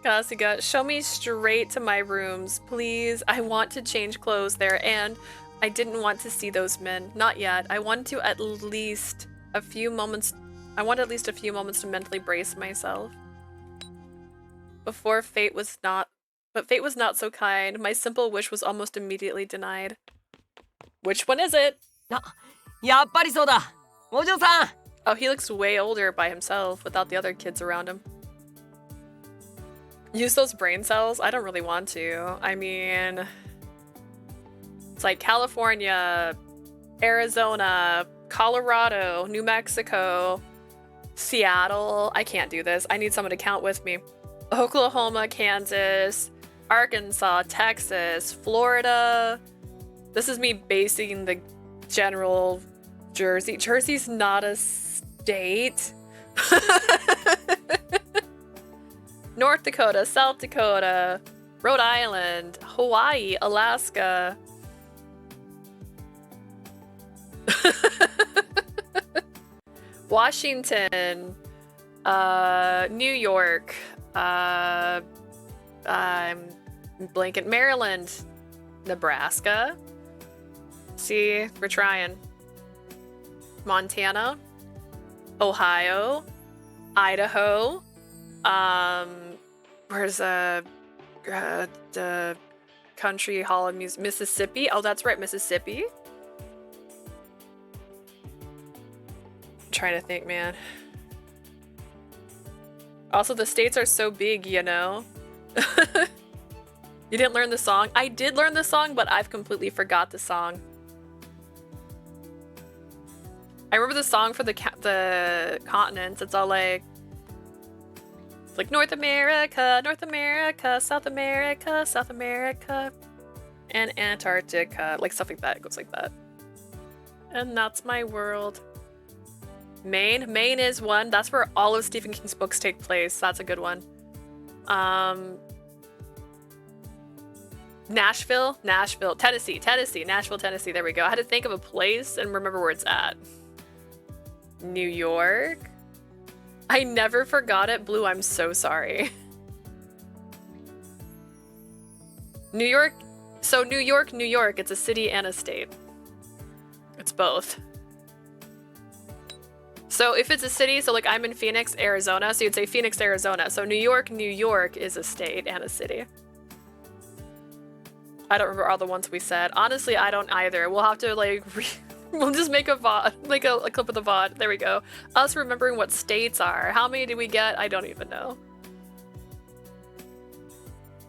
Kasuga, show me straight to my rooms, please. I want to change clothes there, and I didn't want to see those men. Not yet. I want at least a few moments to mentally brace myself. But fate was not so kind. My simple wish was almost immediately denied. Which one is it? やっぱりそうだ。お嬢さん。 Oh, he looks way older by himself without the other kids around him. Use those brain cells? I don't really want to. I mean, it's like California, Arizona, Colorado, New Mexico, Seattle. I can't do this. I need someone to count with me. Oklahoma, Kansas, Arkansas, Texas, Florida. This is me basing the general Jersey. Jersey's not a state. North Dakota, South Dakota, Rhode Island, Hawaii, Alaska. Washington, New York, I'm blanking, Maryland, Nebraska. See, we're trying. Montana, Ohio, Idaho, where's the country hall of music? Mississippi. Oh, that's right, Mississippi. I'm trying to think, man. Also, the states are so big, you know. You didn't learn the song? I did learn the song, but I've completely forgot the song. I remember the song for the continents. It's all like, North America, North America, South America, South America, and Antarctica. Like stuff like that. It goes like that. And that's my world. Maine. Maine is one. That's where all of Stephen King's books take place. That's a good one. Nashville, Tennessee, Nashville, Tennessee. There we go. I had to think of a place and remember where it's at. New York. I never forgot it. Blue, I'm so sorry. New York. So New York, it's a city and a state. It's both. So if it's a city, so like I'm in Phoenix, Arizona, so you'd say Phoenix, Arizona. So New York is a state and a city. I don't remember all the ones we said. Honestly, I don't either. We'll have to like, we'll just make a VOD, like a clip of the VOD. There we go. Us remembering what states are. How many did we get? I don't even know.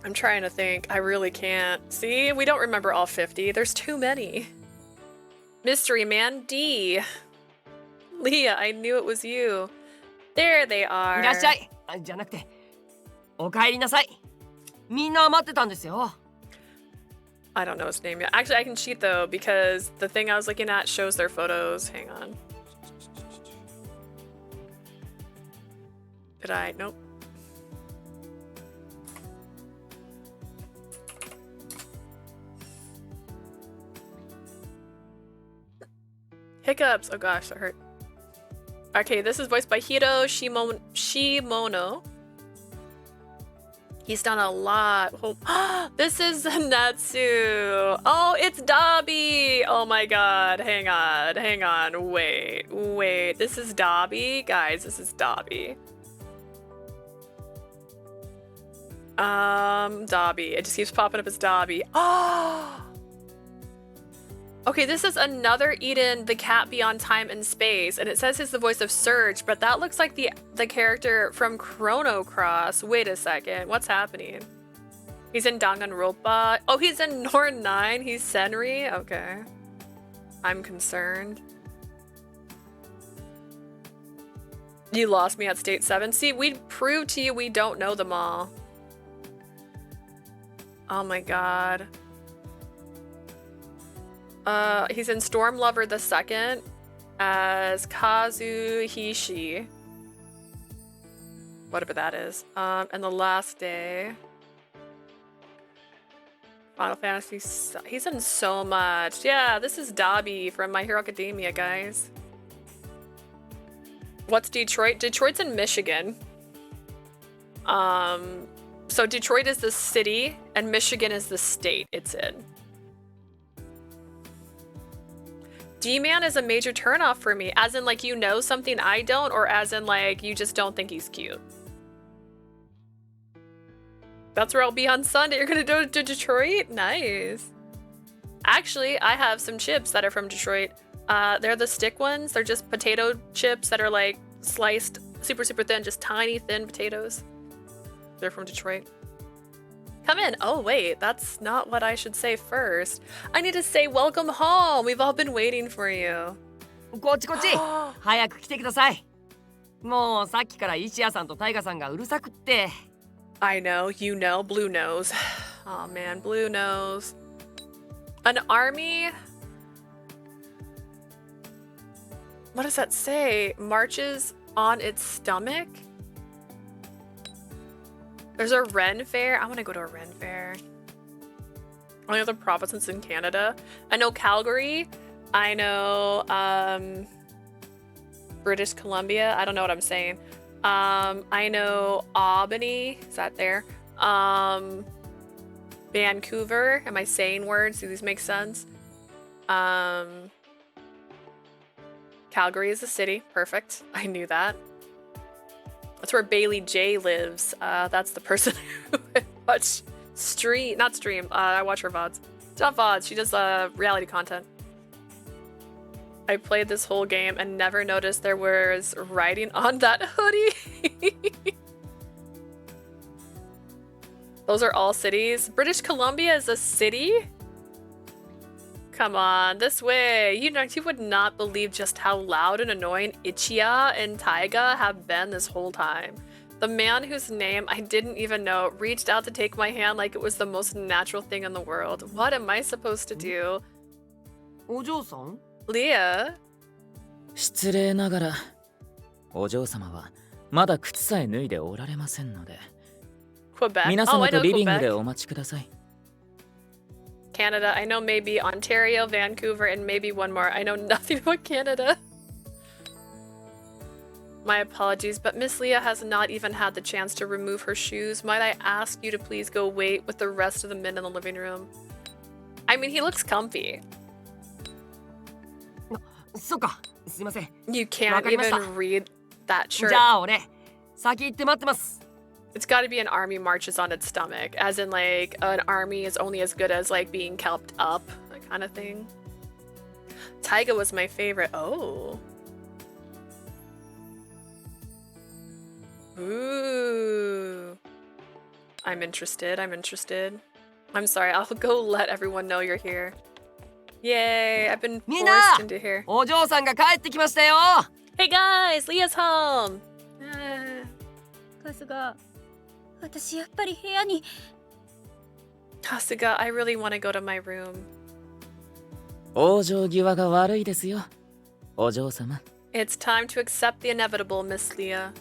I'm trying to think. I really can't. See, we don't remember all 50. There's too many. Mystery Man D. Leah, I knew it was you. There they are. いらっしゃい。じゃなくて、お帰りなさい。みんな待ってたんですよ。I don't know his name yet. Actually, I can cheat though because the thing I was looking at shows their photos. Hang on. Did I? Nope. Hiccups. Oh gosh, that hurt. Okay, this is voiced by Hiro Shimono. He's done a lot. Oh, this is Natsu. Oh, it's Dabi. Oh my god. Hang on. Wait. This is Dabi? Guys, this is Dabi. Dabi. It just keeps popping up as Dabi. Oh! Okay, this is another Eden, the cat beyond time and space, and it says he's the voice of Surge, but that looks like the character from Chrono Cross. Wait a second, what's happening? He's in Danganronpa. Oh, he's in Norn 9. He's Senri. Okay, I'm concerned. You lost me at State 7. See, we proved to you we don't know them all. Oh my god. He's in Storm Lover the Second as Kazuhishi. Whatever that is. And The Last Day. Final Fantasy. He's in so much. Yeah, this is Dabi from My Hero Academia, guys. What's Detroit? Detroit's in Michigan. So Detroit is the city and Michigan is the state it's in. D-Man is a major turnoff for me, as in like you know something I don't, or as in like you just don't think he's cute. That's where I'll be on Sunday. You're gonna go to Detroit? Nice. Actually, I have some chips that are from Detroit. They're the stick ones. They're just potato chips that are like sliced super thin, just tiny thin potatoes. They're from Detroit. Come in. Oh, wait, that's not what I should say first. I need to say welcome home. We've all been waiting for you. こっち早く来てください。もうさっきから石谷さんとタイガさんがうるさくって。I know, you know, Blue knows. Oh man, Blue knows. An army? What does that say? Marches on its stomach? There's a Ren Fair. I want to go to a Ren Fair. Only other provinces in Canada. I know Calgary. I know British Columbia. I don't know what I'm saying. I know Albany. Is that there? Vancouver. Am I saying words? Do these make sense? Calgary is a city. Perfect. I knew that. That's where Bailey J lives. That's the person who I watch not stream. I watch her VODs. It's not VODs. She does reality content. I played this whole game and never noticed there was writing on that hoodie. Those are all cities. British Columbia is a city? Come on, this way. You would not believe just how loud and annoying Ichiya and Taiga have been this whole time. The man whose name I didn't even know reached out to take my hand like it was the most natural thing in the world. What am I supposed to do? お嬢さん? Leah? 失礼ながら、お嬢様はまだ靴さえ脱いでおられませんので。Quebec. 皆 Oh, 様 I と know リビングで Quebec. お待ちください。 Canada. I know maybe Ontario, Vancouver, and maybe one more. I know nothing about Canada. My apologies, but Miss Leah has not even had the chance to remove her shoes. Might I ask you to please go wait with the rest of the men in the living room? I mean, he looks comfy. そっか、すいません。 You can't わかりました even read that じ shirt. ゃあ俺、先行って待ってます。 It's got to be an army marches on its stomach, as in like an army is only as good as like being kept up, that kind of thing. Taiga was my favorite. Oh. Ooh. I'm interested. I'm interested. I'm sorry. I'll go let everyone know you're here. Yay! I've been みんな、 forced into here. お嬢さんが帰ってきましたよ。 Hey guys, Leah's home. 春日、私やっぱり部屋に。 Kasuga, I really want to go to my room. 往生際が悪いですよ、お嬢様。 It's time to accept the inevitable, Miss Leah.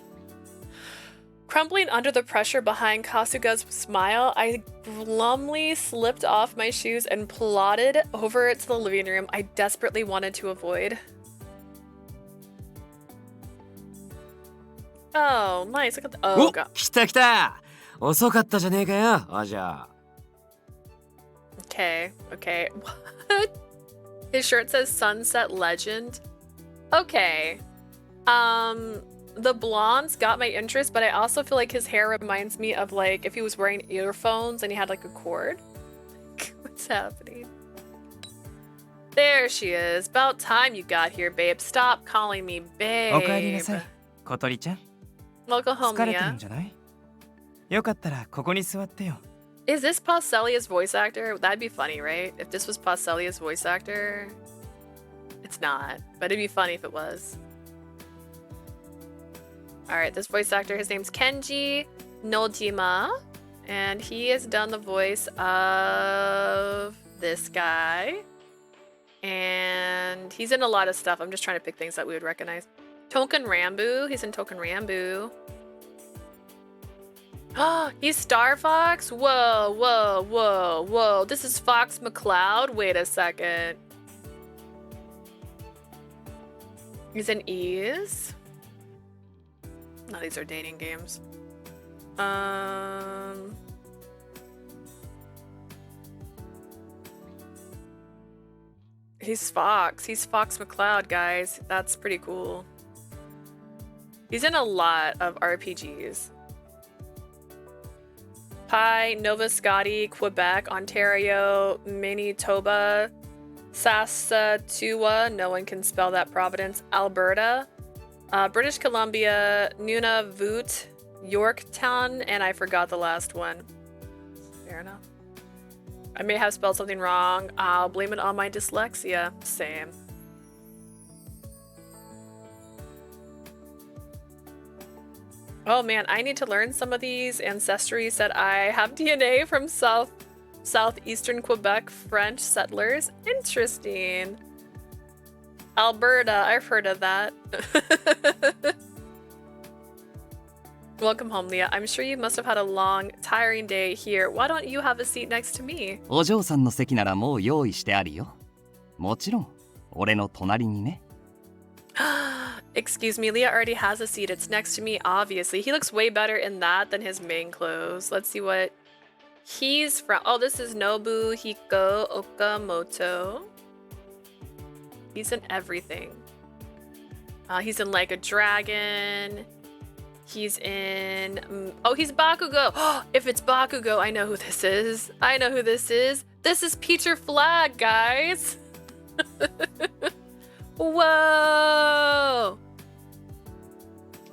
Crumbling under the pressure behind Kasuga's smile, I glumly slipped off my shoes and plodded over to the living room I desperately wanted to avoid. Oh, nice. Look at the— oh, お、 God. 来た来た。遅かったじゃねえかよ。あ、じゃあ。 Okay, okay. What? His shirt says Sunset Legend. Okay. The blondes got my interest, but I also feel like his hair reminds me of like if he was wearing earphones and he had like a cord. What's happening? There she is. About time you got here, babe. Stop calling me おかえりな babe. さい、小鳥ちゃん。 Welcome home, 疲れてる Mia. んじゃない？よかったらここに座ってよ。 Is this Pauselia's voice actor? That'd be funny, right? If this was Pauselia's voice actor. It's not, but it'd be funny if it was. Alright, this voice actor, his name's Kenji Nojima, and he has done the voice of this guy. And he's in a lot of stuff. I'm just trying to pick things that we would recognize. Token Rambu, he's in Token Rambu. Oh, he's Star Fox? Whoa, whoa, whoa, whoa. This is Fox McCloud? Wait a second. He's in Ease. No, these are dating games. He's Fox. He's Fox McCloud, guys. That's pretty cool. He's in a lot of RPGs. Pi, Nova Scotia, Quebec, Ontario, Manitoba, Saskatchewan, no one can spell that, Providence, Alberta, British Columbia, Nunavut, Yorktown, and I forgot the last one. Fair enough. I may have spelled something wrong. I'll blame it on my dyslexia. Same. Oh man, I need to learn some of these. Ancestry said I have DNA from southeastern Quebec French settlers. Interesting. Alberta, I've heard of that. Welcome home, Leah. I'm sure you must have had a long, tiring day here. Why don't you have a seat next to me? お嬢さんの席ならもう用意してあるよ。もちろん、俺の隣にね。Excuse me, Leah already has a seat. It's next to me, obviously. He looks way better in that than his main clothes. Let's see what he's from. Oh, this is Nobuhiko Okamoto. He's in everything. He's in like a dragon. He's in... oh, he's Bakugo. If it's Bakugo, I know who this is. I know who this is. This is Peter Flag, guys. Whoa.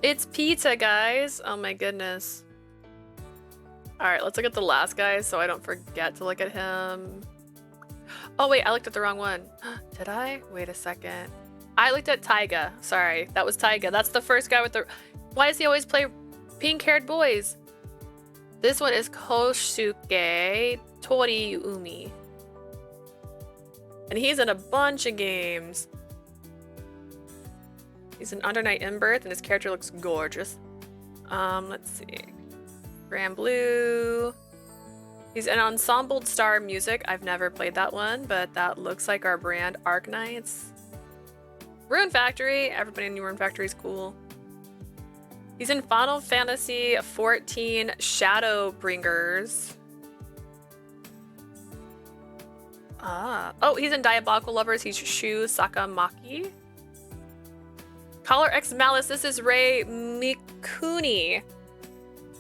It's Pizza, guys. Oh my goodness. Alright, let's look at the last guy so I don't forget to look at him. Oh wait, I looked at the wrong one. Did I? Wait a second. I looked at Taiga. Sorry, that was Taiga. That's the first guy with the... why does he always play pink-haired boys? This one is Kosuke Toriumi. And he's in a bunch of games. He's an Under Night in Birth, and his character looks gorgeous. Let's see. Grand Blue. He's an ensemble star music. I've never played that one, but that looks like our brand, Arknights. Rune Factory. Everybody in Rune Factory is cool. He's in Final Fantasy 14 Shadowbringers. Oh, he's in Diabolical Lovers. He's Shu Sakamaki. Collar X Malice. This is Rei Mikuni.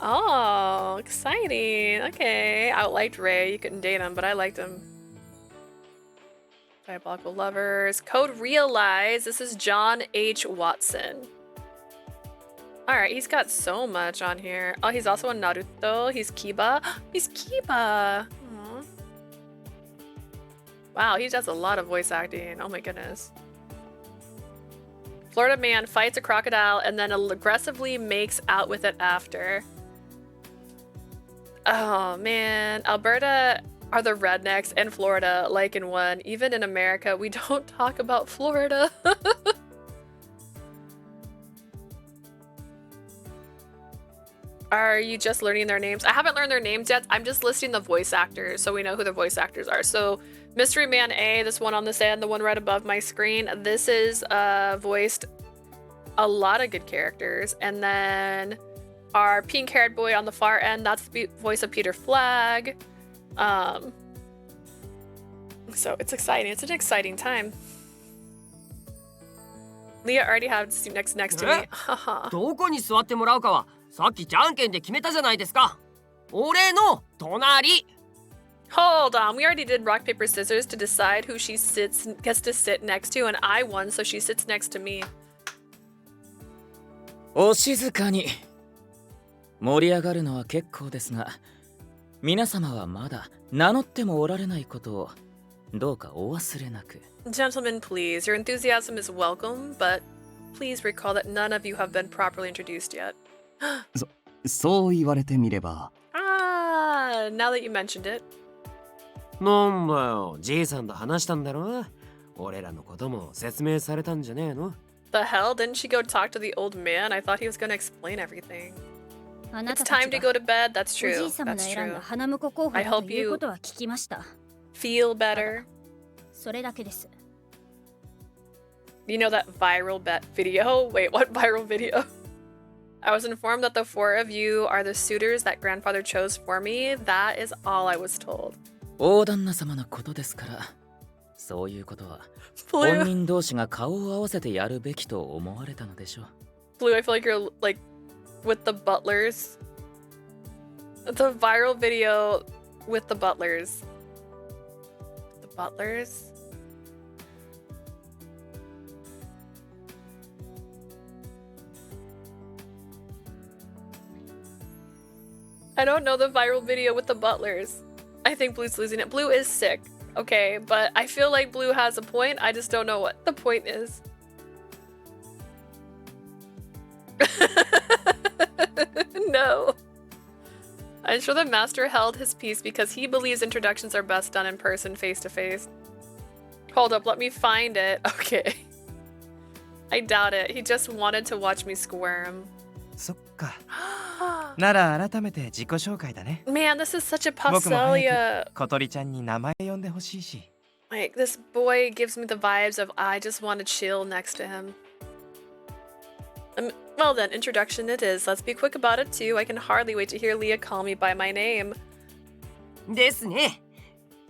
Oh, exciting. Okay. I liked Ray. You couldn't date him, but I liked him. Diabolical Lovers. Code Realize. This is John H. Watson. Alright, he's got so much on here. Oh, he's also in Naruto. He's Kiba. He's Kiba. Aww. Wow, he does a lot of voice acting. Oh my goodness. Florida man fights a crocodile and then aggressively makes out with it after. Oh man, Alberta are the rednecks and Florida like in one. Even in America, we don't talk about Florida. Are you just learning their names? I haven't learned their names yet. I'm just listing the voice actors so we know who the voice actors are. So Mystery Man A, this one on this end, the one right above my screen, this is voiced a lot of good characters. And then our pink-haired boy on the far end, that's the voice of Peter Flagg. So it's exciting. It's an exciting time. Leah already has next to me. どこに座ってもらうかはさっきじゃんけんで決めたじゃないですか。俺の隣。Hold on, we already did rock, paper, scissors to decide who she gets to sit next to, and I won, so she sits next to me. お静かに。盛り上がるのは結構ですが、皆様はまだ名乗ってもおられないことをどうかお忘れなく。Gentlemen, please, your enthusiasm is welcome, but please recall that none of you have been properly introduced yet. そう言われてみれば。Ah, now that you mentioned it. なんだよ、じいさんと話したんだろ。俺らのことも説明されたんじゃねえの？ The hell? Didn't she go talk to the old man? I thought he was going to explain everything. It's time to go to bed. That's true. That's true. I hope you feel better. それだけです。 You know that viral video? Wait, what viral video? I was informed that the four of you are the suitors that grandfather chose for me. That is all I was told. 大旦那様のことですから、そういうことは本人同士が顔を合わせてやるべきと思われたのでしょう。Blue, I feel like you're like with the butlers. The viral video with the butlers. The butlers? I don't know the viral video with the butlers. I think Blue's losing it. Blue is sick, okay, but I feel like Blue has a point. I just don't know what the point is. No. I'm sure the master held his peace because he believes introductions are best done in person, face to face. Hold up, let me find it. Okay. I doubt it. He just wanted to watch me squirm. そっか。なら改めて自己紹介だね。Man, this is such a 僕も早 Passelia. く小鳥ちゃんに名前呼んでほしいし。Like, this boy gives me the vibes of I just want to chill next to him. Well then, introduction it is. Let's be quick about it too. I can hardly wait to hear Leah call me by my name. ですね。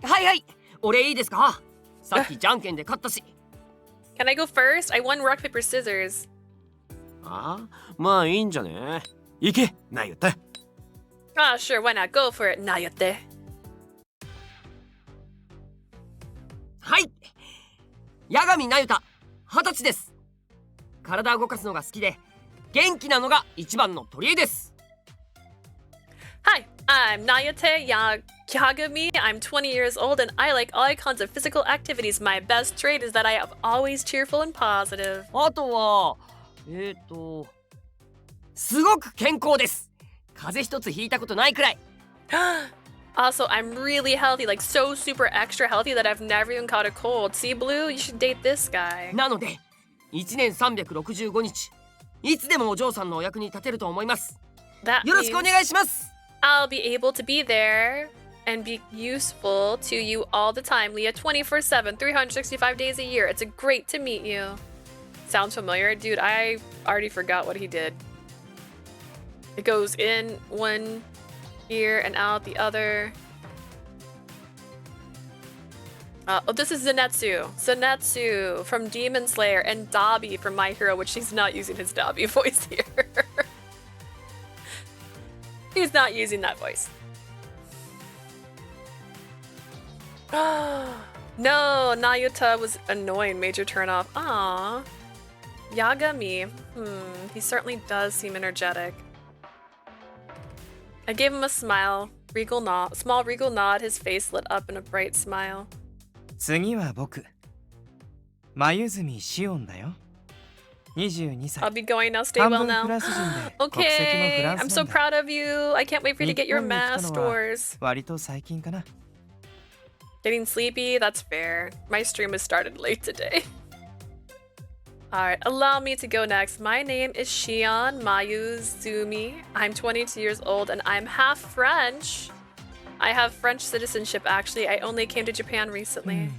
はいはい。俺いいですか？さっきじゃんけんで勝ったし。Can I go first? I won rock, paper, scissors. ああ、まあいいんじゃね。行け、なゆた。Ah, sure, why not? Go for it, Nayate. はい。八神なゆた、20歳です。体を動かすのが好きで、元気なのが一番の取り柄です。Hi, I'm Nayate Yagami. I'm 20 years old and I like all kinds of physical activities. My best trait is that I am always cheerful and positive. あとは、すごく健康です。風邪一つひいたことないくらい。Also, I'm really healthy, like so super extra healthy that I've never even caught a cold. See, Blue, you should date this guy. なので、1年365日、いつでもお嬢さんのお役に立てると思います。よろしくお願いします。I'll be able to be there and be useful to you all the time, Leah. 24/7, 365 days a year. It's great to meet you. Sounds familiar? Dude, I already forgot what he did. It goes in one ear and out the other. Oh, this is Zenitsu. Zenitsu from Demon Slayer and Dabi from My Hero, which he's not using his Dabi voice here. He's not using that voice. No, Nayuta was annoying. Major turnoff. Aww. Yagami. He certainly does seem energetic. I gave him a smile. Regal nod. Small regal nod. His face lit up in a bright smile. 次は僕。眉住シオンだよ。22歳。 I'll be going now. Stay well now. 半分フランス人で、国籍もフ Okay. ラン I'm ス so なんだ。 proud of you. I can't wait for you to get your 日本に来た mass のは doors. 割と最近かな。 Getting sleepy? That's fair. My stream has started late today. Alright, allow me to go next. My name is Shion Mayuzumi. I'm 22 years old and I'm half French. I have French citizenship actually. I only came to Japan recently.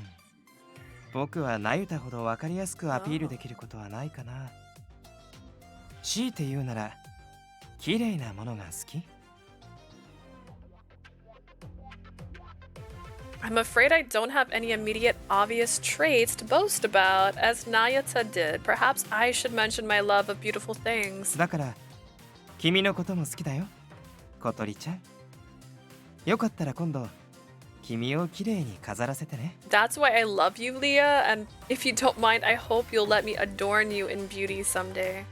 僕はナユタほど分かりやすくアピールできることはないかな。強いて言うなら、綺麗なものが好き？ I'm afraid I don't have any immediate obvious traits to boast about, as Nayuta did. Perhaps I should mention my love of beautiful things. だから、君のことも好きだよ、小鳥ちゃん。よかったら今度、君を綺麗に飾らせてね。 That's why I love you, Leah, and if you don't mind, I hope you'll let me adorn you in beauty someday.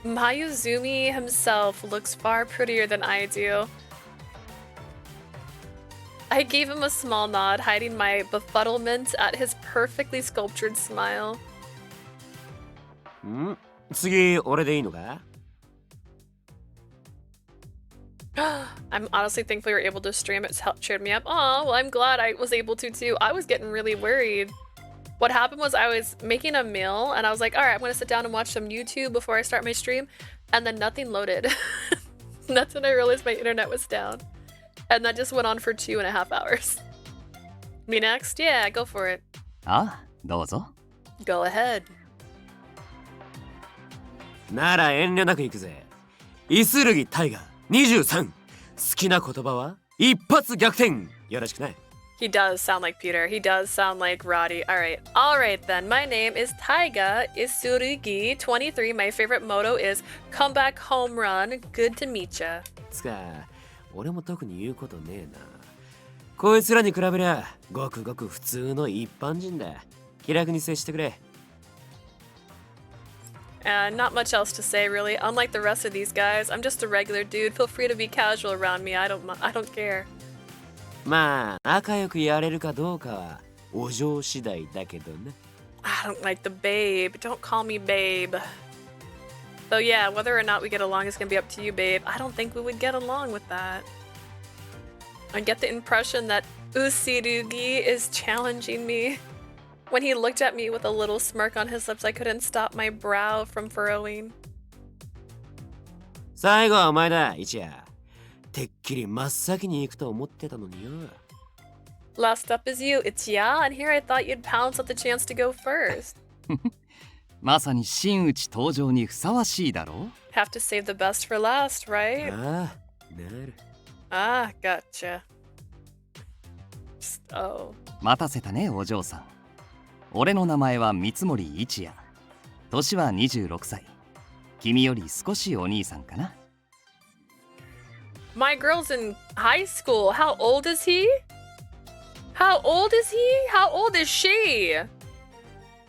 Mayuzumi himself looks far prettier than I do. I gave him a small nod, hiding my befuddlement at his perfectly sculptured smile. 次、俺でいいのか？ I'm honestly thankful you were able to stream. It's helped cheered me up. Oh, well, I'm glad I was able to too. I was getting really worried. What happened was I was making a meal and I was like, all right, I'm going to sit down and watch some YouTube before I start my stream. And then nothing loaded. That's when I realized my internet was down. And that just went on for 2.5 hours. Me next? Yeah, go for it. ああ、どうぞ。 Go ahead. なら遠慮なく行くぜ。イスルギタイガー23。好きな言葉は一発逆転。よろしくね。 He does sound like Peter. He does sound like Roddy. All right then. My name is Taiga Isurugi, 23. My favorite motto is come back home run. Good to meet ya. つか、俺も特に言うことねえな。こいつらに比べりゃ、ごくごく普通の一般人だ。気楽に接してくれ。Not much else to say really. Unlike the rest of these guys, I'm just a regular dude. Feel free to be casual around me. I don't care. まあ、仲良くやれるかどうかはお嬢次第だけどね。I don't like the babe. Don't call me babe. Though yeah, whether or not we get along is gonna be up to you, babe. I don't think we would get along with that. I get the impression that Usirugi is challenging me. When he looked at me with a little smirk on his lips, I couldn't stop my brow from furrowing. 最後はお前だ、一夜。てっきり真っ先に行くと思ってたのによ。Last up is you, Ichiya, and here I thought you'd pounce at the chance to go first. まさに真打ち登場にふさわしいだろう。 Have to save the best for last, right? ああ、なる。Ah, gotcha. Oh. 待たせたね、お嬢さん。俺の名前は三森一也。年は26歳。君より少しお兄さんかな。My girl's in high school. How old is he? How old is he? How old is she?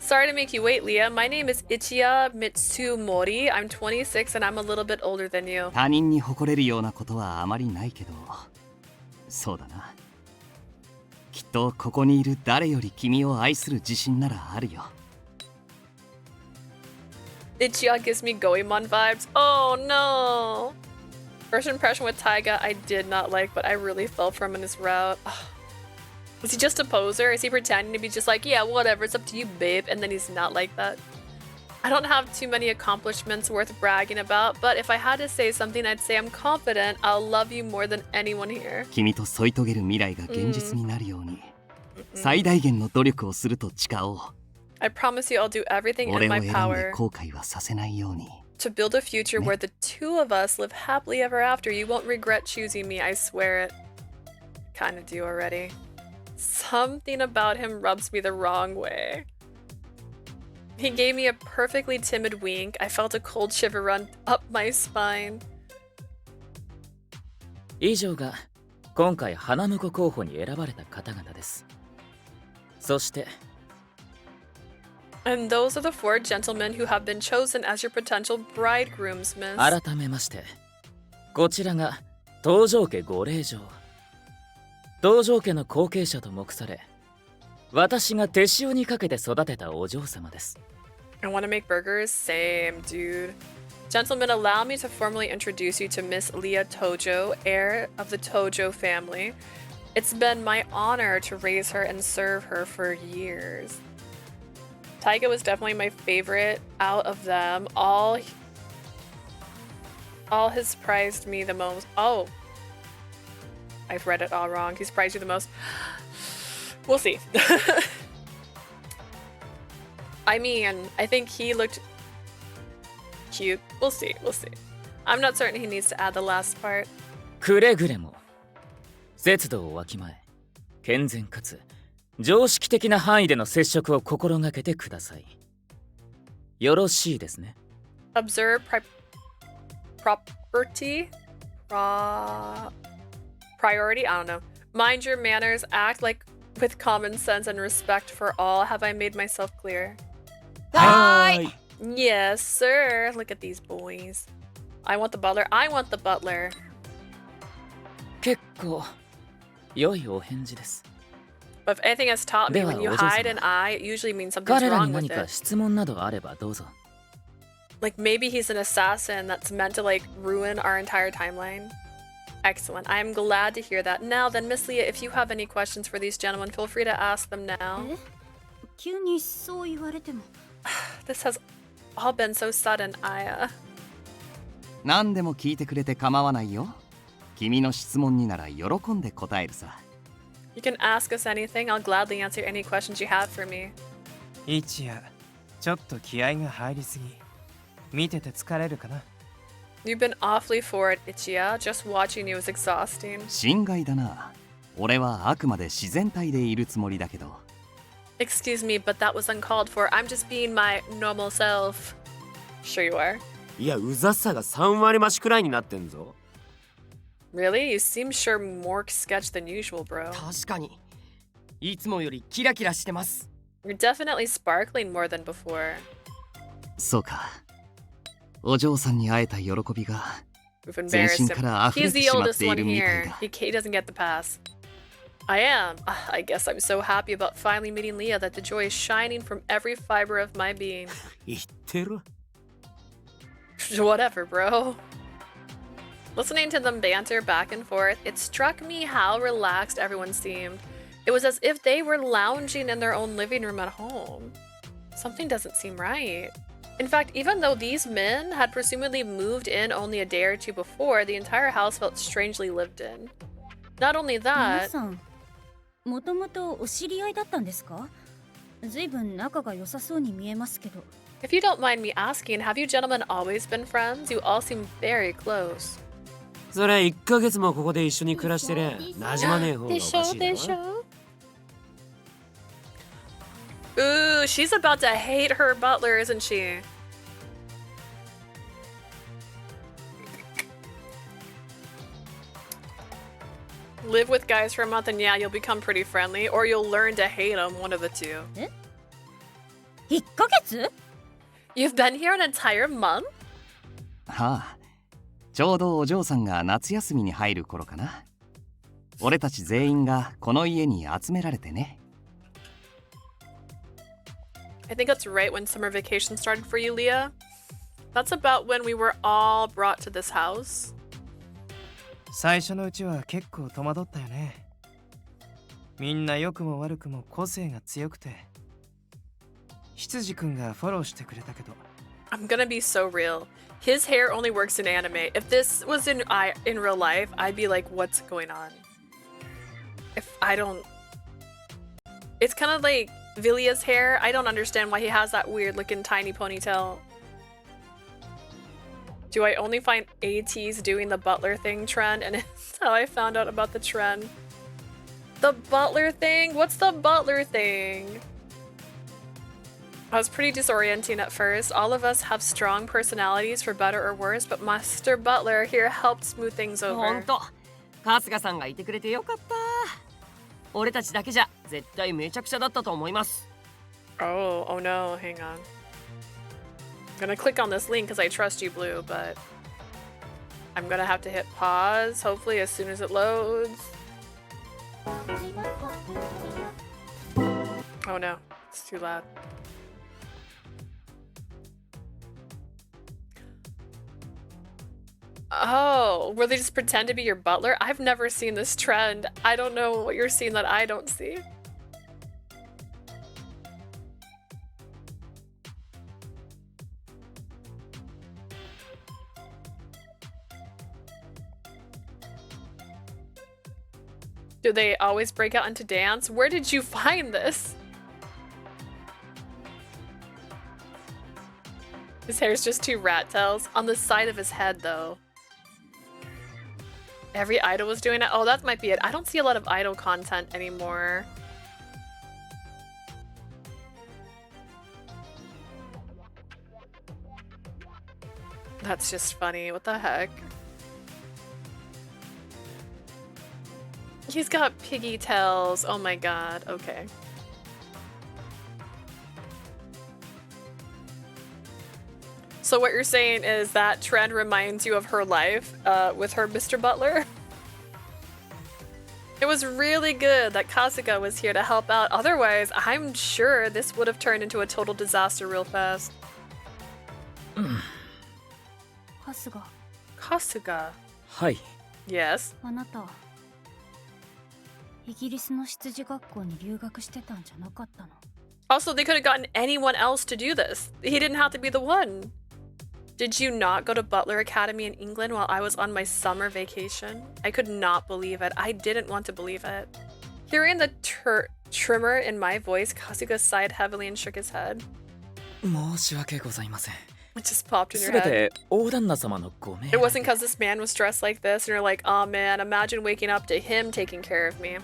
Sorry to make you wait, Leah. My name is Ichiya Mitsumori. I'm 26 and I'm a little bit older than you. 他人に誇れるようなことはあまりないけど、そうだな。きっとここにいる誰より君を愛する自信ならあるよ。Ichiya gives me Goemon vibes. Oh no! First impression with Taiga I did not like, but I really fell for him in his route. Is he just a poser? Is he pretending to be just like, yeah, whatever, it's up to you, babe, and then he's not like that? I don't have too many accomplishments worth bragging about, but if I had to say something, I'd say I'm confident I'll love you more than anyone here. 君と添い遂げる未来が現実になるように、最大限の努力をすると誓おう。I promise you I'll do everything in 俺を my 選んで power 後悔はさせないように。to build a future where the two of us live happily ever after. You won't regret choosing me, I swear it. Kinda do already. Something about him rubs me the wrong way. He gave me a perfectly timid wink. I felt a cold shiver run up my spine. 以上が今回花婿候補に選ばれた方々です。そして And those are the 4 gentlemen who have been chosen as your potential bridegrooms, miss. 改めまして、こちらが東条家ご令嬢。東条家の後継者と目され、私が手塩にかけて育てたお嬢様です。I want to make burgers? Same, dude. Gentlemen, allow me to formally introduce you to Miss Leah Tojo, heir of the Tojo family. It's been my honor to raise her and serve her for years. Taiga was definitely my favorite out of them. All has prized me the most. Oh. I've read it all wrong. He's prized you the most. We'll see. I mean, I think he looked cute. We'll see. We'll see. I'm not certain he needs to add the last part. くれぐれも節度をわきまえ、健全かつ常識的な範囲での接触を心がけてください。よろしいですね。Observe property? Priority? I don't know. Mind your manners. Act like with common sense and respect for all. Have I made myself clear? Hi! Yes, sir. Look at these boys. I want the butler. I want the butler. 結構良いお返事です。But if anything has taught me, when you hide an eye, it usually means something's 彼ら wrong に with 何か it. 質問などあればどうぞ。Like maybe he's an assassin that's meant to like ruin our entire timeline. Excellent. I'm glad to hear that. Now then, Miss Leah, if you have any questions for these gentlemen, feel free to ask them now. 急にそう言われても。This has all been so sudden, Aya. 何でも聞いてくれて構わないよ。君の質問になら喜んで答えるさ。You can ask us anything. I'll gladly answer any questions you have for me. 一夜、ちょっと気合が入りすぎ。見てて疲れるかな。You've been awfully forward, Ichiya. Just watching you is exhausting. 心外だな。俺はあくまで自然体でいるつもりだけど。Excuse me, but that was uncalled for. I'm just being my normal self. Sure you are. いや、うざさが3割増しくらいになってんぞ。Really? You seem sure more sketch than usual, bro. 確かに。いつもよりキラキラしてます。You're definitely sparkling more than before. そうか。お嬢さんに会えた喜びが We've 全 embarrassed 身から him. 溢れ He's て the しまっ oldest てい one るみたい here. だ。He doesn't get the pass. I am. I guess I'm so happy about finally meeting Leah that the joy is shining from every fiber of my being. 言ってる Whatever, bro. Listening to them banter back and forth, it struck me how relaxed everyone seemed. It was as if they were lounging in their own living room at home. Something doesn't seem right. In fact, even though these men had presumably moved in only a day or two before, the entire house felt strangely lived in. Not only 皆 that, さん、もともとお知り合いだったんですか？ずいぶん仲が良さそうに見えますけど。if you don't mind me asking, have you gentlemen always been friends? You all seem very close. それ1ヶ月もここで一緒に暮らしてる馴染まねえ方がおかしいだろ Ooh, she's about to hate her butler, isn't she? Live with guys for a month and yeah, you'll become pretty friendly, or you'll learn to hate them, one of the two. 1ヶ月？ You've been here an entire month? はあ。ちょうどお嬢さんが夏休みに入る頃かな。俺たち全員がこの家に集められてね。I think that's right when summer vacation started for you, Leah. That's about when we were all brought to this house. 最初のうちは結構戸惑ったよね。みんな良くも悪くも個性が強くて。羊くんがフォローしてくれたけど、I'm gonna be so real. His hair only works in anime. If this was in real life, I'd be like, what's going on? If I don't... It's kind of like Villia's hair. I don't understand why he has that weird looking tiny ponytail. Do I only find ATs doing the butler thing trend? And it's how I found out about the trend. The butler thing? What's the butler thing? I was pretty disorienting at first. All of us have strong personalities for better or worse, but Master Butler here helped smooth things over. ほんと、春日さんがいてくれてよかった。俺たちだけじゃ絶対めちゃくちゃだったと思います。Oh no, hang on. I'm gonna click on this link because I trust you, Blue, but I'm gonna have to hit pause, hopefully as soon as it loads. Oh no, it's too loud. Oh, where they just pretend to be your butler? I've never seen this trend. I don't know what you're seeing that I don't see. Do they always break out into dance? Where did you find this? His hair's just two rat tails on the side of his head, though. Every idol was doing it? Oh, that might be it. I don't see a lot of idol content anymore. That's just funny. What the heck? He's got piggy tails. Oh my god. Okay. So what you're saying is that trend reminds you of her life with her Mr. Butler? It was really good that Kasuga was here to help out. Otherwise, I'm sure this would have turned into a total disaster real fast. Kasuga. Kasuga. Hi. Yes. あなた、イギリスの執事学校に留学してたんじゃなかったの? Also, they could have gotten anyone else to do this. He didn't have to be the one. Did you not go to Butler Academy in England while I was on my summer vacation? I could not believe it. I didn't want to believe it. Hearing the tremor in my voice, Kasuga sighed heavily and shook his head. 申し訳ございません。 It just popped in your すべ head. て大旦那様のご命 It 令 wasn't because this man was dressed like this and you're like, oh man, imagine waking up to him taking care of me.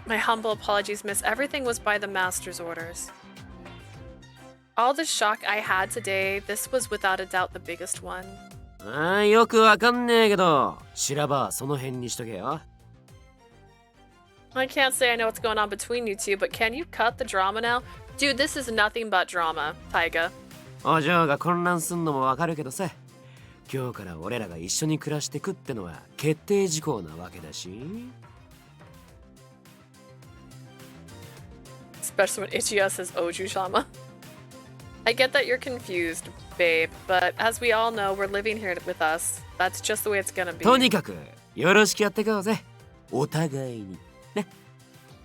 My humble apologies, miss. Everything was by the master's orders. All the shock I had today, this was without a doubt the biggest one. ああ、よくわかんねえけど、修羅場はその辺にしとけよ。I can't say I know what's going on between you two, but can you cut the drama now? Dude, this is nothing but drama, Taiga. お嬢が混乱すんのもわかるけどさ、今日から俺らが一緒に暮らしてくってのは決定事項なわけだし。Especially when Ichiya says Oju-shama. I get that you're confused, babe, but as we all know, we're living here with us. That's just the way it's gonna be. とにかくよろしくやっていこうぜ。お互いに。ね。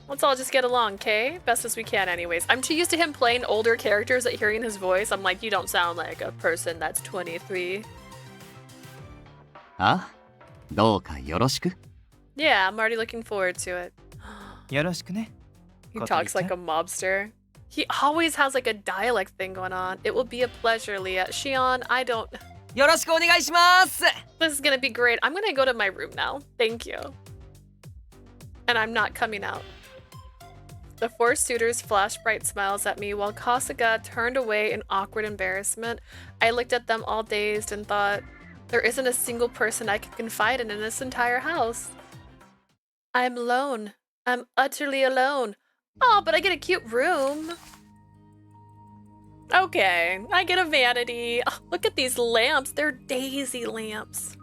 Let's all just get along, okay? Best as we can anyways. I'm too used to him playing older characters that hearing his voice, I'm like, you don't sound like a person that's 23. あ、どうかよろしく。 Yeah, I'm already looking forward to it. よろしくね。 He talks like a mobster. He always has like a dialect thing going on. It will be a pleasure, Leah. Shion, I don't... よろしくお願いします。 This is gonna be great. I'm gonna go to my room now. Thank you. And I'm not coming out. The four suitors flashed bright smiles at me while Kasuga turned away in awkward embarrassment. I looked at them all dazed and thought, there isn't a single person I can confide in this entire house. I'm alone. I'm utterly alone. Oh, but I get a cute room. Okay, I get a vanity. Oh, look at these lamps. They're daisy lamps.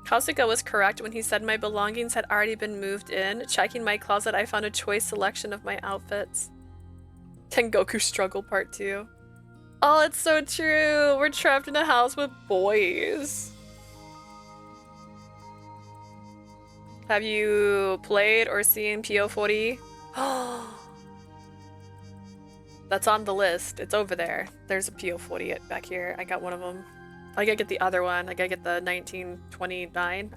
Kasuga was correct when he said my belongings had already been moved in. Checking my closet, I found a choice selection of my outfits. Tengoku Struggle Part 2. Oh, it's so true. We're trapped in a house with boys. Have you played or seen PO40? That's on the list. It's over there. There's a PO40 back here. I got one of them. I gotta get the other one. I gotta get the 1929.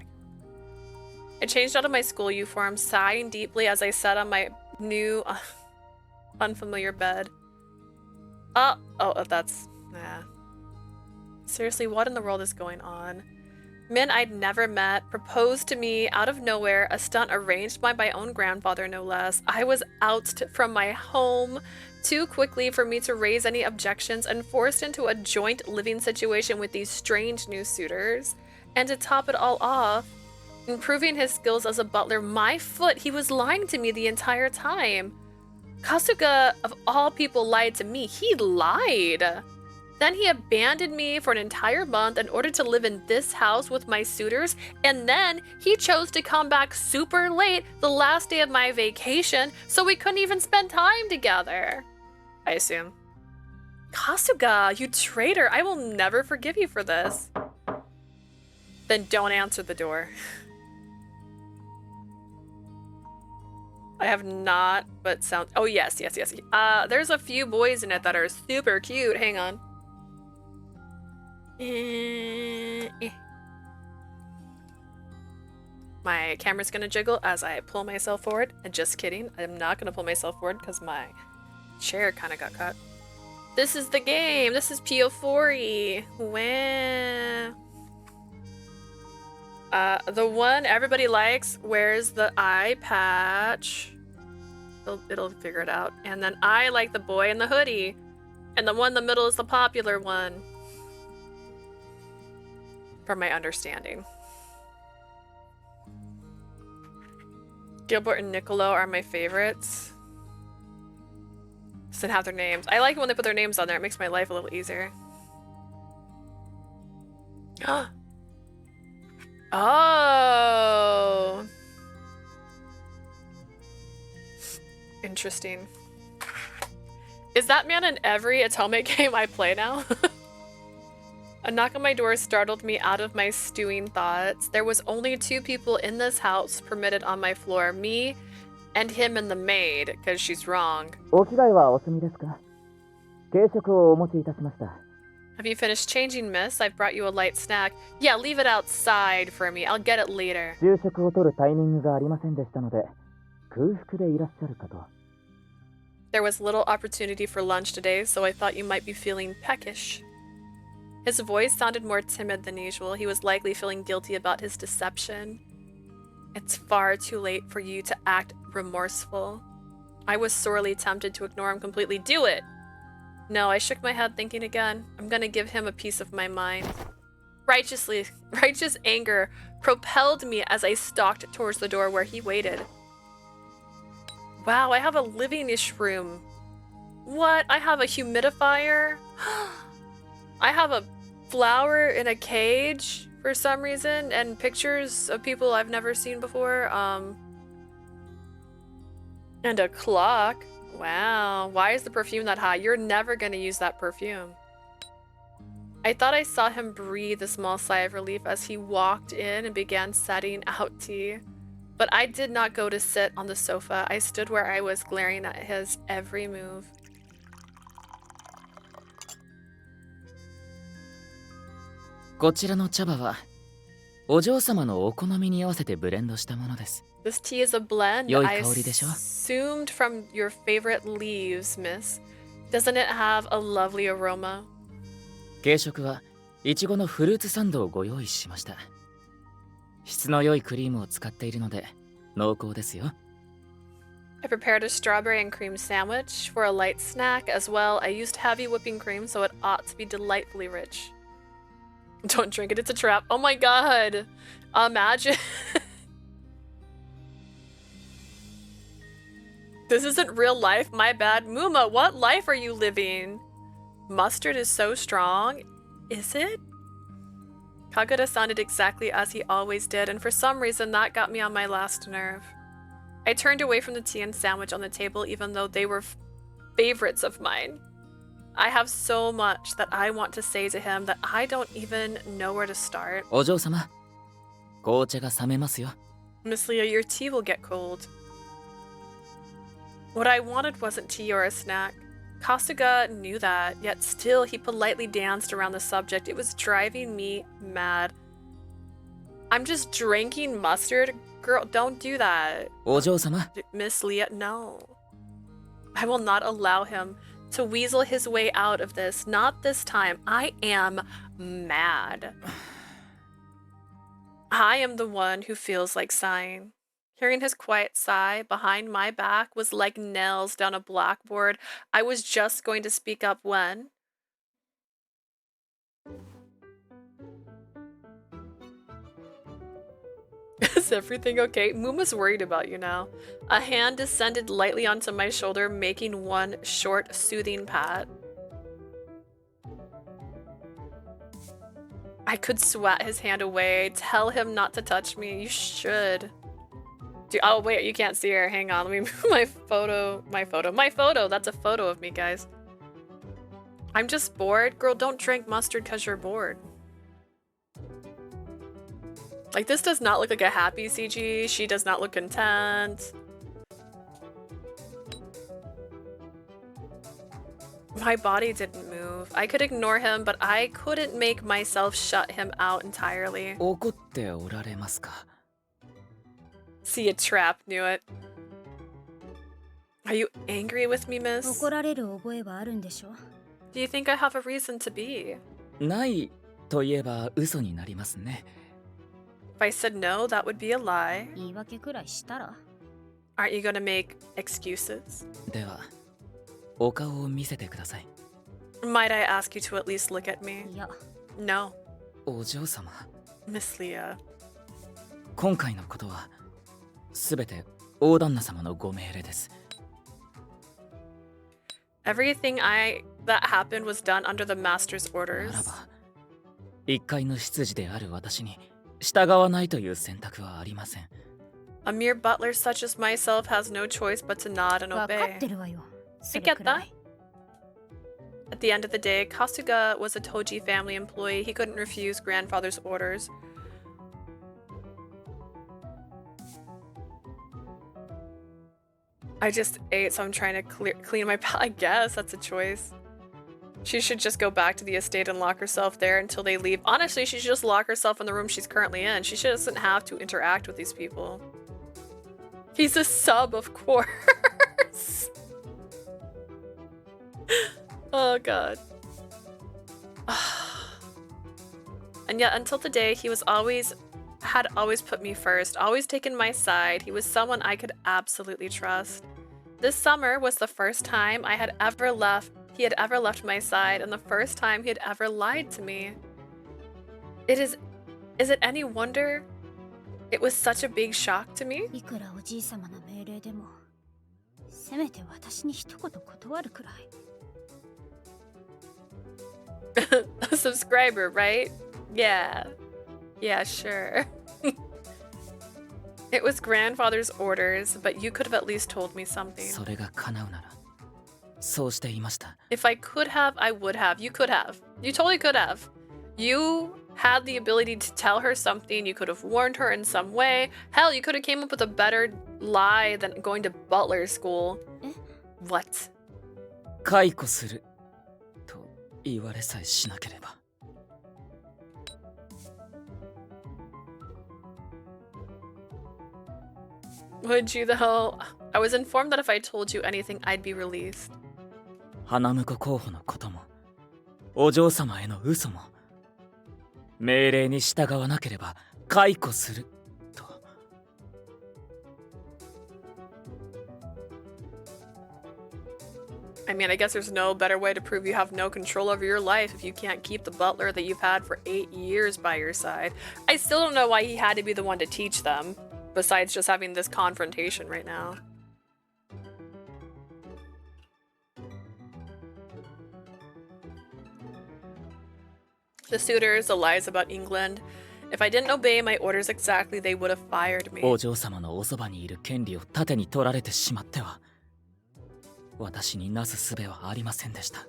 I changed out of my school uniform, sighing deeply as I sat on my new, unfamiliar bed. Oh, that's... Nah. Seriously, what in the world is going on? Men I'd never met proposed to me out of nowhere, a stunt arranged by my own grandfather, no less. I was ousted from my home too quickly for me to raise any objections and forced into a joint living situation with these strange new suitors. And to top it all off, improving his skills as a butler, my foot, he was lying to me the entire time. Kasuga, of all people, lied to me. He lied. Then he abandoned me for an entire month in order to live in this house with my suitors, and then he chose to come back super late the last day of my vacation, so we couldn't even spend time together. I assume. Kasuga, you traitor! I will never forgive you for this. Then don't answer the door. I have not, but sound. Oh, yes. There's a few boys in it that are super cute. Hang on. My camera's gonna jiggle as I pull myself forward. And just kidding, I'm not gonna pull myself forward because my chair kind of got cut. This is the game. This is PO40. Wow. The one everybody likes wears the eye patch. It'll figure it out. And then I like the boy in the hoodie. And the one in the middle is the popular one. From my understanding. Gilbert and Niccolo are my favorites. Just didn't have their names. I like it when they put their names on there. It makes my life a little easier. Oh. Interesting. Is that man in every Atomic game I play now? A knock on my door startled me out of my stewing thoughts. There was only 2 people in this house permitted on my floor. Me and him and the maid, because she's wrong. Have you finished changing, miss? I've brought you a light snack. Yeah, leave it outside for me. I'll get it later. There was little opportunity for lunch today, so I thought you might be feeling peckish. His voice sounded more timid than usual. He was likely feeling guilty about his deception. It's far too late for you to act remorseful. I was sorely tempted to ignore him completely. Do it! No, I shook my head thinking again. I'm gonna give him a piece of my mind. Righteous anger propelled me as I stalked towards the door where he waited. Wow, I have a living-ish room. What? I have a humidifier? I have a flower in a cage for some reason, and pictures of people I've never seen before. And a clock. Wow, why is the perfume that high? You're never gonna use that perfume. I thought I saw him breathe a small sigh of relief as he walked in and began setting out tea. But I did not go to sit on the sofa. I stood where I was, glaring at his every move. This tea is a blend I assumed from your favorite leaves, miss. Doesn't it have a lovely aroma? 軽食はいちごのフルーツサンドをご用意しました。質の良いクリームを使っているので濃厚ですよ。I prepared a strawberry and cream sandwich for a light snack as well. I used heavy whipping cream, so it ought to be delightfully rich. Don't drink it, it's a trap. Oh my god! Imagine. This isn't real life, my bad. Muma, what life are you living? Mustard is so strong. Is it? Kagura sounded exactly as he always did, and for some reason that got me on my last nerve. I turned away from the tea and sandwich on the table even though they were favorites of mine. I have so much that I want to say to him that I don't even know where to start. お嬢様、紅茶が冷めますよ。Miss Leah, your tea will get cold. What I wanted wasn't tea or a snack. Kasuga knew that, yet still he politely danced around the subject. It was driving me mad. I'm just drinking mustard? Girl, don't do that. お嬢様 Miss Leah, no. I will not allow him to weasel his way out of this. Not this time. I am mad. I am the one who feels like sighing. Hearing his quiet sigh behind my back was like nails down a blackboard. I was just going to speak up when... Is everything okay? Muma's worried about you now. A hand descended lightly onto my shoulder, making one short, soothing pat. I could swat his hand away, tell him not to touch me. You should. Dude, oh wait, you can't see her. Hang on, let me move my photo. My photo. That's a photo of me, guys. I'm just bored. Girl, don't drink mustard because you're bored. Like, this does not look like a happy CG. She does not look content. My body didn't move. I could ignore him, but I couldn't make myself shut him out entirely. 怒っておられますか See, a trap, knew it. Are you angry with me, miss? 怒られる覚えはあるんでしょ Do you think I have a reason to be? ないといえば嘘になりますね If I said no, that would be a lie. 言い訳くらいしたら Aren't you gonna make excuses? ではお顔を見せてください Might I ask you to at least look at me? いや No. お嬢様 Miss Leah. 今回のことはすべて大旦那様のご命令です Everything that happened was done under the master's な orders. らば一階の執事である私に従わないという選択はありません A mere butler such as myself has no choice but to nod and 分かっ obey. てるわよ I get that. At the end of the day, Kasuga was a Toji family employee. He couldn't refuse grandfather's orders. I just ate, so I'm trying to clean my palate. I guess that's a choice. She should just go back to the estate and lock herself there until they leave. Honestly, she should just lock herself in the room she's currently in. She doesn't have to interact with these people. He's a sub, of course. Oh god. And yet until today, he had always put me first, always taken my side. He was someone I could absolutely trust. This summer was the first time he had ever left my side, and the first time he had ever lied to me. Is it any wonder it was such a big shock to me? いくらおじい様の命令でもせめて私に一言断るくらい A subscriber, right? Yeah. Yeah, sure. It was grandfather's orders, but you could have at least told me something. それが叶うならそうしていました If I could have, I would have. You could have. You totally could have. You had the ability to tell her something. You could have warned her in some way. Hell, you could have came up with a better lie than going to butler school. What? 解雇すると言われさえしなければ Would you though? I was informed that if I told you anything, I'd be released. 花婿候補のこともお嬢様への嘘も命令に従わなければ解雇すると I mean, I guess there's no better way to prove you have no control over your life if you can't keep the butler that you've had for 8 years by your side. I still don't know why he had to be the one to teach them, besides just having this confrontation right now. The suitors, the lies about England. If I didn't obey my orders exactly, they would have fired me. お嬢様のおそばにいる権利を盾に取られてしまっては私になすすべはありませんでした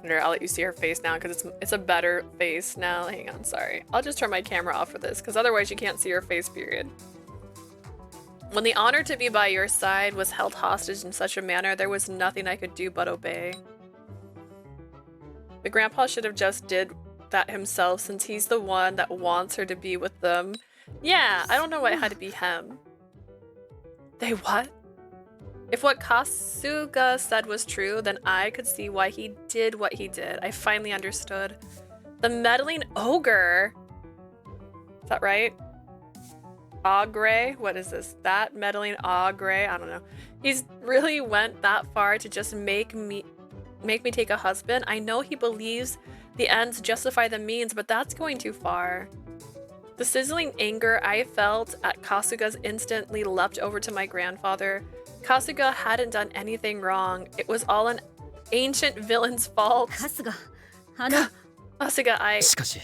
Here, I'll let you see her face now because it's a better face now. Hang on, sorry. I'll just turn my camera off for this because otherwise you can't see her face, period. When the honor to be by your side was held hostage in such a manner, there was nothing I could do but obey. The grandpa should have just did that himself since he's the one that wants her to be with them. Yeah, I don't know why it had to be him. They what? If what Kasuga said was true, then I could see why he did what he did. I finally understood. The meddling ogre. Is that right? Ogre? What is this? That meddling ogre? I don't know. He's really went that far to just make me take a husband. I know he believes the ends justify the means, but that's going too far. The sizzling anger I felt at Kasuga's instantly leapt over to my grandfather. Kasuga hadn't done anything wrong. It was all an ancient villain's fault. Kasuga, I... しかし、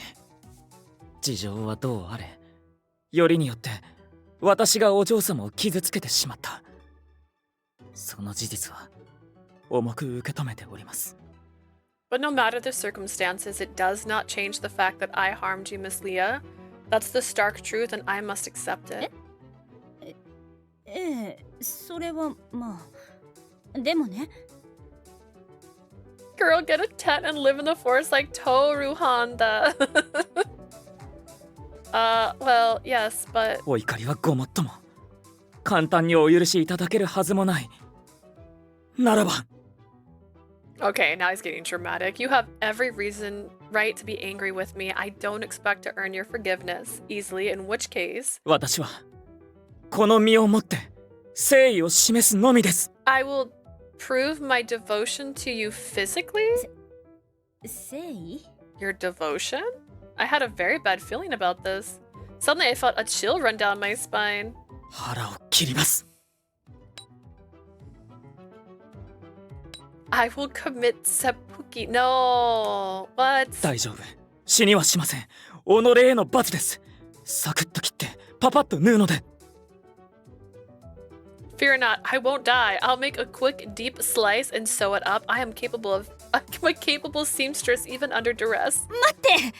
事情はどうあれ、よりによって私がお嬢様を傷つけてしまった。その事実は重く受け止めております。But no matter the circumstances, it does not change the fact that I harmed you, Miss Leah. That's the stark truth, and I must accept it. それはまあでもね。Girl, get a tent and live in the forest like Toru Honda. Well, yes, but... お怒りはごもっとも。簡単にお許しいただけるはずもない。ならば。Okay, now he's getting dramatic. You have every right to be angry with me. I don't expect to earn your forgiveness easily, in which case... 私はこの身をもって誠意を示すのみです。I will prove my devotion to you physically? 誠意? Your devotion? I had a very bad feeling about this. Suddenly I felt a chill run down my spine. 腹を切ります。I will commit seppuku. No. What? 大丈夫。死にはしません。己への罰です。サクッと切ってパパッと縫うので。Fear not, I won't die. I'll make a quick, deep slice and sew it up. I'm a capable seamstress even under duress. 待って!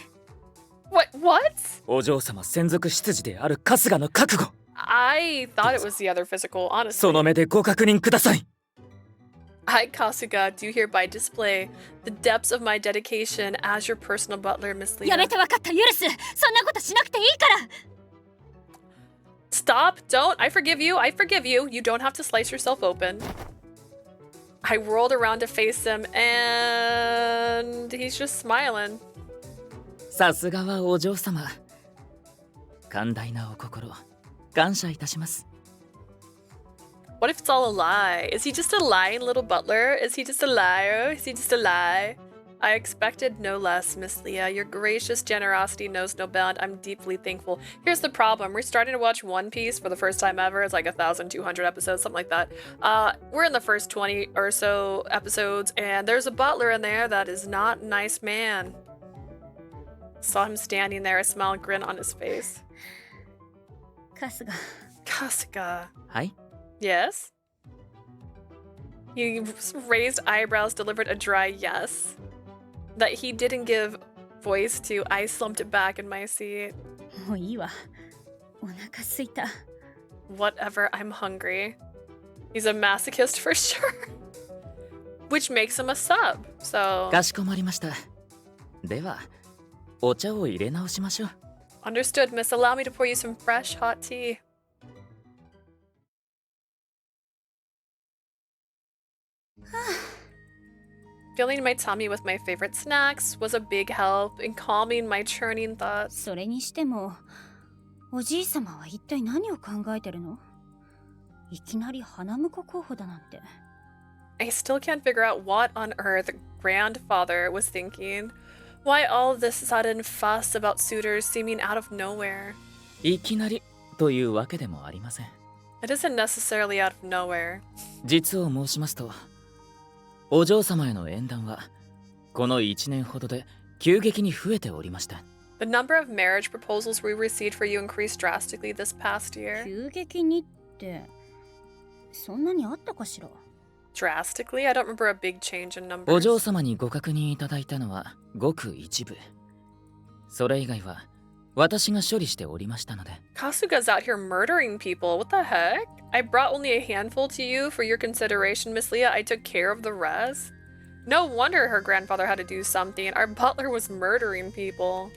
What? お嬢様専属執事である春日の覚悟。I thought it was the other physical, honestly. その目でご確認ください。I, Kasuga, do hereby display the depths of my dedication as your personal butler, Miss Leah. やめてわかった、許す。そんなことしなくていいから。Stop, don't. I forgive you. You don't have to slice yourself open. I whirled around to face him and he's just smiling. さすがはお嬢様。寛大なお心、感謝いたします。What if it's all a lie? Is he just a lying little butler? Is he just a liar? Is he just a lie? I expected no less, Miss Leah. Your gracious generosity knows no bound. I'm deeply thankful. Here's the problem. We're starting to watch One Piece for the first time ever. It's like 1,200 episodes, something like that. We're in the first 20 or so episodes, and there's a butler in there that is not a nice man. Saw him standing there, a smile and grin on his face. Kasuga. Hi? Yes? He raised eyebrows, delivered a dry yes. That he didn't give voice to, I slumped it back in my seat. もういいわ。お腹すいた。Whatever, I'm hungry. He's a masochist for sure. Which makes him a sub, so... かしこまりました。では、お茶を入れ直しましょう。Understood, miss. Allow me to pour you some fresh, hot tea. Filling my tummy with my favorite snacks was a big help in calming my churning thoughts. それにしても、おじい様は一体何を考えてるの？いきなり花婿候補だなんて。I still can't figure out what on earth grandfather was thinking. Why all this sudden fuss about suitors seeming out of nowhere? いきなりというわけでもありません。It isn't necessarily out of nowhere. 実を申しますと、お嬢様への縁談はこの1年ほどで急激に増えておりました。The number of marriage proposals we received for you increased drastically this past year. 急激にってそんなにあったかしら？ Drastically? I don't remember a big change in numbers. お嬢様にご確認いただいたのはごく一部。それ以外は私が処理しておりましたので。 Kasuga's out here murdering people. What the heck? I brought only a handful to you for your consideration, Miss Leah. I took care of the rest. No wonder her grandfather had to do something. Our butler was murdering people.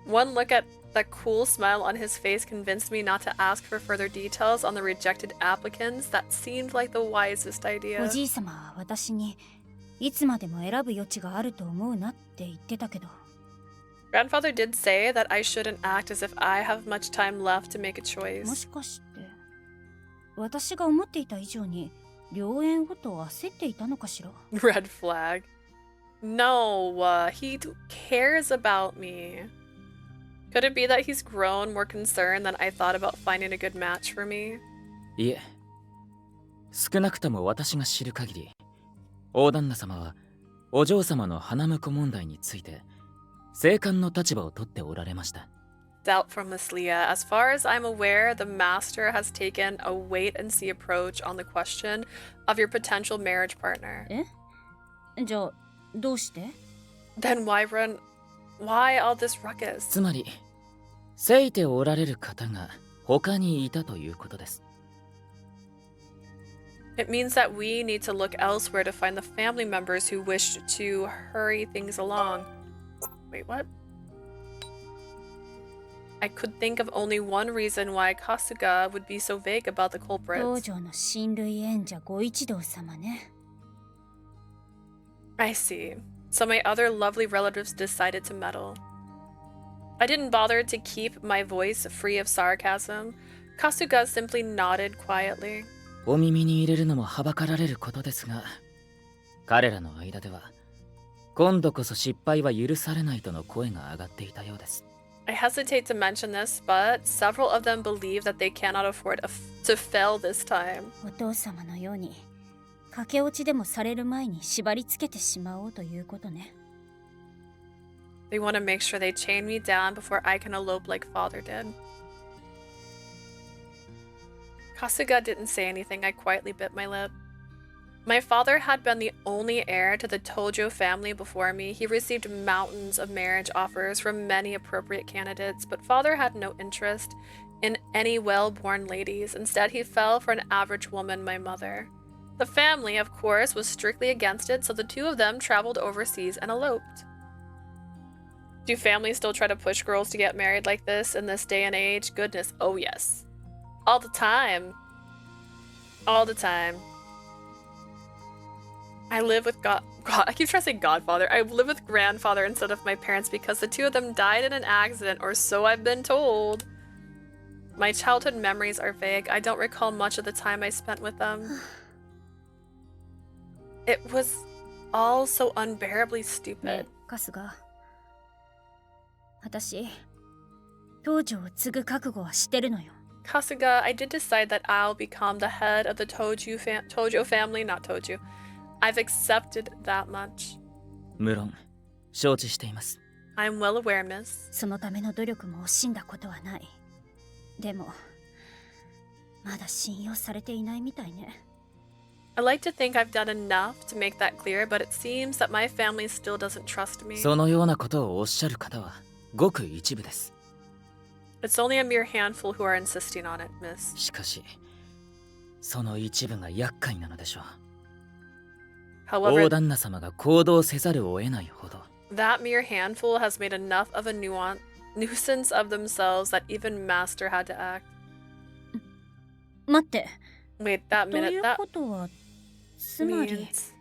One look at the cool smile on his face convinced me not to ask for further details on the rejected applicants. That seemed like the wisest お idea. じい様は私にいつまでも選ぶ余地があると思うなって言ってたけど、 Grandfather did say that I shouldn't act as if I have much time left to make a も choice. しかして私が思っていた以上に良縁をと焦っていたのかしら。 Red flag. No, he cares about me. Could it be that he's grown more concerned than I thought about finding a good match for me? いえ、少なくとも私が知る限り、大旦那様はお嬢様の花婿問題について静観の立場を取っておられました。 Doubtful, Miss Leah. As far as I'm aware, the master has taken a wait-and-see approach on the question of your potential marriage partner. え？じゃあどうして？ Then why all this ruckus? つまり、せいておられる方が他にいたということです。 It means that we need to look elsewhere to find the family members who wish to hurry things along. Wait, what? I could think of only one reason why Kasuga would be so vague about the 道 culprits. 場の親類縁者ご一同様ね。 I see. So my other lovely relatives decided to meddle. I didn't bother to keep my voice free of sarcasm. Kasuga simply nodded quietly. お耳に入れるのもはばかられることですが、彼らの間では今度こそ失敗は許されないとの声が上がっていたようです。 I hesitate to mention this, but several of them believe that they cannot afford to fail this time. お父様のように駆け落ちでもされる前に縛り付けてしまおうということね。 They want to make sure they chain me down before I can elope like father did. Kasuga didn't say anything. I quietly bit my lip. My father had been the only heir to the Tojo family before me. He received mountains of marriage offers from many appropriate candidates, but father had no interest in any well-born ladies. Instead, he fell for an average woman, my mother. The family, of course, was strictly against it, so the two of them traveled overseas and eloped. Do families still try to push girls to get married like this in this day and age? Goodness, oh yes. All the time. All the time. I live with I keep trying to say godfather. I live with grandfather instead of my parents because the two of them died in an accident, or so I've been told. My childhood memories are vague. I don't recall much of the time I spent with them. It was all so unbearably ね stupid. え、春日。私、道場を継ぐ覚悟はしてるのよ。 Kasuga, I did decide that I'll become the head of the Tojo family, not Toju. I've accepted that much. 無論、承知しています。 I'm well aware, miss. そのための努力も惜しんだことはない。でも、まだ信用されていないみたいね。 I like to think I've done enough to make that clear, but it seems that my family still doesn't trust me. そのようなことをおっしゃる方はごく一部です。 It's only a mere handful who are insisting on it, miss. しかし、その一部が厄介なのでしょう。 However, 大旦那様が行動せざるを得ないほど。 that mere handful has made enough of a nuisance of themselves that even Master had to act. 待って。 Wait, that とい minute, う that ことは、つまり。 means...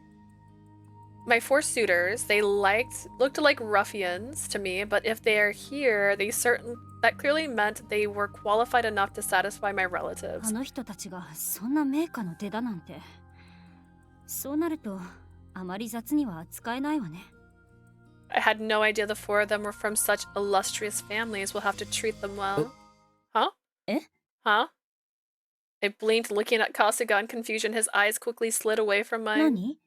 My four suitors, they looked like ruffians to me, but if they are here, that clearly meant they were qualified enough to satisfy my relatives. あの人たちがそんな名家の出だなんて。そうなると、あまり雑には扱えないわね。 I had no idea the four of them were from such illustrious families. We'll have to treat them well. Huh? え？ Huh? I blinked, looking at Kasuga in confusion. His eyes quickly slid away from mine. 何？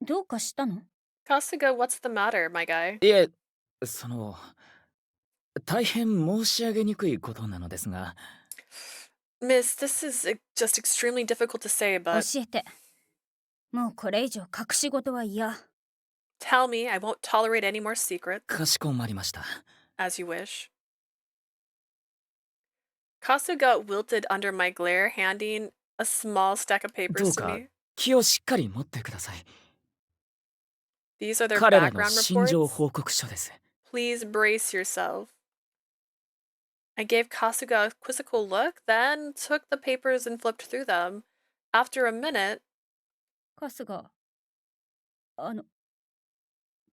どうかしたの？ Kasuga, what's the matter, my guy? いえ、大変申し上げにくいことなのですが。 Miss, this is just extremely difficult to say, but... 教えて。もうこれ以上隠し事は嫌。 Tell me, I won't tolerate any more secrets. かしこまりました。As you wish. Kasuga wilted under my glare, handing a small stack of ど papers う to か me. 気をしっかり持ってください。 These are their 彼らの background 心情 reports. 報告書です。 Please brace yourself. I gave Kasuga a quizzical look, then took the papers and flipped through them. After a minute, 春日、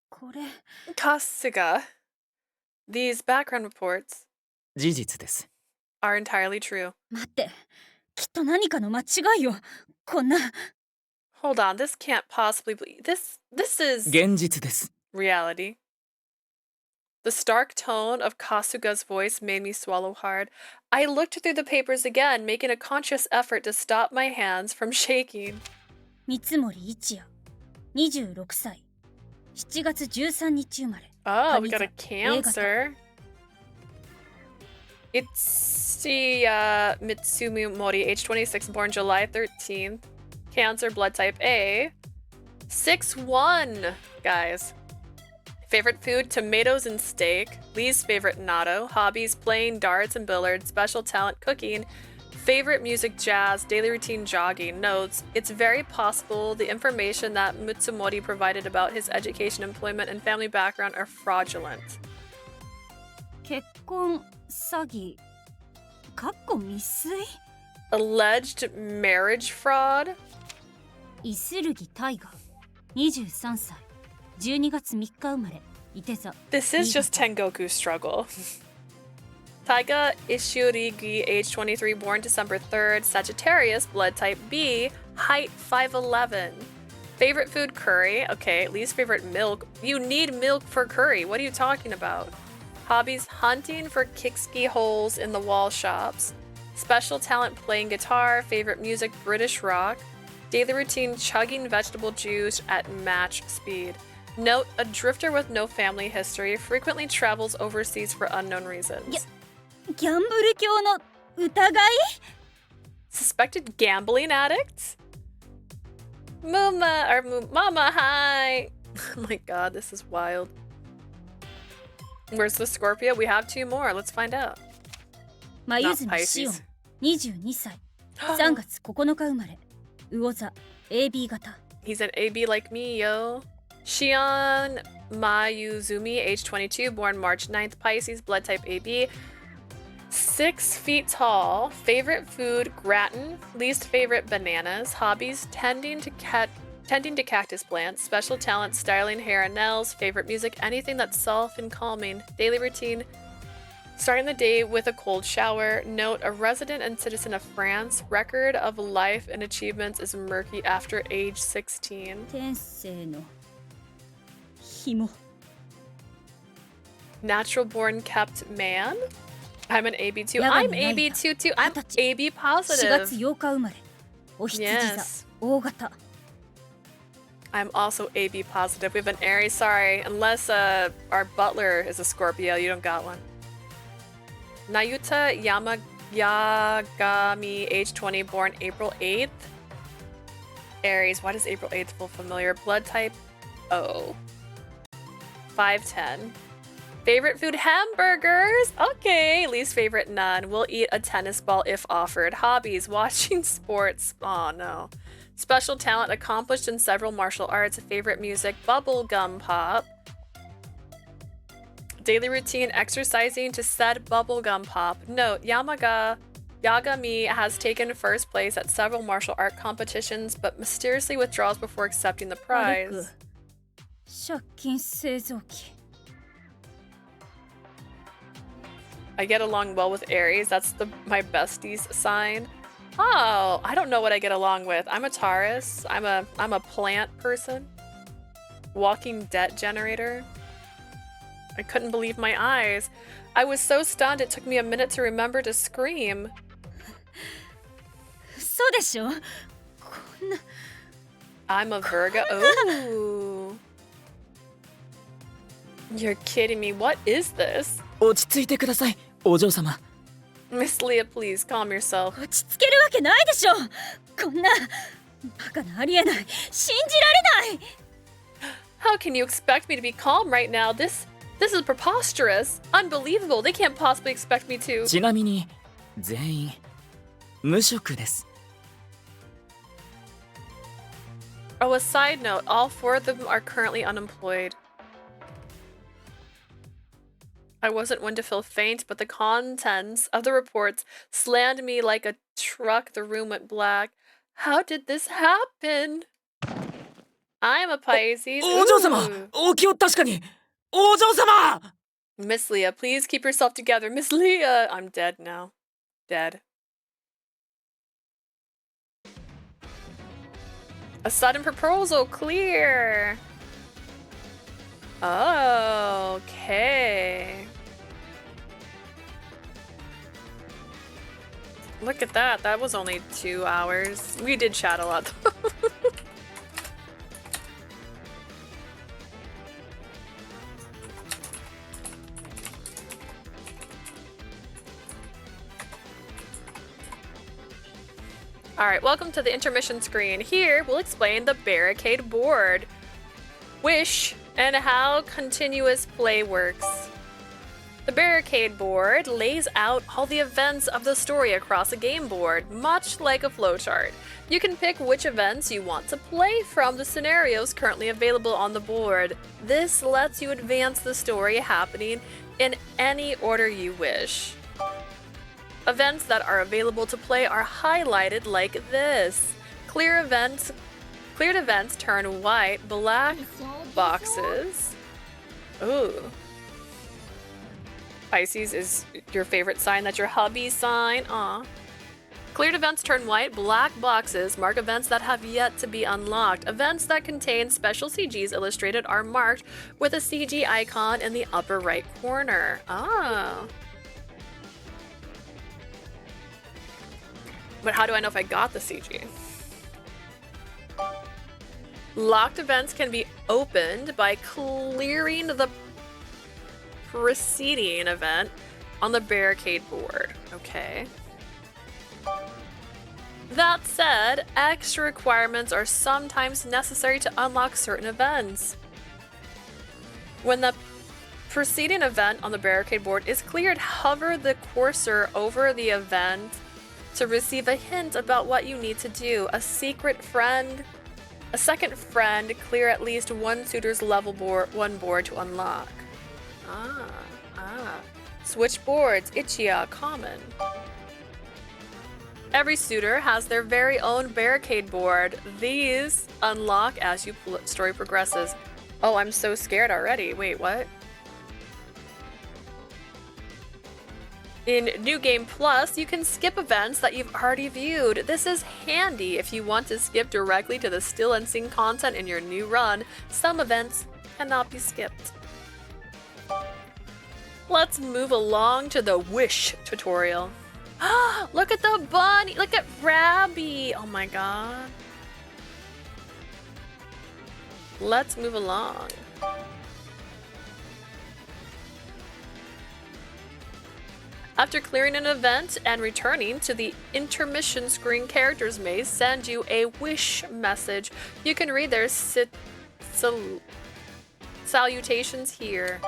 これ Kasuga, these background reports 事実です。 are entirely true. 待って、きっと何かの間違いよ。こんな Hold on, this can't possibly be. This is 現実です。 reality. The stark tone of Kasuga's voice made me swallow hard. I looked through the papers again, making a conscious effort to stop my hands from shaking. 三森一也、26歳、7月13日生まれ。 Oh, we got a 蟹座 Cancer. It's Mitsumi Mori, age 26, born July 13th. Cancer, blood type A. 6-1, guys. Favorite food, tomatoes and steak. Least favorite, natto. Hobbies, playing darts and billiards. Special talent, cooking. Favorite music, jazz. Daily routine, jogging. Notes, it's very possible the information that Mutsumori provided about his education, employment, and family background are fraudulent. 結婚詐欺かっこ未遂 Alleged marriage fraud? イスルギタイガ23歳12月3日生まれいて座 This is just Tengoku's struggle. Taiga Ishurigi, age 23, born December 3rd, Sagittarius, blood type B, height 5'11". Favorite food, curry. Okay, least favorite, milk. You need milk for curry. What are you talking about? Hobbies, hunting for kickski holes in the wall shops. Special talent, playing guitar. Favorite music, British rock. Daily routine, chugging vegetable juice at match speed. Note, a drifter with no family history, frequently travels overseas for unknown reasons. ギャンブル教の疑い Suspected gambling addict? Mama, hi! Oh my god, this is wild. Where's the Scorpio? We have two more. Let's find out. 眉住シオン22歳3月9日生まれ魚座 AB 型 He's an AB like me, yo. Shion Mayuzumi, age 22, born March 9th, Pisces, blood type AB. 6 feet tall. Favorite food, gratin. Least favorite, bananas. Hobbies, tending to cactus plants. Special talent, styling hair and nails. Favorite music, anything that's soft and calming. Daily routine, starting the day with a cold shower. Note, a resident and citizen of France. Record of life and achievements is murky after age 16. 天性の紐 Natural born kept man? I'm an AB too. I'm AB too. I'm AB 4 positive. 月8日生まれお羊座 Yes. 大型 I'm also AB positive. We have an Aries. Sorry, unless our butler is a Scorpio, you don't got one. Nayuta Yagami, age 20, born April 8th. Aries. Why does April 8th feel familiar? Blood type O. 5'10". Favorite food, hamburgers. Okay. Least favorite, none. Will eat a tennis ball if offered. Hobbies, watching sports. Oh no. Special talent, accomplished in several martial arts. Favorite music, bubblegum pop. Daily routine, exercising to said bubblegum pop. Note, Yagami has taken first place at several martial art competitions, but mysteriously withdraws before accepting the 歩く prize. 借金製造機 I get along well with Aries. That's my bestie's sign. Oh, I don't know what I get along with. I'm a Taurus. I'm a plant person. Walking debt generator. I couldn't believe my eyes. I was so stunned it took me a minute to remember to scream. 嘘でしょこんな I'm a Virgo. Ooh. You're kidding me. What is this? 落ち着いてください、お嬢様。 Miss Leah, please calm yourself. 落ち着けるわけないでしょこんなバカなありえない信じられない How can you expect me to be calm right now? This This is preposterous. Unbelievable. They can't possibly expect me to. ちなみに全員無職です。 Oh, a side note. All 4 of them are currently unemployed. I wasn't one to feel faint, but the contents of the reports slammed me like a truck. The room went black. How did this happen? I'm a Pisces. お嬢様、お気を確かに。お嬢様! Miss Leah, please keep yourself together. Miss Leah! I'm dead now. Dead. A sudden proposal, clear. Oh, okay. Look at that. That was only 2 hours. We did chat a lot. Alright, welcome to the intermission screen. Here, we'll explain the Barricade board, Wish, and how continuous play works. The Barricade board lays out all the events of the story across a game board, much like a flowchart. You can pick which events you want to play from the scenarios currently available on the board. This lets you advance the story happening in any order you wish. Events that are available to play are highlighted like this. Cleared events turn white, black boxes. Ooh. Pisces is your favorite sign. That's your hubby sign. Aw. Cleared events turn white, black boxes mark events that have yet to be unlocked. Events that contain special CGs illustrated are marked with a CG icon in the upper right corner. Ah. But how do I know if I got the CG? Locked events can be opened by clearing the preceding event on the Barricade board. Okay. That said, extra requirements are sometimes necessary to unlock certain events. When the preceding event on the Barricade board is cleared, hover the cursor over the event to receive a hint about what you need to do. A second friend, clear at least one suitor's level one board to unlock. Switch boards, Ichia, common. Every suitor has their very own Barricade board. These unlock as your story progresses. Oh, I'm so scared already. Wait, what? In New Game Plus, you can skip events that you've already viewed. This is handy if you want to skip directly to the still unseen content in your new run. Some events cannot be skipped. Let's move along to the Wish tutorial. Look at the bunny! Look at Rabby! Oh my god. Let's move along. After clearing an event and returning to the intermission screen, characters may send you a wish message. You can read their salutations here.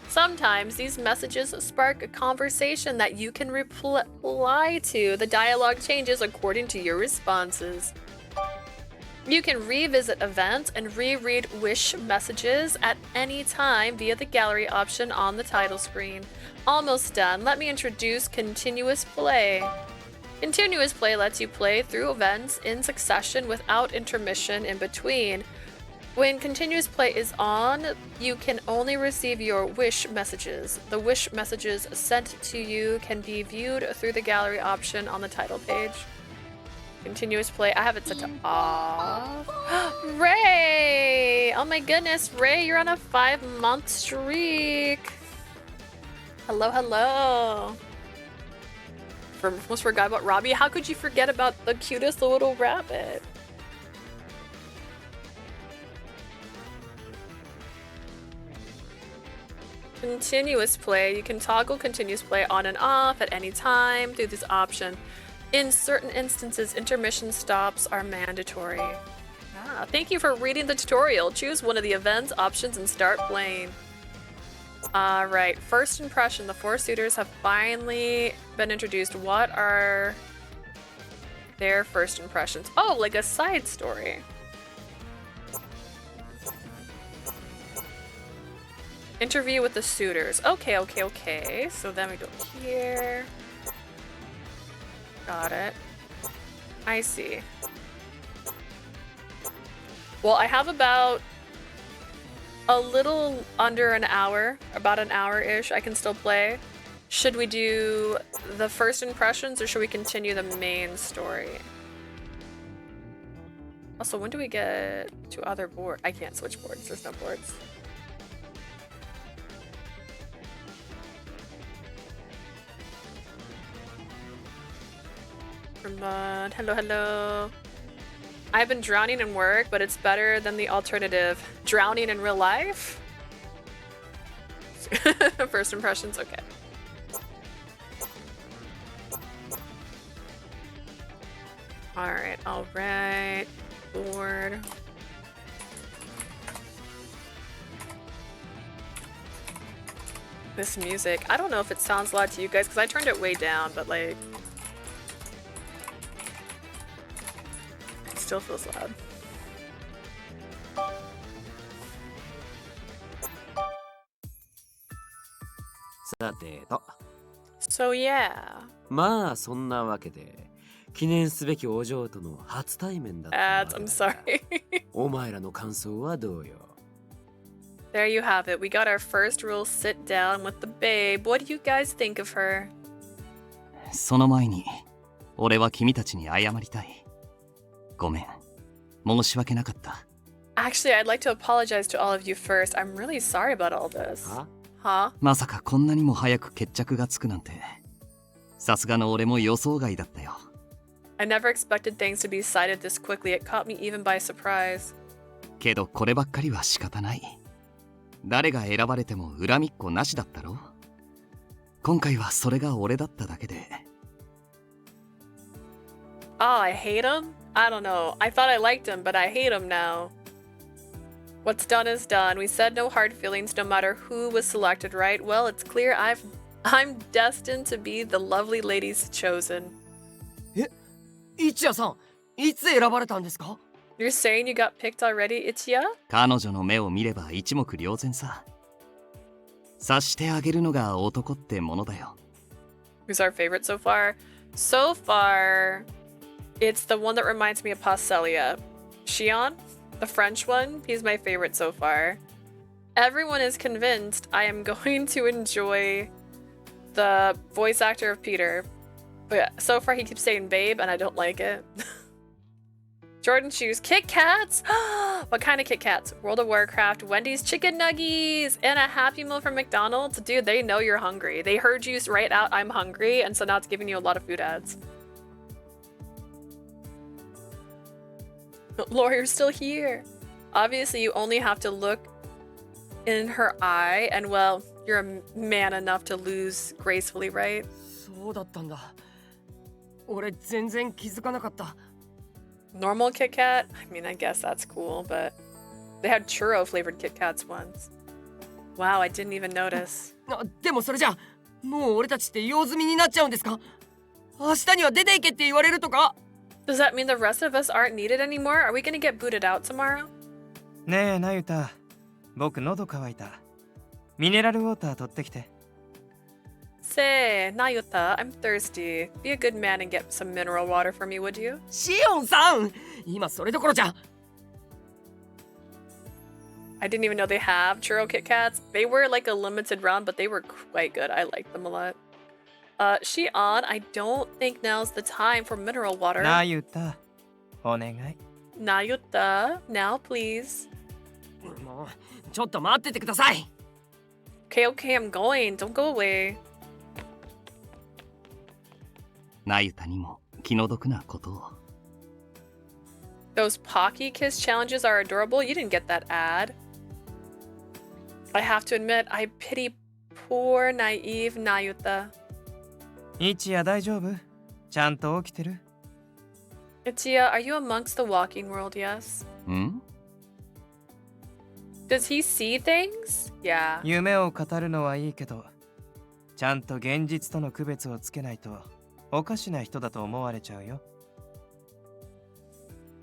Sometimes these messages spark a conversation that you can reply to. The dialogue changes according to your responses. You can revisit events and reread wish messages at any time via the gallery option on the title screen. Almost done. Let me introduce continuous play. Continuous play lets you play through events in succession without intermission in between. When continuous play is on, you can only receive your wish messages. The wish messages sent to you can be viewed through the gallery option on the title page. Continuous play, I have it set to off. Ray! Oh my goodness, Ray, you're on a 5-month streak. Hello, hello. Almost forgot about Robbie. How could you forget about the cutest little rabbit? Continuous play. You can toggle continuous play on and off at any time through this option. In certain instances, intermission stops are mandatory. Thank you for reading the tutorial. Choose one of the events options and start playing. Right. First impression. The four suitors have finally been introduced. What are their first impressions? Oh, like a side story. Interview with the suitors. Okay, okay, okay. So then we go here. Got it. I see. Well, I have about a little under an hour, about an hour-ish. I can still play. Should we do the first impressions or should we continue the main story? Also, when do we get to other board? I can't switch boards. There's no boards. Come hello, hello. I've been drowning in work, but it's better than the alternative. Drowning in real life? First impressions, okay. Alright. Board. This music, I don't know if it sounds loud to you guys because I turned it way down, but like, still feels loud. So yeah. まあそんなわけで記念すべきお嬢との初対面だったわ Ads, I'm sorry. お前らの感想はどうよ There you have it. We got our first real sit down with the babe. What do you guys think of her? その前に俺は君たちに謝りたい。ごめん。申し訳なかった。Actually, I'd like to apologize to all of you first. I'm really sorry about all this. Huh? まさかこんなにも早く決着がつくなんて。さすがの俺も予想外だったよ。I never expected things to be decided this quickly. It caught me even by surprise. けどこればっかりは仕方ない。誰が選ばれても恨みっこなしだったろ。今回はそれが俺だっただけで。Oh, I hate him? I don't know. I thought I liked him, but I hate him now. What's done is done. We said no hard feelings no matter who was selected, right? Well, it's clear I'm destined to be the lovely lady's chosen. 一夜さん、いつ選ばれたんですか? You're saying you got picked already, Ichiya? 彼女の目を見れば一目瞭然さ。察してあげるのが男ってものだよ。Who's our favorite so far? So far, it's the one that reminds me of Passelia. Shion, the French one, he's my favorite so far. Everyone is convinced I am going to enjoy the voice actor of Peter. But yeah, so far he keeps saying babe and I don't like it. Jordan shoes, Kit Kats! What kind of Kit Kats? World of Warcraft, Wendy's chicken nuggies, and a Happy Meal from McDonald's? Dude, they know you're hungry. They heard you write out I'm hungry, and so now it's giving you a lot of food ads. Laura, you're still here. Obviously, you only have to look in her eye, and well, you're a man enough to lose gracefully, right? そうだったんだ。俺全然気づかなかった。 Normal Kit Kat? I mean, I guess that's cool, but they had churro flavored Kit Kats once. Wow, I didn't even notice. でもそれじゃもう俺たちって用済みになっちゃうんですか? 明日には出ていけって言われるとか? Does that mean the rest of us aren't needed anymore? Are we gonna get booted out tomorrow? ねえ、なゆた。僕喉乾いた。ミネラルウォーター取ってきて。Say, Nayuta, I'm thirsty. Be a good man and get some mineral water for me, would you? シオンさん、今それどころじゃ。 I didn't even know they have churro Kit Kats. They were like a limited run, but they were quite good. I liked them a lot. Shion, I don't think now's the time for mineral water. なゆた、お願い。Nayuta, now please. もうちょっと待っててください。 Okay, okay, I'm going. Don't go away. なゆたにも気の毒なことを。 Those Pocky Kiss challenges are adorable. You didn't get that ad. I have to admit, I pity poor, naive Nayuta. 一夜大丈夫? ちゃんと起きてる? Ichiya, are you amongst the walking world, yes? ん? Does he see things? Yeah. 夢を語るのはいいけど、ちゃんと現実との区別をつけないとおかしな人だと思われちゃうよ。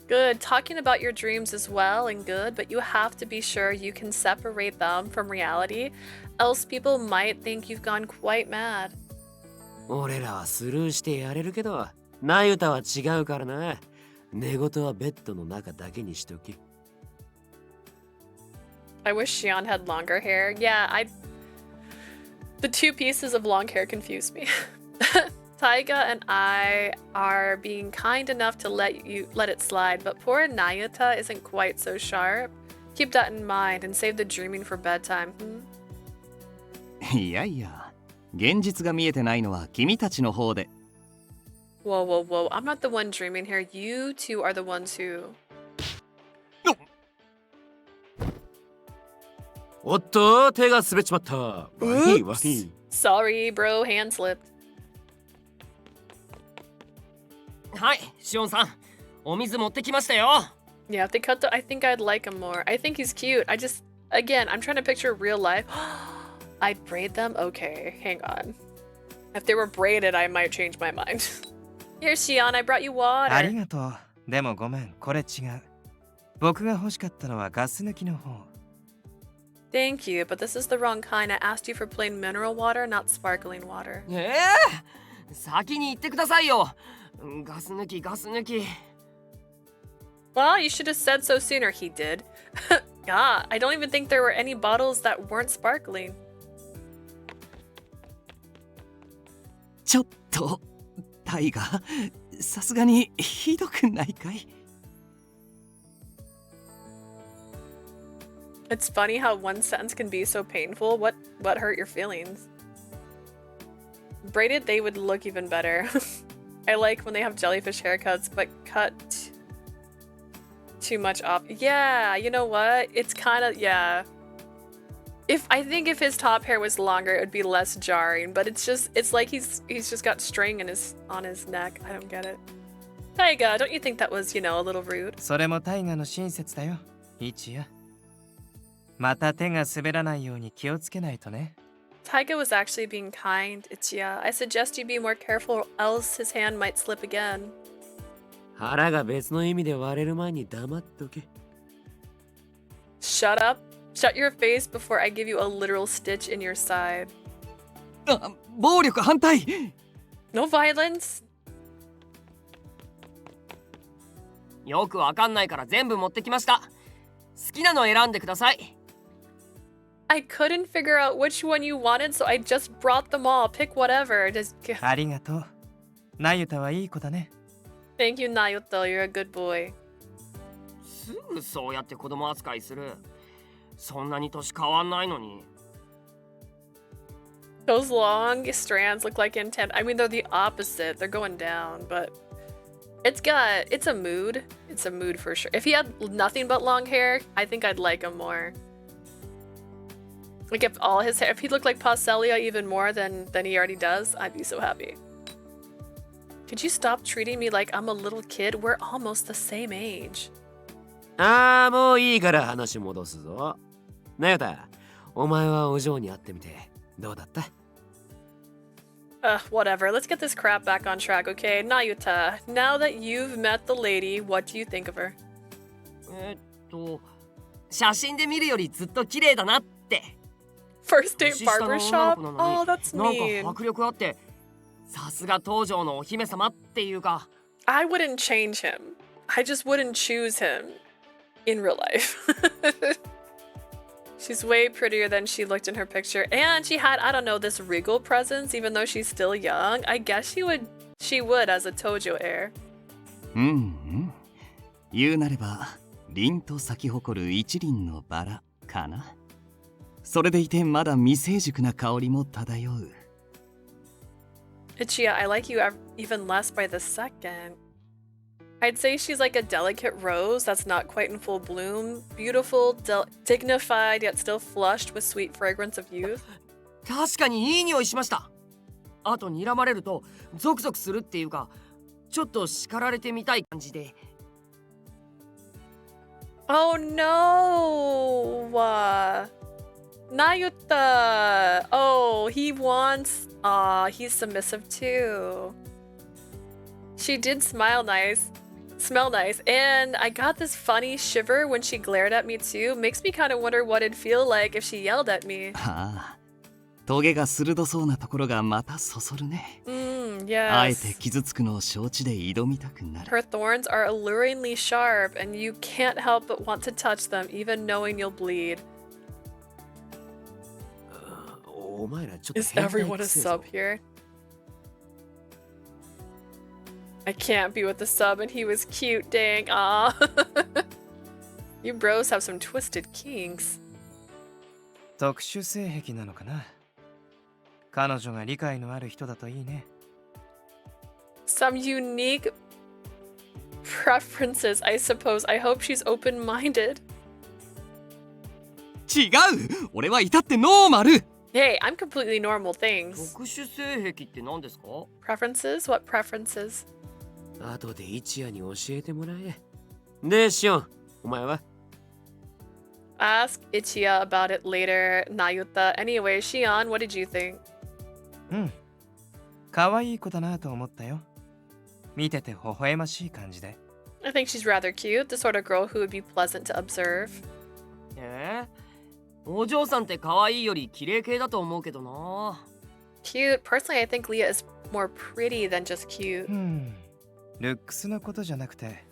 Good. Talking about your dreams is well and good, but you have to be sure you can separate them from reality, else people might think you've gone quite mad. 俺らはスルーしてやれるけど、ナユタは違うからな。寝言はベッドの中だけにしとけ。I wish Xion had longer hair. Yeah, the two pieces of long hair confuse me. Taiga and I are being kind enough to let it slide, but poor Nayuta isn't quite so sharp. Keep that in mind and save the dreaming for bedtime. いやいや、現実が見えてないのは君たちの方で。Whoa, whoa, whoa. I'm not the one dreaming here. You two are the ones who... おっと、手が滑っちまった。わひわひ。Sorry, bro. Hand slipped. はい、シオンさん、お水持ってきましたよ。Yeah, if they cut I think I'd like him more. I think he's cute. Again, I'm trying to picture real life. I'd braid them? Okay, hang on. If they were braided, I might change my mind. Here, Xion, I brought you あり water. がとう。でもごめん、これ違う。僕が欲しかったのはガス抜きの方。Thank you, but this is the wrong kind. I asked you for plain mineral water, not sparkling water. 先に言ってくださいよ。ガス抜き、ガス抜き。Well, you should have said so sooner, he did. God, I don't even think there were any bottles that weren't sparkling. ちょっと、タイガ、さすがにひどくないかい？ It's funny how one sentence can be so painful. What hurt your feelings? Braided, they would look even better. I like when they have jellyfish haircuts, but cut too much off. Yeah, you know what? It's kind of, yeah. I think if his top hair was longer, it would be less jarring, but it's like he's just got string on his neck. I don't get it. Taiga, don't you think that was, a little rude? それもタイガの親切だよ、一夜。また手が滑らないように気をつけないとね。Taiga was actually being kind, Ichiya. I suggest you be more careful, else his hand might slip again. 腹が別の意味で割れる前に黙っとけ。Shut up. Shut your face before I give you a literal stitch in your side. あ、暴力反対。No violence. よくわかんないから全部持ってきました。好きなの選んでください。I couldn't figure out which one you wanted, so I just brought them all. Pick whatever. ありがとう。ナユタはいい子だね。Thank you, Naoto. You're a good boy. すぐそうやって子供扱いする。そんなに年変わんないのに。Those long strands look like intent. I mean, they're the opposite. They're going down, but it's a mood. It's a mood for sure. If he had nothing but long hair, I think I'd like him more. Like if he looked like Passelia even more than he already does, I'd be so happy. Could you stop treating me like I'm a little kid? We're almost the same age. ああ、もういいから話戻すぞ。ナユタ、お前はお嬢に会ってみてどうだった？ Whatever. Let's get this crap back on track, okay? Nayuta, now that you've met the lady, what do you think of her? 写真で見るよりずっと綺麗だなって。First date barbershop? Oh, that's なん mean. か迫力あって、さすが東条のお姫様っていうか。I wouldn't change him. I just wouldn't choose him in real life. She's way prettier than she looked in her picture. And she had, I don't know, this regal presence, even though she's still young. I guess she would as a Tojo heir. うんうん。言うなれば、凛と咲き誇る一輪のバラかな。それでいてまだ未成熟な香りも漂う。Ichiya, I like you even less by the second. I'd say she's like a delicate rose that's not quite in full bloom. Beautiful, dignified, yet still flushed with sweet fragrance of youth. 確かにいい匂いしました。あと睨まれるとゾクゾクするっていうか、ちょっと叱られてみたい感じで。Oh no! Nayuta! Oh, he wants. Aw, he's submissive too. She did smell nice, and I got this funny shiver when she glared at me too. Makes me kind of wonder what it'd feel like if she yelled at me. ああ、トゲが鋭そうなところがまたそそるね。Yes. あえて傷つくのを承知で挑みたくなる。 Her thorns are alluringly sharp, and you can't help but want to touch them, even knowing you'll bleed. お前らちょっと Is 変態 everyone a くせえぞ sub here? I can't be with the sub, and he was cute, dang. Aw. You bros have some twisted kinks. 特殊性癖なのかな。彼女が理解のある人だといいね。Some unique preferences, I suppose. I hope she's open-minded. 違う、俺は至ってノーマル。 Hey, I'm completely normal things. 特殊性癖って何ですか？ Preferences? What preferences? 後で一夜に教えてもらえ。で、シオン、お前は？ Ask Ichiya about it later, Nayuta. Anyway, Shion, what did you think? 可愛い子だなと思ったよ。見てて微笑ましい感じで。I think she's rather cute, the sort of girl who would be pleasant to observe. お嬢さんって可愛いより綺麗系だと思うけどな。Cute. Personally, I think Leah is more pretty than just cute. ルックスのことじゃなくて、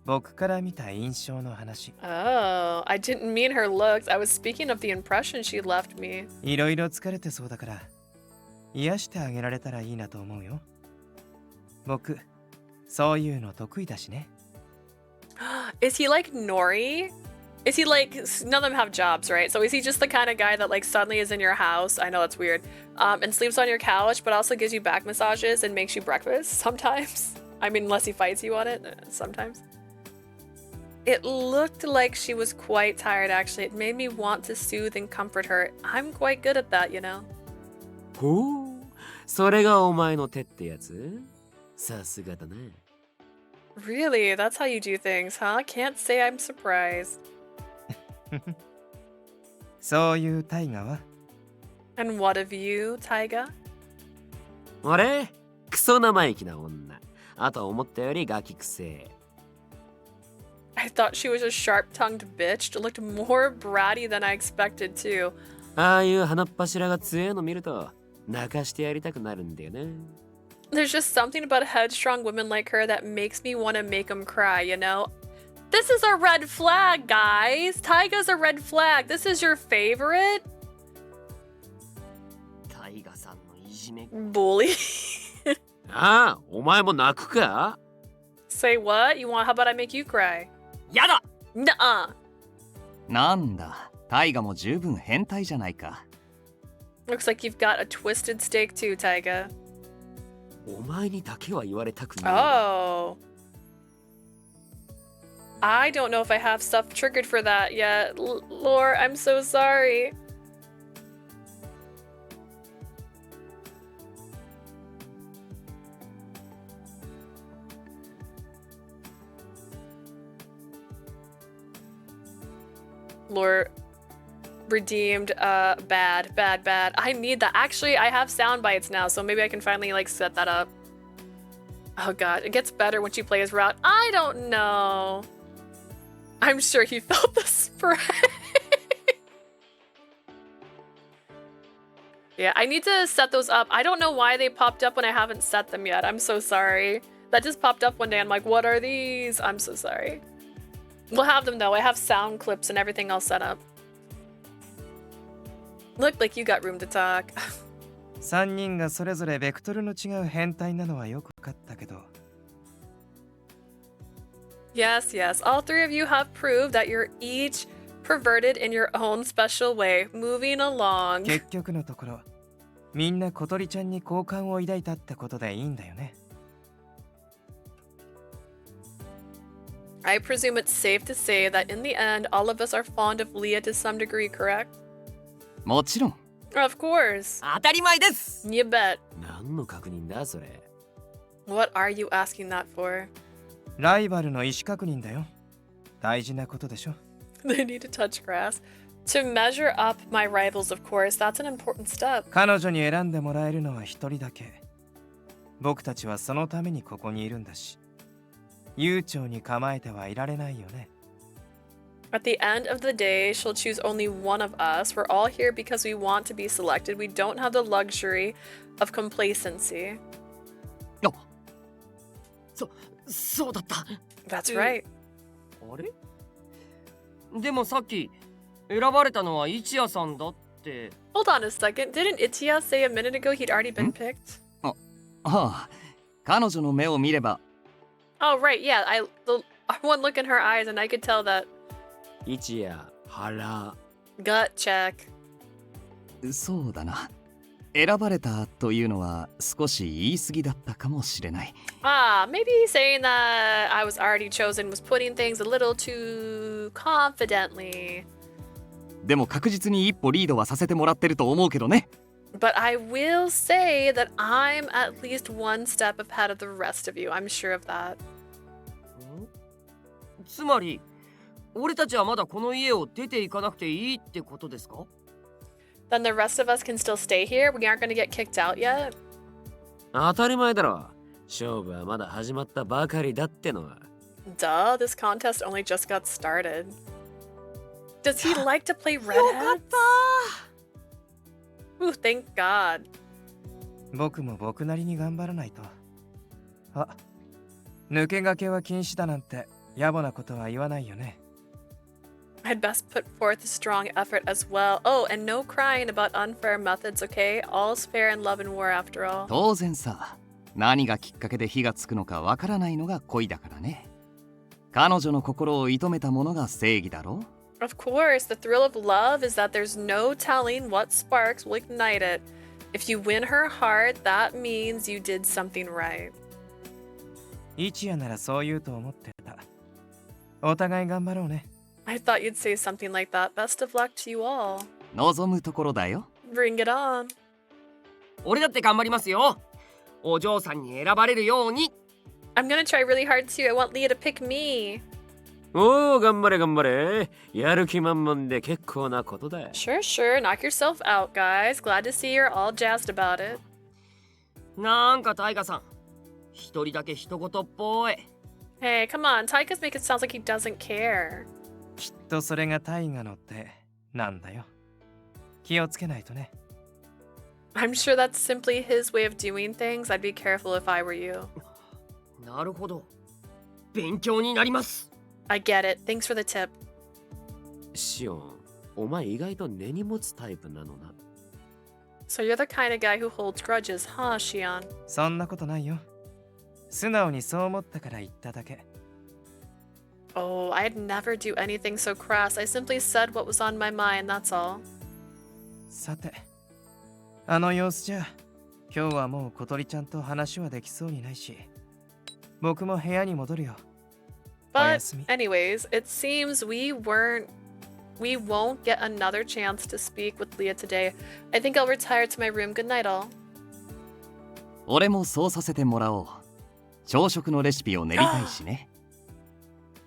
僕から見た印象の話。Oh, I didn't mean her looks. I was speaking of the impression she left me. いろいろ疲れてそうだから、癒してあげられたらいいなと思うよ。僕、そういうの得意だしね。Is he like Nori? Is he like, none of them have jobs, right? So is he just the kind of guy that like suddenly is in your house? I know that's weird. And sleeps on your couch, but also gives you back massages and makes you breakfast sometimes. I mean, unless he fights you on it, sometimes. It looked like she was quite tired, actually. It made me want to soothe and comfort her. I'm quite good at that, you know? ほう、それがお前の手ってやつ？さすがだな。Really? That's how you do things, huh? Can't say I'm surprised. そういうタイガは？ And what of you, Taiga? あれ？クソ生意気な女。あと思ったよりガキくせえ。I thought she was a sharp-tongued bitch. It looked more bratty than I expected, too. ああいう鼻っ柱が強いの見ると泣かしてやりたくなるんだよね。There's just something about headstrong women like her that makes me want to make them cry, you know? This is a red flag, guys! Taiga's a red flag. This is your favorite? タイガさんのいじめ。Bully. ああ、お前も泣くか？ Say what? You want? How about I make you cry? やだ！ Nuh-uh. なんだ、タイガも十分変態じゃないか。 Looks like you've got a twisted steak too, Taiga. お前にだけは言われたくない。Oh. I don't know if I have stuff triggered for that yet. Lore, I'm so sorry. Lore redeemed bad. I need that. Actually, I have sound bites now, so maybe I can finally like set that up. Oh god, it gets better when she plays route. I don't know. I'm sure he felt the spray. Yeah, I need to set those up. I don't know why they popped up when I haven't set them yet. I'm so sorry. That just popped up one day. I'm like, what are these? I'm so sorry. We'll have them though. I have sound clips and everything else set up. Look like you got room to talk. 3人がそれぞれベクトルの違う変態なのはよくわかったけど。Yes, all three of you have proved that you're each perverted in your own special way. Moving along. 結局のところ、みんな小鳥ちゃんに好感を抱いたってことでいいんだよね。I presume it's safe to say that in the end, all of us are fond of Leah to some degree, correct? もちろん。Of course. 当たり前です。 You bet. 何の確認だそれ。 What are you asking that for? ライバルの意思確認だよ。大事なことでしょ。 They need to touch grass. To measure up my rivals, of course, that's an important step. 彼女に選んでもらえるのは一人だけ。僕たちはそのためにここにいるんだし、悠長に構えてはいられないよね。 At the end of the day, she'll choose only one of us. We're all here because we want to be selected. We don't have the luxury of complacency. そうだった。 That's right. あれ？でもさっき選ばれたのは一夜さんだって。 Hold on a second. Didn't Itya say a minute ago he'd already been picked? ああ、彼女の目を見れば。 Oh, right. Yeah. One look in her eyes and I could tell that. 一夜腹。 Gut check. そうだな。選ばれたというのは少し言い過ぎだったかもしれない。Maybe saying that I was already chosen was putting things a little too confidently. でも確実に一歩リードはさせてもらってると思うけどね。But I will say that I'm at least one step ahead of the rest of you. I'm sure of that. つまり俺たちはまだこの家を出ていかなくていいってことですか？ Then the rest of us can still stay here. We aren't going to get kicked out yet. 当たり前だろ。勝負はまだ始まったばかりだってのは。 Duh, this contest only just got started. Does he like to play redheads? Ooh, thank God. 僕も僕なりに頑張らないと。あ、抜け駆けは禁止だなんて野暮なことは言わないよね。 I'd best put forth a strong effort as well. Oh, and no crying about unfair methods, okay? All's fair in love and war after all. 当然さ。何がきっかけで火がつくのかわからないのが恋だからね。彼女の心を射止めたものが正義だろ。 Of course, the thrill of love is that there's no telling what sparks will ignite it. If you win her heart, that means you did something right. 一夜ならそう言うと思ってた。お互い頑張ろうね。 I thought you'd say something like that. Best of luck to you all. 望むところだよ。 Bring it on. 俺だって頑張りますよ。お嬢さんに選ばれるように。 I'm gonna try really hard too. I want Leah to pick me. おお、頑張れ頑張れ。やる気満々で結構なことだ。 Sure, sure. Knock yourself out, guys. Glad to see you're all jazzed about it. なんかタイガさん、一人だけ人事っぽい。 Hey, come on. Taika's make it sound like he doesn't care. きっとそれがタイガのってなんだよ。気をつけないとね。 I'm sure that's simply his way of doing things. I'd be careful if I were you. なるほど。勉強になります。 I get it. Thanks for the tip. シオン、お前意外と根に持つタイプなのな。 So you're the kind of guy who holds grudges, huh, Shion? そんなことないよ。素直にそう思ったから言っただけ。 Oh, I'd never do anything so crass. I simply said what was on my mind, that's all. さて、あの様子じゃ、今日はもう小鳥ちゃんと話はできそうにないし、僕も部屋に戻るよ。 But anyways, it seems we won't get another chance to speak with Leah today. I think I'll retire to my room. Good night, all. 俺もそうさせてもらおう。朝食のレシピを練りたいしね。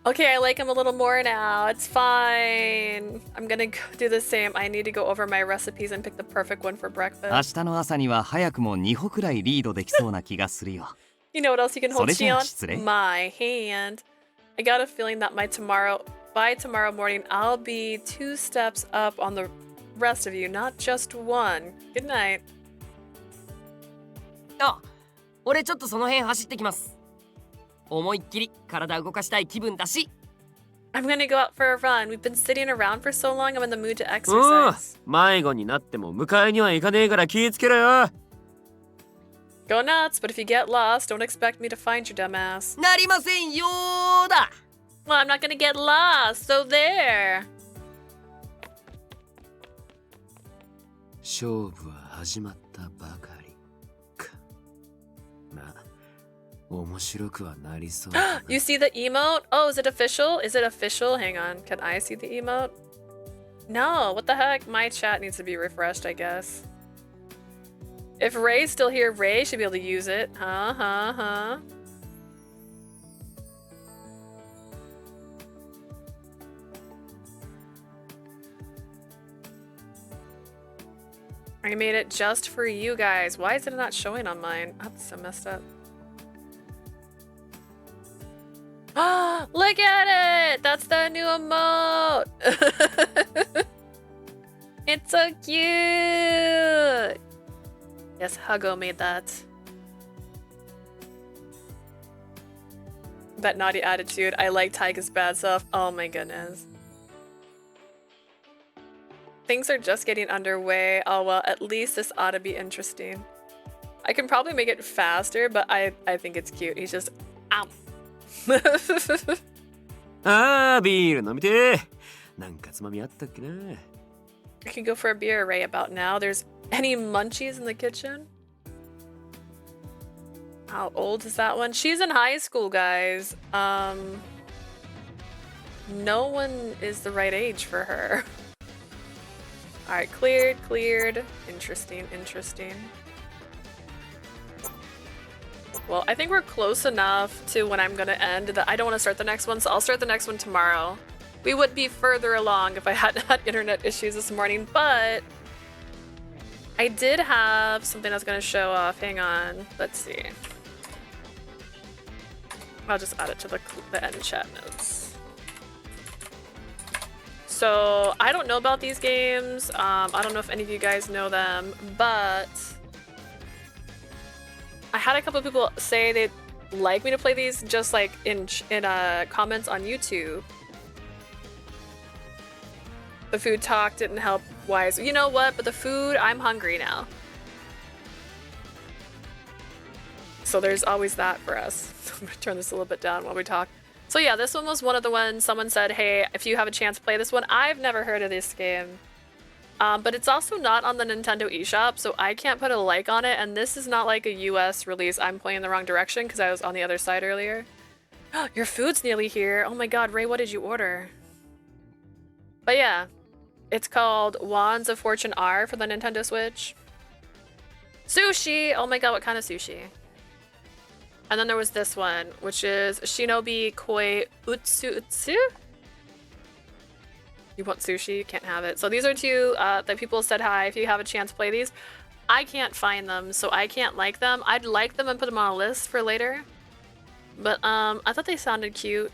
Okay, I like him a little more now. It's fine. I'm gonna do the same. I need to go over my recipes and pick the perfect one for 明 breakfast. 日の朝には早くも2歩くらいリードできそうな気がするよ。 You know what else you can hold, それじゃあ Shion? 失礼。 My hand. I got a feeling that by tomorrow morning, I'll be 2 steps up on the rest of you, not just 1. Good night. あ、俺ちょっとその辺走ってきます。思いっきり体動かしたい気分だし。 I'm gonna go out for a run. We've been sitting around for so long, I'm in the mood to おお、 exercise. 迷子になっても迎えには行かねえから気ぃつけろよ。 Go nuts, but if you get lost, don't expect me to find your dumbass. なりませんよーだ。 Well, I'm not gonna get lost, so there. 勝負は始まったばかりか。まあ、面白くはなりそうだな。 You see the emote? Oh, is it official? Is it official? Hang on. Can I see the emote? No, what the heck? My chat needs to be refreshed, I guess. If Ray's still here, Ray should be able to use it. Huh? I made it just for you guys. Why is it not showing on mine? That's so messed up. Ah, look at it! That's the new emote! It's so cute! Yes, Huggo made that. That naughty attitude. I like Tyga's bad stuff. Oh my goodness. Things are just getting underway. Oh well, at least this ought to be interesting. I can probably make it faster, but I think it's cute. He's just... Ow! あー、ビール飲みてー。なんかつまみあったっけな。I can go for a beer right about now. There's any munchies in the kitchen? How old is that one? She's in high school, guys. No one is the right age for her. Alright, cleared, cleared. Interesting, interesting. Well, I think we're close enough to when I'm gonna end that I don't want to start the next one, so I'll start the next one tomorrow. We would be further along if I hadn't had internet issues this morning, but I did have something I was gonna show off. Hang on, let's see. I'll just add it to the end chat notes. So I don't know about these games. I don't know if any of you guys know them, but I had a couple of people say they'd like me to play these just like in comments on YouTube. The food talk didn't help wise. You know what? But the food, I'm hungry now. So there's always that for us. I'm gonna turn this a little bit down while we talk. So yeah, this one was one of the ones someone said, hey, if you have a chance to play this one. I've never heard of this game. But it's also not on the Nintendo eShop, so I can't put a like on it, and this is not like a US release. I'm playing the wrong direction because I was on the other side earlier. Your food's nearly here. Oh my god, Ray, what did you order? But yeah, it's called Wands of Fortune R for the Nintendo Switch. Sushi! Oh my god, what kind of sushi? And then there was this one, which is Shinobi Koi Utsu Utsu? You want sushi? You can't have it. So these are two that people said hi. If you have a chance to play these. I can't find them, so I can't like them. I'd like them and put them on a list for later. But I thought they sounded cute.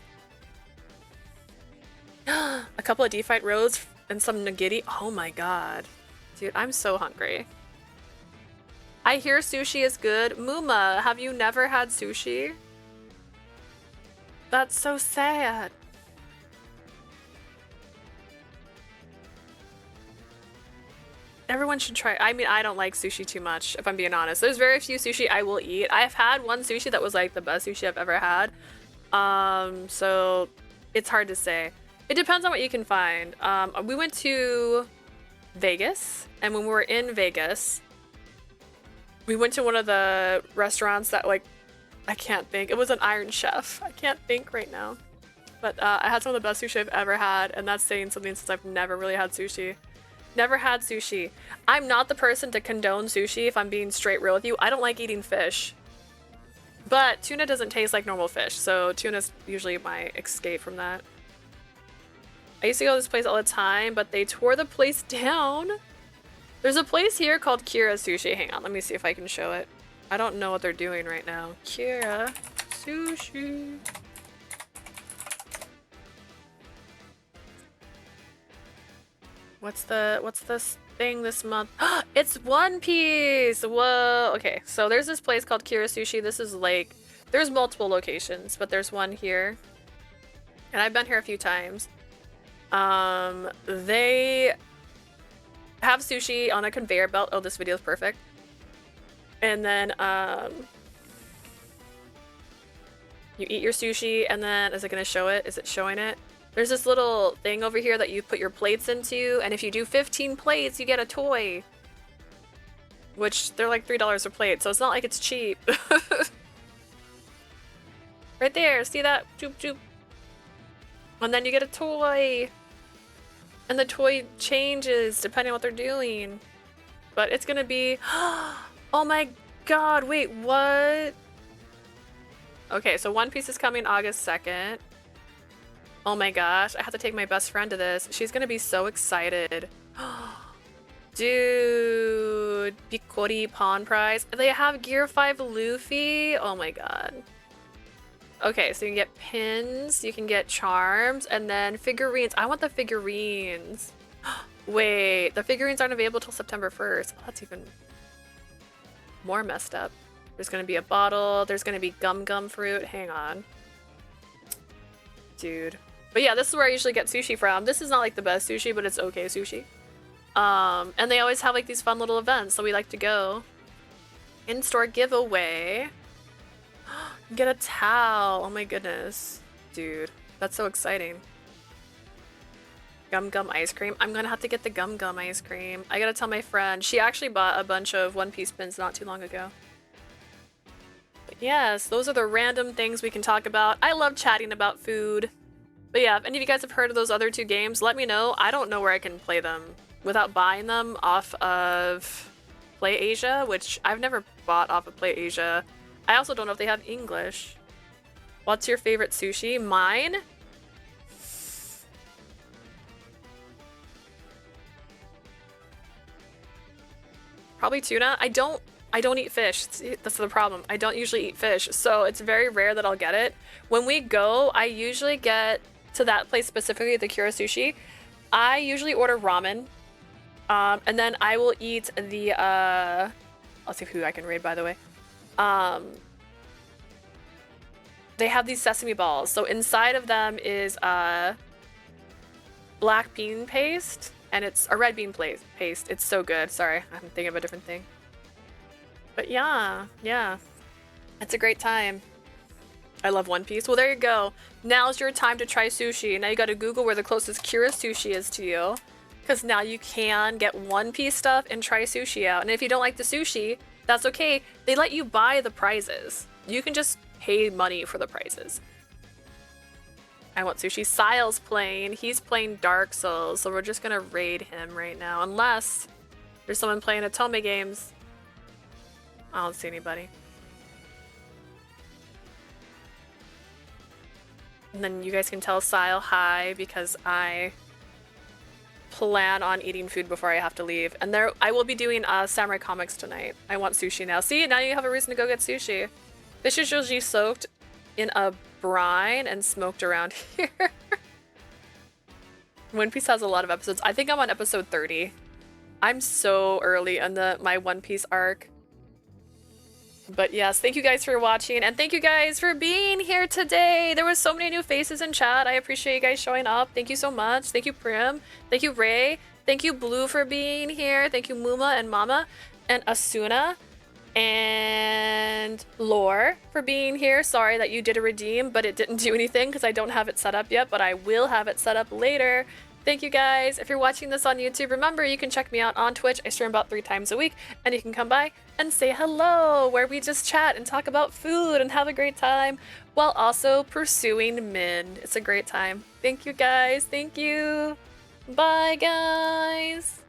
A couple of deep-fried roads and some nigiri. Oh my god. Dude, I'm so hungry. I hear sushi is good. Muma, have you never had sushi? That's so sad. Everyone should try. I mean, I don't like sushi too much, if I'm being honest. There's very few sushi I will eat. I've had one sushi that was like the best sushi I've ever had. So it's hard to say. It depends on what you can find. We went to Vegas, and when we were in Vegas, we went to one of the restaurants that, like, I can't think. It was an Iron Chef. I can't think right now. But I had some of the best sushi I've ever had, and that's saying something since I've never really had sushi. Never had sushi. I'm not the person to condone sushi, if I'm being straight real with you. I don't like eating fish. But tuna doesn't taste like normal fish, so tuna's usually my escape from that. I used to go to this place all the time, but they tore the place down. There's a place here called Kira Sushi. Hang on, let me see if I can show it. I don't know what they're doing right now. Kira Sushi. What's this thing this month? It's One Piece! Whoa! Okay, so there's this place called Kira Sushi. This is like, there's multiple locations, but there's one here. And I've been here a few times. They have sushi on a conveyor belt. Oh, this video is perfect. And then, you eat your sushi, and then, is it gonna show it? Is it showing it? There's this little thing over here that you put your plates into, and if you do 15 plates, you get a toy. Which, they're like $3 a plate, so it's not like it's cheap. Right there, see that? Joop, joop. And then you get a toy. And the toy changes depending on what they're doing. But it's gonna be... Oh my god, wait, what? Okay, so One Piece is coming August 2nd. Oh my gosh, I have to take my best friend to this. She's gonna be so excited. Dude, Bikori Pawn Prize. They have Gear 5 Luffy. Oh my god. Okay, so you can get pins, you can get charms, and then figurines. I want the figurines. Wait, the figurines aren't available till September 1st. Oh, that's even more messed up. There's gonna be a bottle. There's gonna be gum fruit. Hang on. Dude. But yeah, this is where I usually get sushi from. This is not like the best sushi, but it's okay sushi. And they always have like these fun little events, so we like to go. In-store giveaway. Get a towel. Oh my goodness. Dude, that's so exciting. Gum ice cream. I'm gonna have to get the gum ice cream. I gotta tell my friend. She actually bought a bunch of One Piece pins not too long ago. But yes, those are the random things we can talk about. I love chatting about food. But yeah, if any of you guys have heard of those other two games, let me know. I don't know where I can play them without buying them off of PlayAsia, which I've never bought off of PlayAsia. I also don't know if they have English. What's your favorite sushi? Mine? Probably tuna. I don't eat fish. That's the problem. I don't usually eat fish, so it's very rare that I'll get it. When we go, I usually get to that place specifically, the Kura Sushi. I usually order ramen, and then I will eat the, I'll see who I can raid, by the way. They have these sesame balls. So inside of them is black bean paste, and it's a red bean paste. It's so good. Sorry, I'm thinking of a different thing. But yeah. It's a great time. I love One Piece. Well, there you go. Now's your time to try sushi. Now you gotta Google where the closest Kura Sushi is to you, because now you can get One Piece stuff and try sushi out. And if you don't like the sushi, that's okay. They let you buy the prizes. You can just pay money for the prizes. I want sushi. Sile's playing. He's playing Dark Souls, so we're just gonna raid him right now. Unless there's someone playing Otome games. I don't see anybody. And then you guys can tell Sile hi, because I plan on eating food before I have to leave. And I will be doing Samurai Comics tonight. I want sushi now. See, now you have a reason to go get sushi. Fish is usually soaked in a brine and smoked around here. One Piece has a lot of episodes. I think I'm on episode 30. I'm so early in my One Piece arc. But yes, thank you guys for watching, and thank you guys for being here today. There was so many new faces in chat. I appreciate you guys showing up. Thank you so much. Thank you, Prim. Thank you, Ray. Thank you, Blue, for being here. Thank you, Muma and Mama and Asuna and Lore for being here. Sorry that you did a redeem, but it didn't do anything because I don't have it set up yet, but I will have it set up later. Thank you guys. If you're watching this on YouTube, remember you can check me out on Twitch. I stream about 3 times a week, and you can come by and say hello, where we just chat and talk about food and have a great time while also pursuing Min. It's a great time. Thank you guys. Thank you. Bye guys.